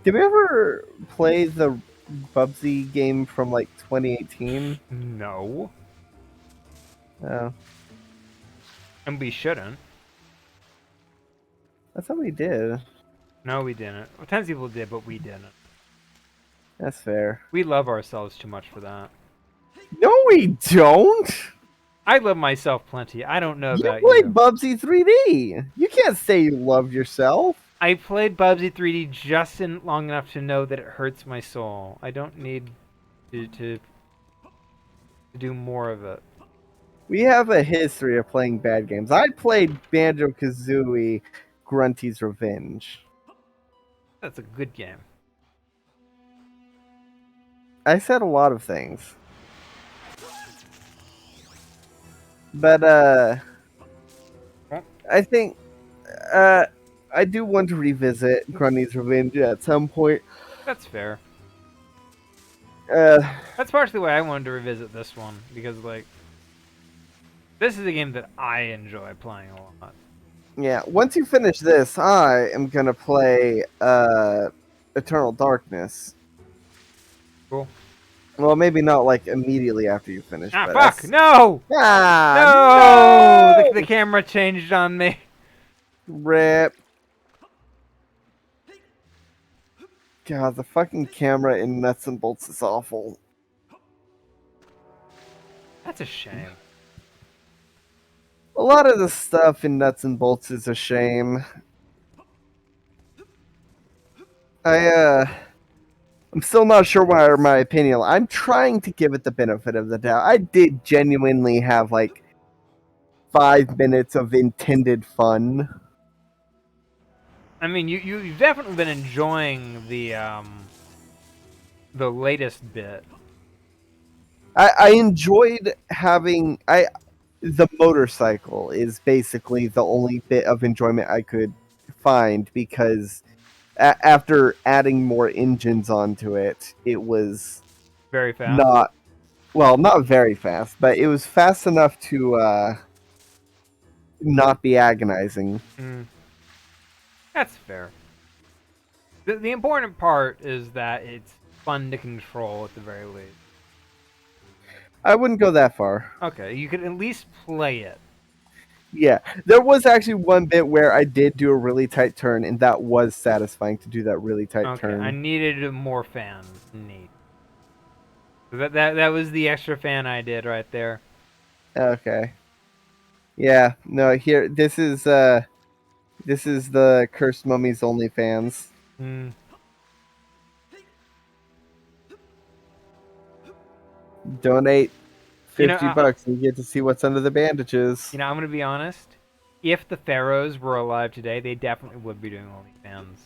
[SPEAKER 1] Did we ever play the Bubsy game from like 2018?
[SPEAKER 2] No.
[SPEAKER 1] Oh,
[SPEAKER 2] And we shouldn't.
[SPEAKER 1] I thought we did.
[SPEAKER 2] No, we didn't. Well, tons of people did, but we didn't.
[SPEAKER 1] That's fair.
[SPEAKER 2] We love ourselves too much for that.
[SPEAKER 1] No, we don't.
[SPEAKER 2] I love myself plenty. I don't know
[SPEAKER 1] You
[SPEAKER 2] about
[SPEAKER 1] played
[SPEAKER 2] you.
[SPEAKER 1] Bubsy 3D. You can't say you love yourself.
[SPEAKER 2] I played Bubsy 3D just long enough to know that it hurts my soul. I don't need to do more of it.
[SPEAKER 1] We have a history of playing bad games. I played Banjo-Kazooie Grunty's Revenge.
[SPEAKER 2] That's a good game.
[SPEAKER 1] I said a lot of things. But, I think, I do want to revisit Grunty's Revenge at some point.
[SPEAKER 2] That's fair.
[SPEAKER 1] Uh,
[SPEAKER 2] That's partially why I wanted to revisit this one, because, like, this is a game that I enjoy playing a lot.
[SPEAKER 1] yeah, once you finish this, I am gonna play, Eternal Darkness.
[SPEAKER 2] Cool.
[SPEAKER 1] Well, maybe not, like, immediately after you finish,
[SPEAKER 2] Ah,
[SPEAKER 1] but
[SPEAKER 2] fuck!
[SPEAKER 1] that's...
[SPEAKER 2] No!
[SPEAKER 1] Ah,
[SPEAKER 2] No!
[SPEAKER 1] no!
[SPEAKER 2] The camera changed on me.
[SPEAKER 1] Rip. God, the fucking camera in Nuts and Bolts is awful.
[SPEAKER 2] That's a shame.
[SPEAKER 1] A lot of the stuff in Nuts and Bolts is a shame. I'm still not sure why my opinion. I'm trying to give it the benefit of the doubt. I did genuinely have like 5 minutes of intended fun.
[SPEAKER 2] I mean, you've definitely been enjoying the latest bit.
[SPEAKER 1] I enjoyed having the motorcycle is basically the only bit of enjoyment I could find because after adding more engines onto it, it was
[SPEAKER 2] Very fast.
[SPEAKER 1] not not very fast, but it was fast enough to not be agonizing.
[SPEAKER 2] Mm, that's fair. The important part is that it's fun to control at the very least.
[SPEAKER 1] I wouldn't go that far.
[SPEAKER 2] Okay, you could at least play it.
[SPEAKER 1] Yeah, there was actually one bit where I did do a really tight turn, and that was satisfying to do that really tight
[SPEAKER 2] Okay, I
[SPEAKER 1] turn.
[SPEAKER 2] needed more fans. Neat. That was the extra fan I did right there.
[SPEAKER 1] Okay. Yeah, no, here this is the Cursed Mummies OnlyFans.
[SPEAKER 2] Mm.
[SPEAKER 1] Donate
[SPEAKER 2] You know,
[SPEAKER 1] 50 bucks and you get to see what's under the bandages.
[SPEAKER 2] I'm gonna be honest. If the pharaohs were alive today, they definitely would be doing OnlyFans.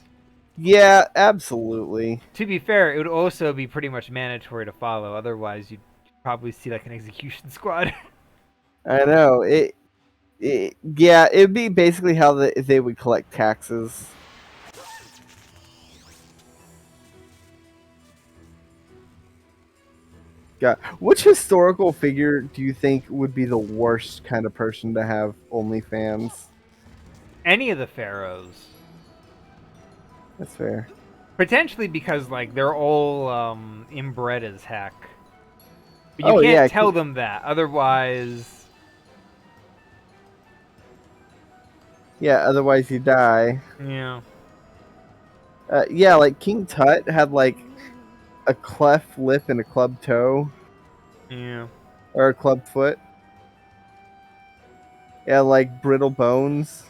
[SPEAKER 1] Yeah, absolutely.
[SPEAKER 2] To be fair, it would also be pretty much mandatory to follow. Otherwise, you'd probably see like an execution squad.
[SPEAKER 1] I know. Yeah, it'd be basically how they would collect taxes. Yeah. Which historical figure do you think would be the worst kind of person to have OnlyFans?
[SPEAKER 2] Any of the pharaohs.
[SPEAKER 1] That's fair.
[SPEAKER 2] Potentially because like they're all inbred as heck. But you
[SPEAKER 1] Oh
[SPEAKER 2] can't
[SPEAKER 1] yeah,
[SPEAKER 2] tell them that. Otherwise,
[SPEAKER 1] yeah. Otherwise, you die.
[SPEAKER 2] yeah.
[SPEAKER 1] Yeah, like King Tut had like a cleft lip and a club toe
[SPEAKER 2] Yeah.
[SPEAKER 1] or a club foot. Yeah, like brittle bones.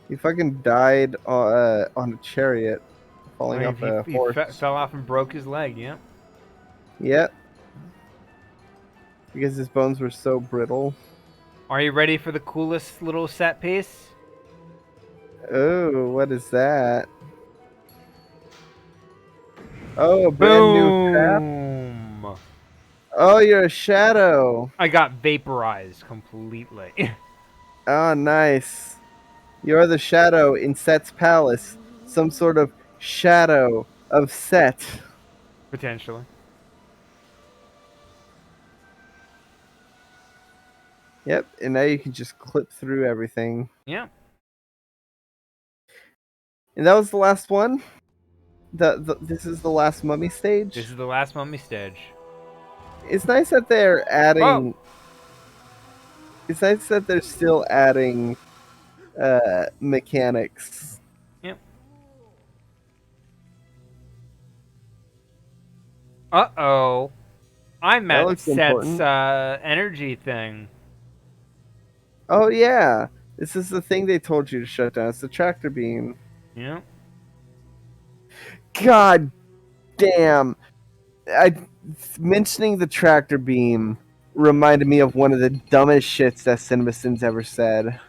[SPEAKER 1] He fucking died on a chariot,
[SPEAKER 2] I
[SPEAKER 1] falling
[SPEAKER 2] mean,
[SPEAKER 1] off a horse.
[SPEAKER 2] fell off and broke his leg, yeah.
[SPEAKER 1] Yep, because his bones were so brittle.
[SPEAKER 2] Are you ready for the coolest little set piece?
[SPEAKER 1] Oh, what is that? Oh, a brand new trap.
[SPEAKER 2] Boom!
[SPEAKER 1] Oh, you're a shadow.
[SPEAKER 2] I got vaporized completely.
[SPEAKER 1] Oh, nice. You're the shadow in Set's palace. Some sort of shadow of Set.
[SPEAKER 2] Potentially.
[SPEAKER 1] Yep, and now you can just clip through everything.
[SPEAKER 2] Yeah.
[SPEAKER 1] And that was the last one. This is the last mummy stage.
[SPEAKER 2] This is the last mummy stage.
[SPEAKER 1] It's nice that they're
[SPEAKER 2] Oh!
[SPEAKER 1] adding. It's nice that they're still adding mechanics.
[SPEAKER 2] Yep. Uh-oh. I'm
[SPEAKER 1] That
[SPEAKER 2] at
[SPEAKER 1] looks
[SPEAKER 2] Set's
[SPEAKER 1] important.
[SPEAKER 2] energy thing.
[SPEAKER 1] Oh yeah, this is the thing they told you to shut down. It's the tractor beam.
[SPEAKER 2] Yeah.
[SPEAKER 1] God damn! Mentioning the tractor beam reminded me of one of the dumbest shits that CinemaSins ever said.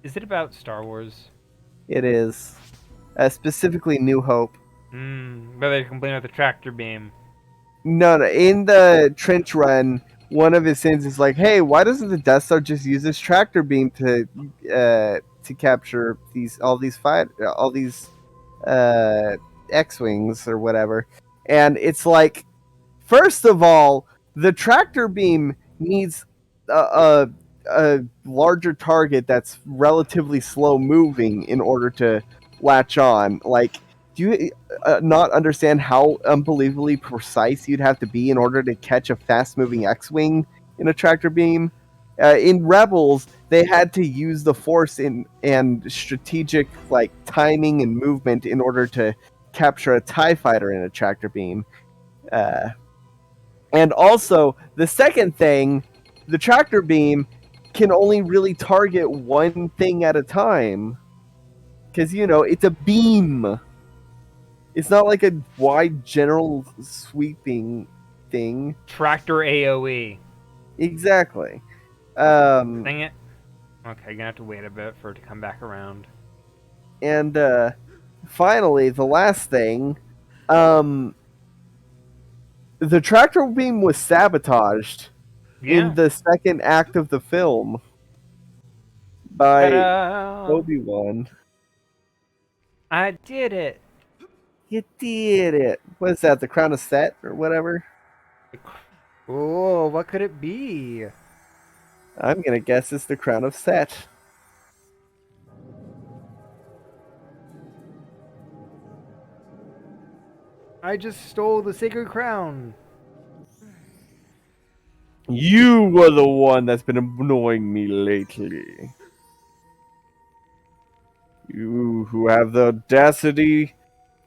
[SPEAKER 2] Is it about Star Wars?
[SPEAKER 1] It is, specifically New Hope.
[SPEAKER 2] But they complain about the tractor beam.
[SPEAKER 1] No, in the trench run, one of his sins is like, "Hey, why doesn't the Death Star just use this tractor beam to capture all these X-wings or whatever?" And it's like, first of all, the tractor beam needs a larger target that's relatively slow moving in order to latch on. Like, do you not understand how unbelievably precise you'd have to be in order to catch a fast moving X-wing in a tractor beam? In Rebels, they had to use the Force and strategic like timing and movement in order to capture a TIE fighter in a tractor beam. And also, the second thing, the tractor beam can only really target one thing at a time. Because, it's a beam. It's not like a wide general sweeping thing.
[SPEAKER 2] Tractor AOE.
[SPEAKER 1] Exactly.
[SPEAKER 2] Dang it. Okay, gonna have to wait a bit for it to come back around.
[SPEAKER 1] And finally, the last thing, the tractor beam was sabotaged in
[SPEAKER 2] Yeah.
[SPEAKER 1] the second act of the film by
[SPEAKER 2] Ta-da!
[SPEAKER 1] Obi-Wan.
[SPEAKER 2] I did it.
[SPEAKER 1] You did it. What is that? The Crown of Set or whatever?
[SPEAKER 2] Oh, what could it be?
[SPEAKER 1] I'm gonna guess it's the Crown of Set.
[SPEAKER 2] I just stole the sacred crown.
[SPEAKER 1] You were the one that's been annoying me lately. You who have the audacity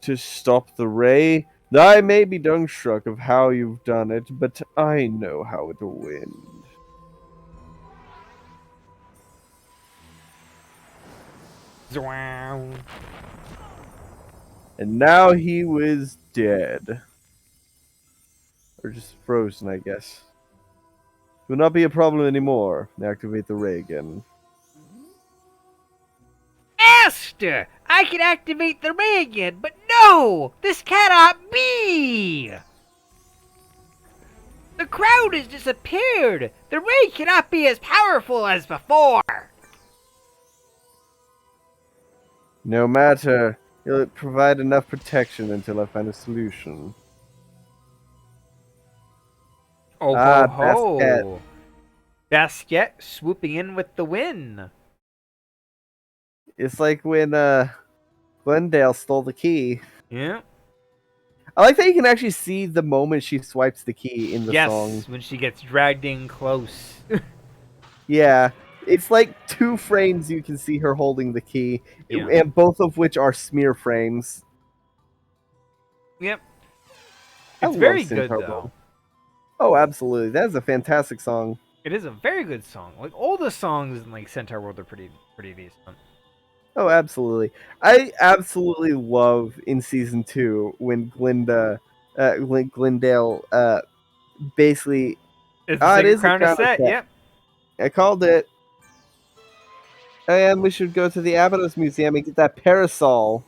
[SPEAKER 1] to stop the ray. I may be dumbstruck of how you've done it, but I know how it will end.
[SPEAKER 2] Zwow.
[SPEAKER 1] And now he was dead. Or just frozen, I guess. It will not be a problem anymore. Activate the ray again.
[SPEAKER 2] Master! I can activate the ray again, but no! This cannot be! The crown has disappeared! The ray cannot be as powerful as before!
[SPEAKER 1] No matter. It'll provide enough protection until I find a solution.
[SPEAKER 2] Oh
[SPEAKER 1] Ah,
[SPEAKER 2] ho
[SPEAKER 1] Basket.
[SPEAKER 2] ho! Basket swooping in with the win.
[SPEAKER 1] It's like when Glendale stole the key.
[SPEAKER 2] Yeah.
[SPEAKER 1] I like that you can actually see the moment she swipes the key in the
[SPEAKER 2] Yes,
[SPEAKER 1] song.
[SPEAKER 2] when she gets dragged in close.
[SPEAKER 1] Yeah, it's like 2 frames you can see her holding the key,
[SPEAKER 2] Yeah.
[SPEAKER 1] and both of which are smear frames.
[SPEAKER 2] Yep.
[SPEAKER 1] I
[SPEAKER 2] It's
[SPEAKER 1] love
[SPEAKER 2] very
[SPEAKER 1] Sin
[SPEAKER 2] good
[SPEAKER 1] Turbo.
[SPEAKER 2] though.
[SPEAKER 1] Oh, absolutely. That is a fantastic song.
[SPEAKER 2] It is a very good song. Like all the songs in like Centaur World are pretty decent.
[SPEAKER 1] Oh, absolutely. I absolutely love in season 2 when Glendale basically
[SPEAKER 2] It's the
[SPEAKER 1] it
[SPEAKER 2] Sacred
[SPEAKER 1] is the
[SPEAKER 2] Crown is
[SPEAKER 1] crown of
[SPEAKER 2] set.
[SPEAKER 1] Set.
[SPEAKER 2] Yep.
[SPEAKER 1] I called it. And we should go to the Abydos Museum and get that parasol.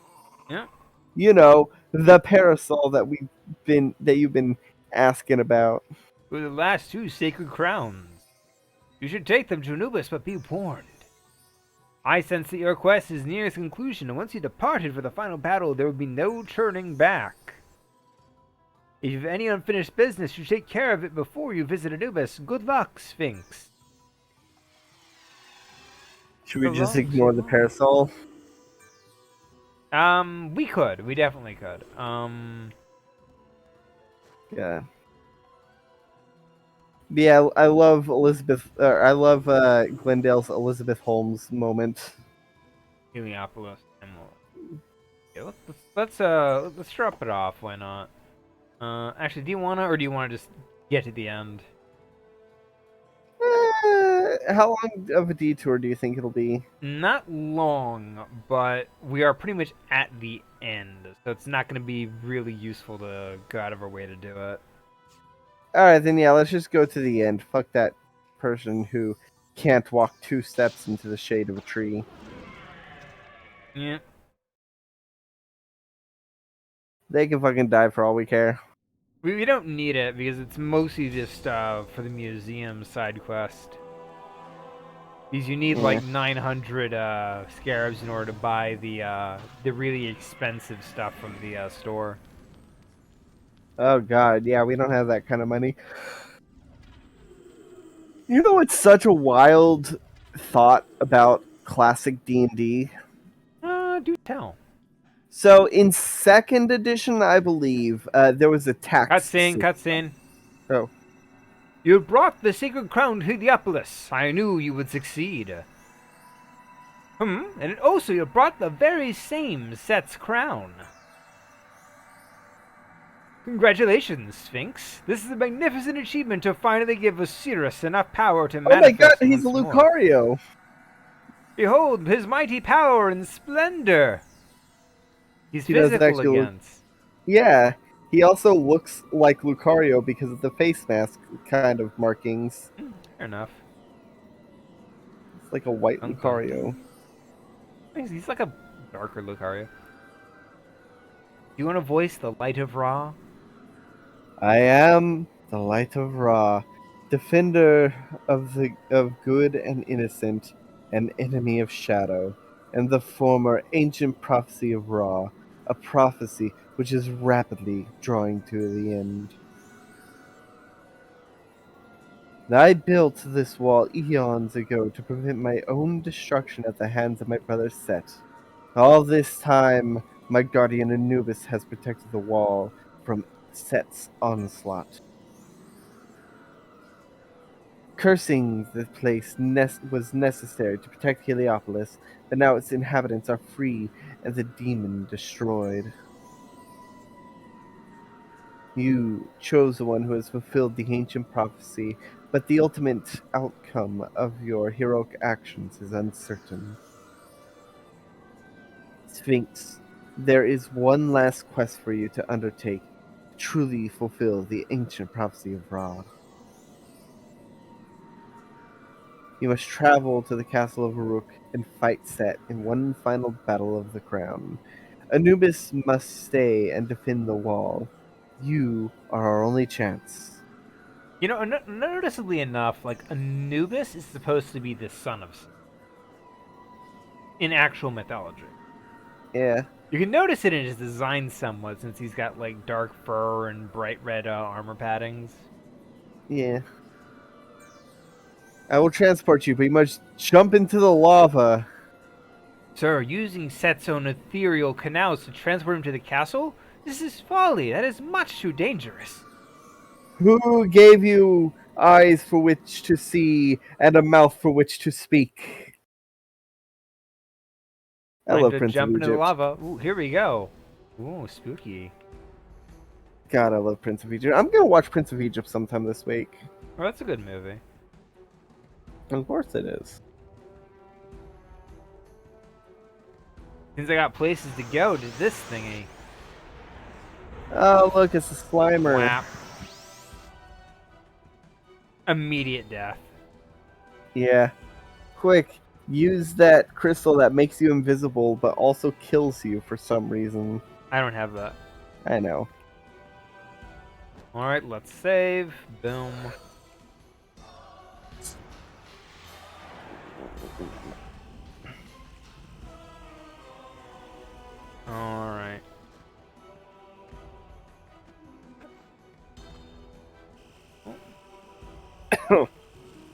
[SPEAKER 2] Yeah.
[SPEAKER 1] You know, the parasol that you've been asking about.
[SPEAKER 2] With the last 2 sacred crowns. You should take them to Anubis, but be warned. I sense that your quest is near its conclusion, and once you departed for the final battle, there will be no turning back. If you have any unfinished business, you take care of it before you visit Anubis. Good luck, Sphinx.
[SPEAKER 1] Should we just
[SPEAKER 2] Belongs
[SPEAKER 1] ignore
[SPEAKER 2] to
[SPEAKER 1] the
[SPEAKER 2] us.
[SPEAKER 1] parasol?
[SPEAKER 2] We could. We definitely could.
[SPEAKER 1] Yeah. Yeah, I love Elizabeth. I love Glendale's Elizabeth Holmes moment.
[SPEAKER 2] Heliopolis. Yeah, let's drop it off. Why not? Actually, do you wanna just get to the end?
[SPEAKER 1] How long of a detour do you think it'll be?
[SPEAKER 2] Not long, but we are pretty much at the end, so it's not going to be really useful to go out of our way to do it.
[SPEAKER 1] All right, then yeah, let's just go to the end. Fuck that person who can't walk 2 steps into the shade of a tree.
[SPEAKER 2] Yeah.
[SPEAKER 1] They can fucking die for all we care.
[SPEAKER 2] We don't need it because it's mostly just for the museum side quest. Because you need
[SPEAKER 1] Yeah.
[SPEAKER 2] like 900 scarabs in order to buy the really expensive stuff from the store.
[SPEAKER 1] Oh god, yeah, we don't have that kind of money. You know what's such a wild thought about classic D&D?
[SPEAKER 2] Do tell.
[SPEAKER 1] So in 2nd edition, I believe, there was a tax
[SPEAKER 2] Cutscene, cutscene.
[SPEAKER 1] Oh.
[SPEAKER 2] You brought the sacred crown to Heliopolis. I knew you would succeed. And also you brought the very same Set's crown. Congratulations, Sphinx. This is a magnificent achievement to finally give Osiris enough power to
[SPEAKER 1] Oh my god,
[SPEAKER 2] manifest
[SPEAKER 1] he's a
[SPEAKER 2] once more.
[SPEAKER 1] Lucario!
[SPEAKER 2] Behold his mighty power and splendor. He's
[SPEAKER 1] He doesn't
[SPEAKER 2] physical
[SPEAKER 1] actually look-
[SPEAKER 2] against.
[SPEAKER 1] Yeah, he also looks like Lucario because of the face mask kind of markings.
[SPEAKER 2] Fair enough.
[SPEAKER 1] It's like a white
[SPEAKER 2] Dun, dun,
[SPEAKER 1] Lucario.
[SPEAKER 2] dun. He's like a darker Lucario. Do you want to voice the Light of Ra?
[SPEAKER 1] I am the light of Ra, defender of good and innocent, an enemy of shadow, and the former ancient prophecy of Ra, a prophecy which is rapidly drawing to the end. I built this wall eons ago to prevent my own destruction at the hands of my brother Set. All this time, my guardian Anubis has protected the wall from Set's onslaught. Cursing the place was necessary to protect Heliopolis, but now its inhabitants are free and the demon destroyed. You chose the one who has fulfilled the ancient prophecy, but the ultimate outcome of your heroic actions is uncertain. Sphinx, there is one last quest for you to undertake to truly fulfill the ancient prophecy of Ra. You must travel to the castle of Uruk and fight Set in one final battle of the crown. Anubis must stay and defend the wall. You are our only chance.
[SPEAKER 2] You know, noticeably enough, like Anubis is supposed to be the son of Set in actual mythology.
[SPEAKER 1] Yeah,
[SPEAKER 2] You can notice it in his design somewhat, since he's got like dark fur and bright red armor paddings.
[SPEAKER 1] yeah. I will transport you, but you must jump into the lava.
[SPEAKER 2] Sir, using Set's own ethereal canals to transport him to the castle? This is folly. That is much too dangerous.
[SPEAKER 1] Who gave you eyes for which to see and a mouth for which to speak? I
[SPEAKER 2] Time
[SPEAKER 1] love
[SPEAKER 2] to
[SPEAKER 1] Prince of
[SPEAKER 2] jump into the
[SPEAKER 1] Egypt.
[SPEAKER 2] lava. Ooh, here we go. Ooh, spooky.
[SPEAKER 1] God, I love Prince of Egypt. I'm gonna watch Prince of Egypt sometime this week.
[SPEAKER 2] Oh, that's a good movie.
[SPEAKER 1] Of course it is.
[SPEAKER 2] Since I got places to go to this thingy.
[SPEAKER 1] Oh, look, it's a Slimer.
[SPEAKER 2] Whap. Immediate death.
[SPEAKER 1] Yeah. Quick, use that crystal that makes you invisible but also kills you for some reason.
[SPEAKER 2] I don't have that.
[SPEAKER 1] I know.
[SPEAKER 2] Alright, let's save. Boom. Alright.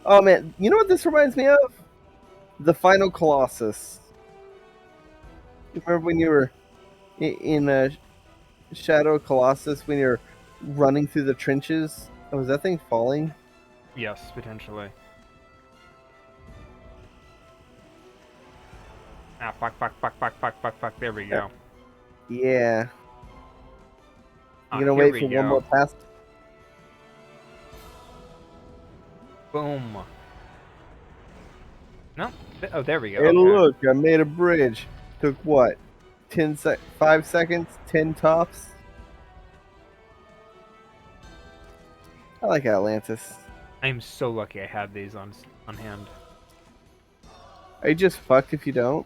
[SPEAKER 1] Oh man, you know what this reminds me of? The final Colossus. You remember when you were in Shadow Colossus when you're running through the trenches? Oh, was that thing falling?
[SPEAKER 2] Yes, potentially. Ah, fuck, fuck, fuck, fuck, fuck, fuck, fuck. There we go.
[SPEAKER 1] Yeah. You
[SPEAKER 2] Ah,
[SPEAKER 1] gonna
[SPEAKER 2] here
[SPEAKER 1] wait
[SPEAKER 2] we
[SPEAKER 1] for one
[SPEAKER 2] go.
[SPEAKER 1] more pass?
[SPEAKER 2] Boom. No. Oh, there we go.
[SPEAKER 1] Hey,
[SPEAKER 2] Okay.
[SPEAKER 1] look, I made a bridge. Took what? 5 seconds? 10 tops? I like Atlantis.
[SPEAKER 2] I'm so lucky I had these on hand.
[SPEAKER 1] Are you just fucked if you don't?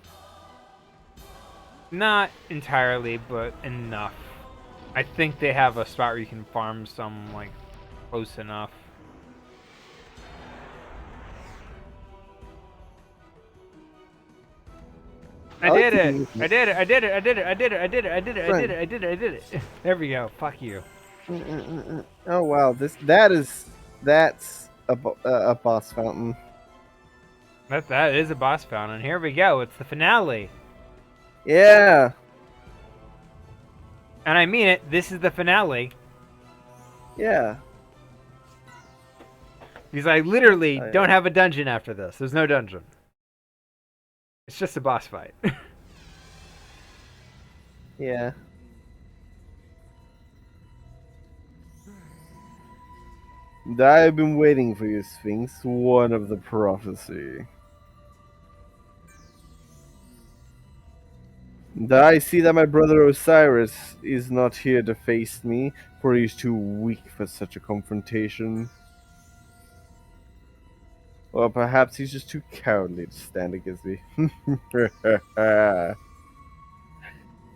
[SPEAKER 2] Not entirely, but enough. I think they have a spot where you can farm some, like, close enough. I
[SPEAKER 1] like
[SPEAKER 2] did
[SPEAKER 1] to
[SPEAKER 2] it!
[SPEAKER 1] use
[SPEAKER 2] I did it! I did it! I did it! I did it! I did it! I did it! I did it! I did it! I did it! There we go. Fuck you.
[SPEAKER 1] Oh wow, that's a boss fountain.
[SPEAKER 2] That is a boss fountain. Here we go. It's the finale.
[SPEAKER 1] Yeah.
[SPEAKER 2] And I mean it. This is the finale.
[SPEAKER 1] Yeah.
[SPEAKER 2] Because I literally
[SPEAKER 1] Oh,
[SPEAKER 2] don't
[SPEAKER 1] yeah.
[SPEAKER 2] have a dungeon after this. There's no dungeon. It's just a boss fight.
[SPEAKER 1] Yeah. I've been waiting for you, Sphinx. One of the prophecy. I see that my brother Osiris is not here to face me, for he is too weak for such a confrontation. Or perhaps he's just too cowardly to stand against me.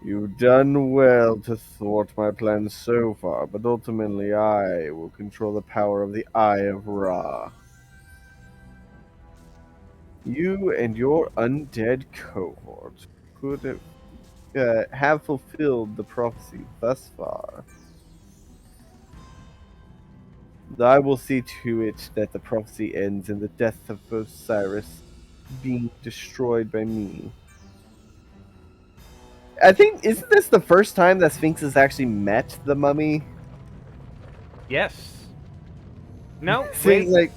[SPEAKER 1] You've done well to thwart my plans so far, but ultimately I will control the power of the Eye of Ra. You and your undead cohort could have fulfilled the prophecy thus far. I will see to it that the prophecy ends in the death of Osiris being destroyed by me. I think, isn't this the first time that Sphinx has actually met the mummy?
[SPEAKER 2] Yes. No,
[SPEAKER 1] Seems
[SPEAKER 2] wait.
[SPEAKER 1] like,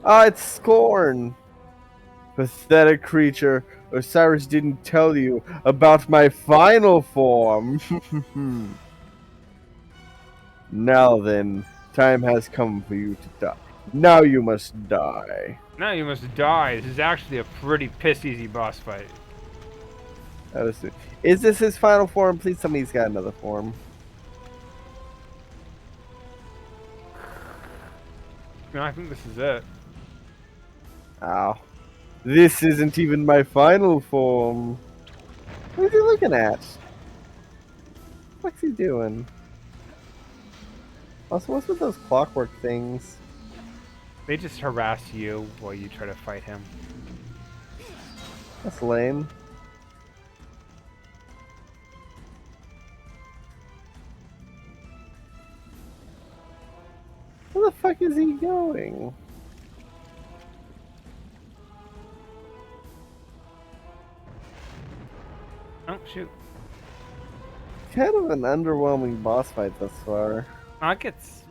[SPEAKER 1] ah, it's Scorn. Pathetic creature, Osiris didn't tell you about my final form. Now then, time has come for you to die. Now you must die.
[SPEAKER 2] Now you must die. This is actually a pretty piss easy boss fight.
[SPEAKER 1] Is this his final form? Please tell me he's got another form.
[SPEAKER 2] No, I think this is it.
[SPEAKER 1] Ow. This isn't even my final form. What is he looking at? What's he doing? Also, what's with those clockwork things?
[SPEAKER 2] They just harass you while you try to fight him.
[SPEAKER 1] That's lame. Where the fuck is he going?
[SPEAKER 2] Oh, shoot.
[SPEAKER 1] Kind of an underwhelming boss fight thus far.
[SPEAKER 2] Oh, it gets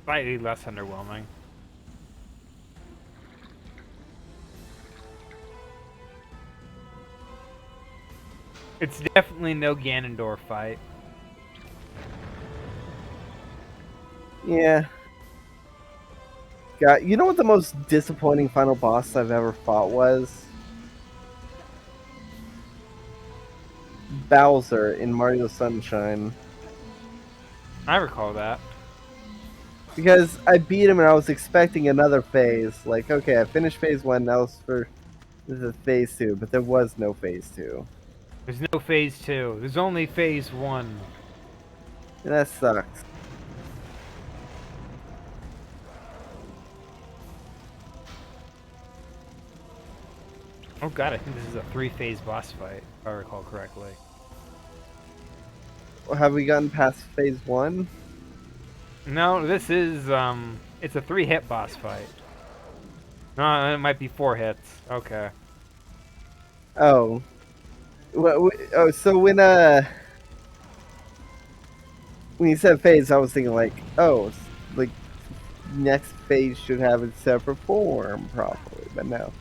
[SPEAKER 2] slightly less underwhelming. It's definitely no Ganondorf fight.
[SPEAKER 1] Yeah. God, you know what the most disappointing final boss I've ever fought was? Bowser in Mario Sunshine.
[SPEAKER 2] I recall that.
[SPEAKER 1] Because I beat him and I was expecting another phase. Like, okay, I finished phase 1, now it's for the phase 2, but there was no phase 2.
[SPEAKER 2] There's no phase 2. There's only phase 1.
[SPEAKER 1] And that sucks.
[SPEAKER 2] Oh god, I think this is a 3-phase boss fight, if I recall correctly.
[SPEAKER 1] Have we gotten past phase 1?
[SPEAKER 2] No, this is, it's a 3-hit boss fight. No, it might be 4 hits. Okay.
[SPEAKER 1] Oh. Oh, so when you said phase, I was thinking like, oh, like next phase should have its separate form, probably, but no.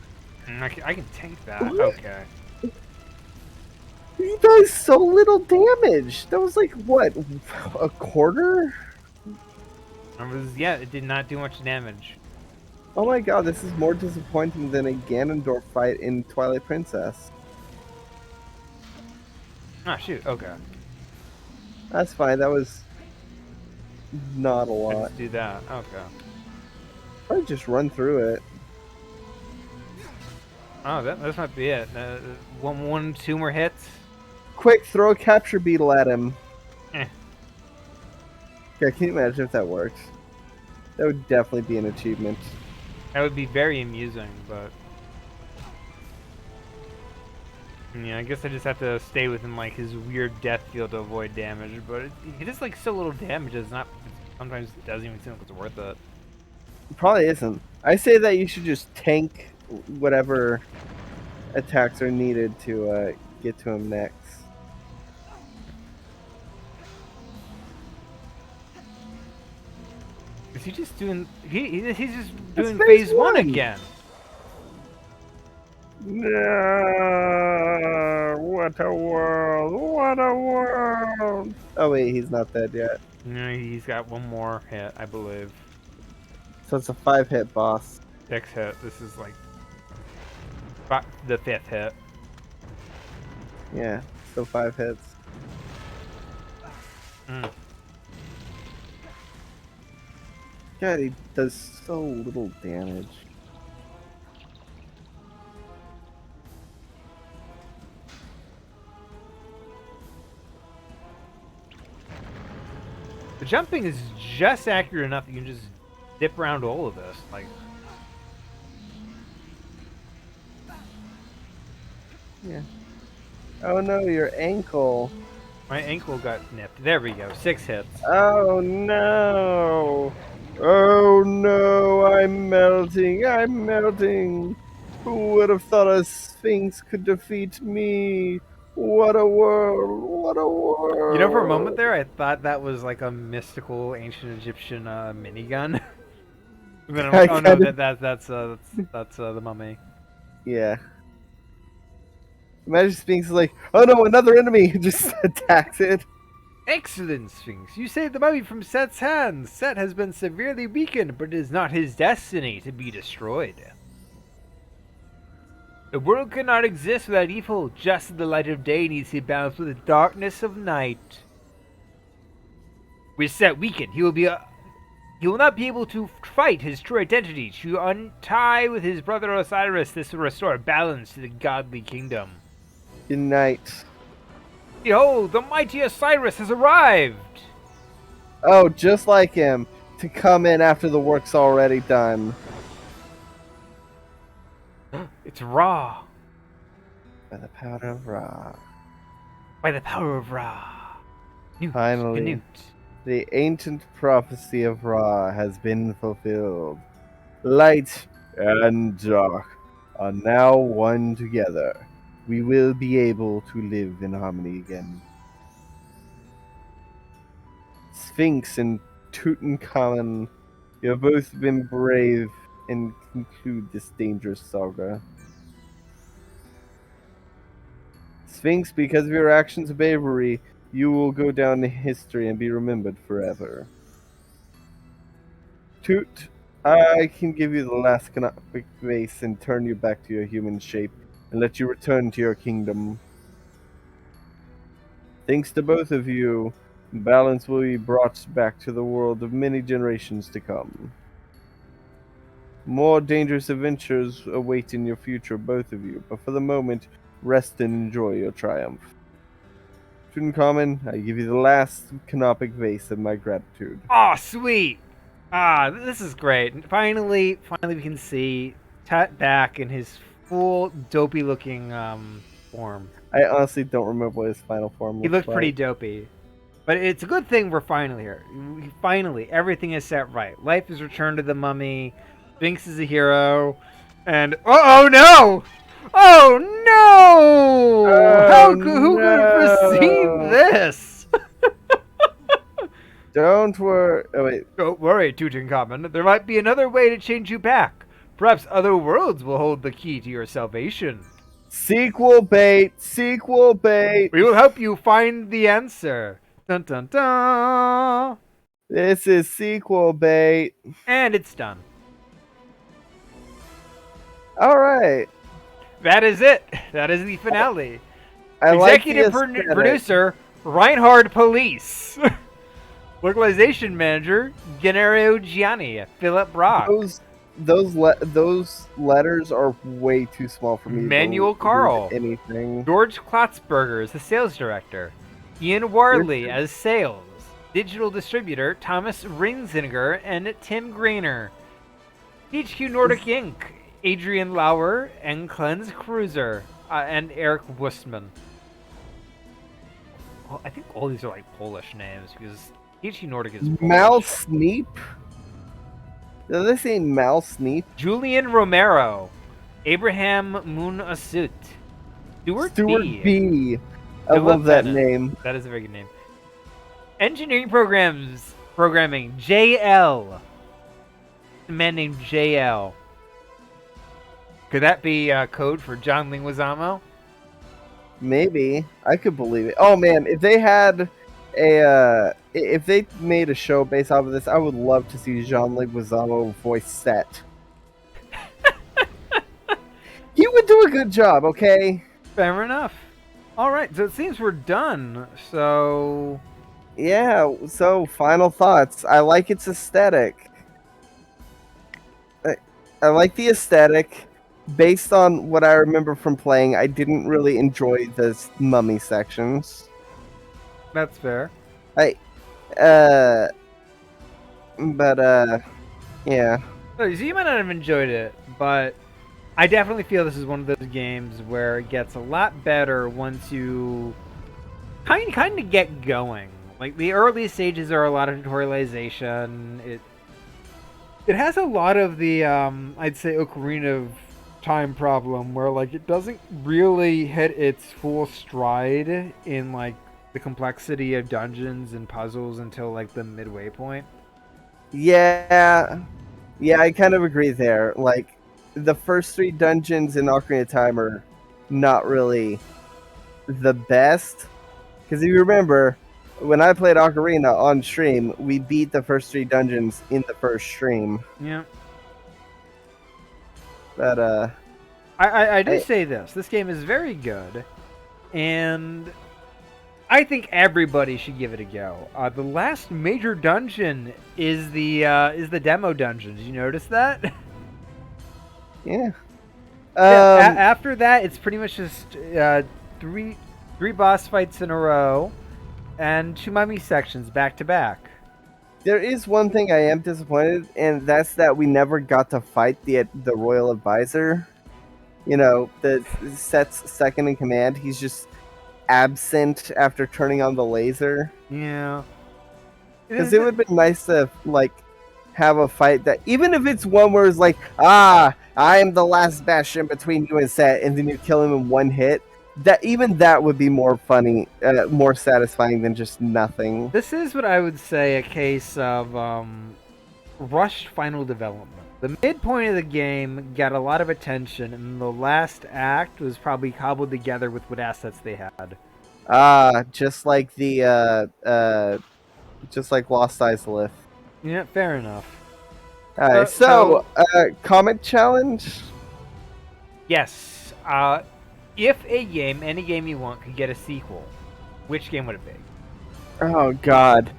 [SPEAKER 2] I can tank that. Okay.
[SPEAKER 1] He does so little damage. That was like what, a quarter?
[SPEAKER 2] Yeah, it did not do much damage.
[SPEAKER 1] Oh my god, this is more disappointing than a Ganondorf fight in Twilight Princess.
[SPEAKER 2] Ah, shoot. Okay.
[SPEAKER 1] That's fine. That was not a lot.
[SPEAKER 2] Let's do that. Okay.
[SPEAKER 1] Probably just run through it.
[SPEAKER 2] Oh, that might be it. Two more hits.
[SPEAKER 1] Quick, throw a capture beetle at him.
[SPEAKER 2] Eh.
[SPEAKER 1] Okay, can you imagine if that works? That would definitely be an achievement.
[SPEAKER 2] That would be very amusing, but yeah, I guess I just have to stay within like his weird death field to avoid damage. But it is like so little damage. It's not. Sometimes it doesn't even seem like it's worth it.
[SPEAKER 1] It probably isn't. I say that you should just tank whatever attacks are needed to get to him next.
[SPEAKER 2] Is he just doing? He's just doing
[SPEAKER 1] It's
[SPEAKER 2] phase
[SPEAKER 1] phase
[SPEAKER 2] 1
[SPEAKER 1] 1
[SPEAKER 2] again.
[SPEAKER 1] No, what a world! What a world! Oh wait, he's not dead yet.
[SPEAKER 2] No, he's got one more hit, I believe.
[SPEAKER 1] So it's a 5-hit boss.
[SPEAKER 2] 6 hit. This is like The 5th hit.
[SPEAKER 1] Yeah, still 5 hits.
[SPEAKER 2] Mm.
[SPEAKER 1] God, he does so little damage.
[SPEAKER 2] The jumping is just accurate enough that you can just dip around all of this. Like,
[SPEAKER 1] Yeah. Oh no, your ankle.
[SPEAKER 2] my ankle got nipped. There we go. 6 hits.
[SPEAKER 1] Oh no! Oh no, I'm melting, I'm melting! Who would have thought a Sphinx could defeat me? What a world! What a world!
[SPEAKER 2] You know, for a moment there, I thought that was like a mystical ancient Egyptian minigun. And then I'm like, oh no, that's the mummy.
[SPEAKER 1] Yeah. Imagine Sphinx is like, oh no, another enemy! Just attacks it.
[SPEAKER 2] Excellent, Sphinx. You saved the mummy from Set's hands. Set has been severely weakened, but it is not his destiny to be destroyed. The world cannot exist without evil, just as the light of day needs to be balanced with the darkness of night. With Set weakened, he will not be able to fight his true identity. To untie with his brother Osiris, this will restore balance to the godly kingdom.
[SPEAKER 1] Good night.
[SPEAKER 2] Behold, the mighty Osiris has arrived!
[SPEAKER 1] Oh, just like him, to come in after the work's already done.
[SPEAKER 2] It's Ra.
[SPEAKER 1] By the power of Ra.
[SPEAKER 2] By the power of Ra. Newt,
[SPEAKER 1] Finally,
[SPEAKER 2] Canute.
[SPEAKER 1] the ancient prophecy of Ra has been fulfilled. Light and dark are now one together. We will be able to live in harmony again. Sphinx and Tutankhamun, you have both been brave and conclude this dangerous saga. Sphinx, because of your actions of bravery, you will go down in history and be remembered forever. Toot, I can give you the last canonic vase and turn you back to your human shape and let you return to your kingdom. Thanks to both of you, balance will be brought back to the world of many generations to come. More dangerous adventures await in your future, both of you, but for the moment, rest and enjoy your triumph. Tutankhamun, I give you the last canopic vase of my gratitude.
[SPEAKER 2] Oh, sweet! Ah, this is great. Finally we can see Tut back in his full dopey-looking form.
[SPEAKER 1] I honestly don't remember what his final form
[SPEAKER 2] He
[SPEAKER 1] looked
[SPEAKER 2] looked pretty dopey. But it's a good thing we're finally here. Finally, everything is set right. Life is returned to the mummy. Sphinx is a hero. And oh no! Oh no!
[SPEAKER 1] Oh,
[SPEAKER 2] Who could have foreseen this?
[SPEAKER 1] Don't worry. Oh, wait.
[SPEAKER 2] Don't worry, Tutankhamun. There might be another way to change you back. Perhaps other worlds will hold the key to your salvation.
[SPEAKER 1] Sequel bait! Sequel bait!
[SPEAKER 2] We will help you find the answer. Dun dun dun!
[SPEAKER 1] This is sequel bait.
[SPEAKER 2] And it's done.
[SPEAKER 1] Alright.
[SPEAKER 2] That is it. That is the finale.
[SPEAKER 1] I like
[SPEAKER 2] Executive
[SPEAKER 1] the aesthetic.
[SPEAKER 2] producer, Reinhard Police. Localization manager, Gennaro Gianni, Philip Brock.
[SPEAKER 1] Those letters are way too small for me.
[SPEAKER 2] Manuel Carl.
[SPEAKER 1] Anything.
[SPEAKER 2] George Klotzberger is the sales director. Ian Warley as sales. Digital distributor, Thomas Rinzinger and Tim Grainer. HQ Nordic Inc., Adrian Lauer and Cleanse Cruiser, and Eric Wustman. Well, I think all these are like Polish names because HQ Nordic is Polish.
[SPEAKER 1] Mal Sneep? Did they say Mal Sneep?
[SPEAKER 2] Julian Romero, Abraham Munasut, Stuart B.
[SPEAKER 1] I love that name.
[SPEAKER 2] That is a very good name. Engineering programming, JL. A man named JL. Could that be code for John Leguizamo?
[SPEAKER 1] Maybe. I could believe it. Oh man, if they had if they made a show based off of this, I would love to see Jean Leguizamo voice Set. He would do a good job, okay?
[SPEAKER 2] Fair enough. All right, so it seems we're done. So
[SPEAKER 1] Yeah, so final thoughts. I like its aesthetic. I, I like the aesthetic. Based on what I remember from playing, I didn't really enjoy the mummy sections.
[SPEAKER 2] that's fair.
[SPEAKER 1] I, uh, but yeah.
[SPEAKER 2] So you might not have enjoyed it, but I definitely feel this is one of those games where it gets a lot better once you kind of get going. Like the early stages are a lot of tutorialization. It has a lot of the I'd say Ocarina of Time problem where like it doesn't really hit its full stride in like the complexity of dungeons and puzzles until like the midway point.
[SPEAKER 1] Yeah, yeah, I kind of agree there. Like, the first three dungeons in Ocarina of Time are not really the best. Because if you remember, when I played Ocarina on stream, we beat the first three dungeons in the first stream.
[SPEAKER 2] Yeah.
[SPEAKER 1] But,
[SPEAKER 2] I do say this. This game is very good, and I think everybody should give it a go. The last major dungeon is the demo dungeon. Did you notice that?
[SPEAKER 1] yeah.
[SPEAKER 2] After that, it's pretty much just three boss fights in a row, and 2 mummy sections back to back.
[SPEAKER 1] There is one thing I am disappointed, and that's that we never got to fight the royal advisor. You know, the Set's second in command. He's just absent after turning on the laser.
[SPEAKER 2] Yeah.
[SPEAKER 1] Because it would have been nice to like have a fight that, even if it's one where it's like, I am the last bastion between you and Set, and then you kill him in one hit. That even that would be more funny, more satisfying than just nothing.
[SPEAKER 2] This is what I would say a case of rushed final development. The midpoint of the game got a lot of attention, and the last act was probably cobbled together with what assets they had.
[SPEAKER 1] Just like just like Lost Izalith.
[SPEAKER 2] Yeah, fair enough.
[SPEAKER 1] Alright, comment challenge?
[SPEAKER 2] Yes. If a game, any game you want, could get a sequel, which game would it be?
[SPEAKER 1] Oh God.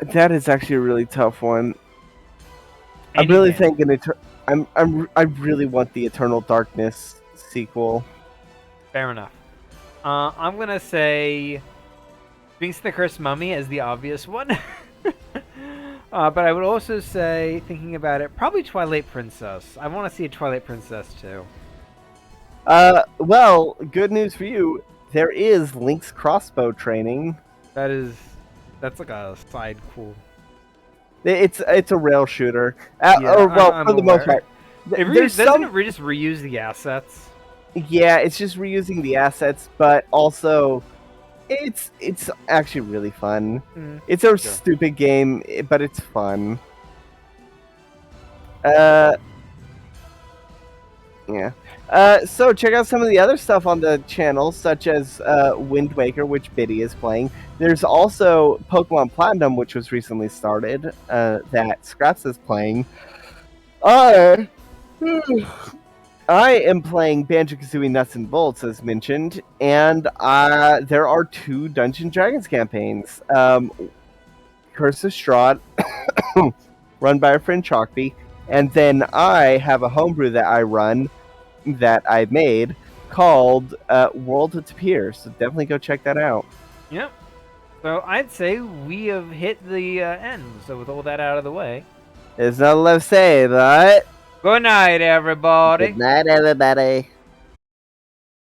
[SPEAKER 1] That is actually a really tough one. I'm really thinking I really want the Eternal Darkness sequel.
[SPEAKER 2] Fair enough. I'm gonna say Sphinx the Cursed Mummy as the obvious one. But I would also say, thinking about it, probably Twilight Princess. I want to see a Twilight Princess too.
[SPEAKER 1] Well, good news for you. There is Link's crossbow training.
[SPEAKER 2] That's like a side cool.
[SPEAKER 1] It's a rail shooter.
[SPEAKER 2] I'm
[SPEAKER 1] for the most part.
[SPEAKER 2] Doesn't it just reuse the assets?
[SPEAKER 1] Yeah, it's just reusing the assets, but also it's actually really fun. It's a stupid game, but it's fun. Yeah. So check out some of the other stuff on the channel, such as Wind Waker, which Biddy is playing. There's also Pokemon Platinum, which was recently started, that Scraps is playing. I am playing Banjo-Kazooie Nuts and Bolts, as mentioned, and there are 2 Dungeons & Dragons campaigns. Curse of Strahd, run by our friend Chalkby, and then I have a homebrew that I run, that I made, called World of Tapir, so definitely go check that out.
[SPEAKER 2] Yep. So I'd say we have hit the end, so with all that out of the way.
[SPEAKER 1] There's nothing left to say, but...
[SPEAKER 2] Good night, everybody.
[SPEAKER 1] Good night, everybody.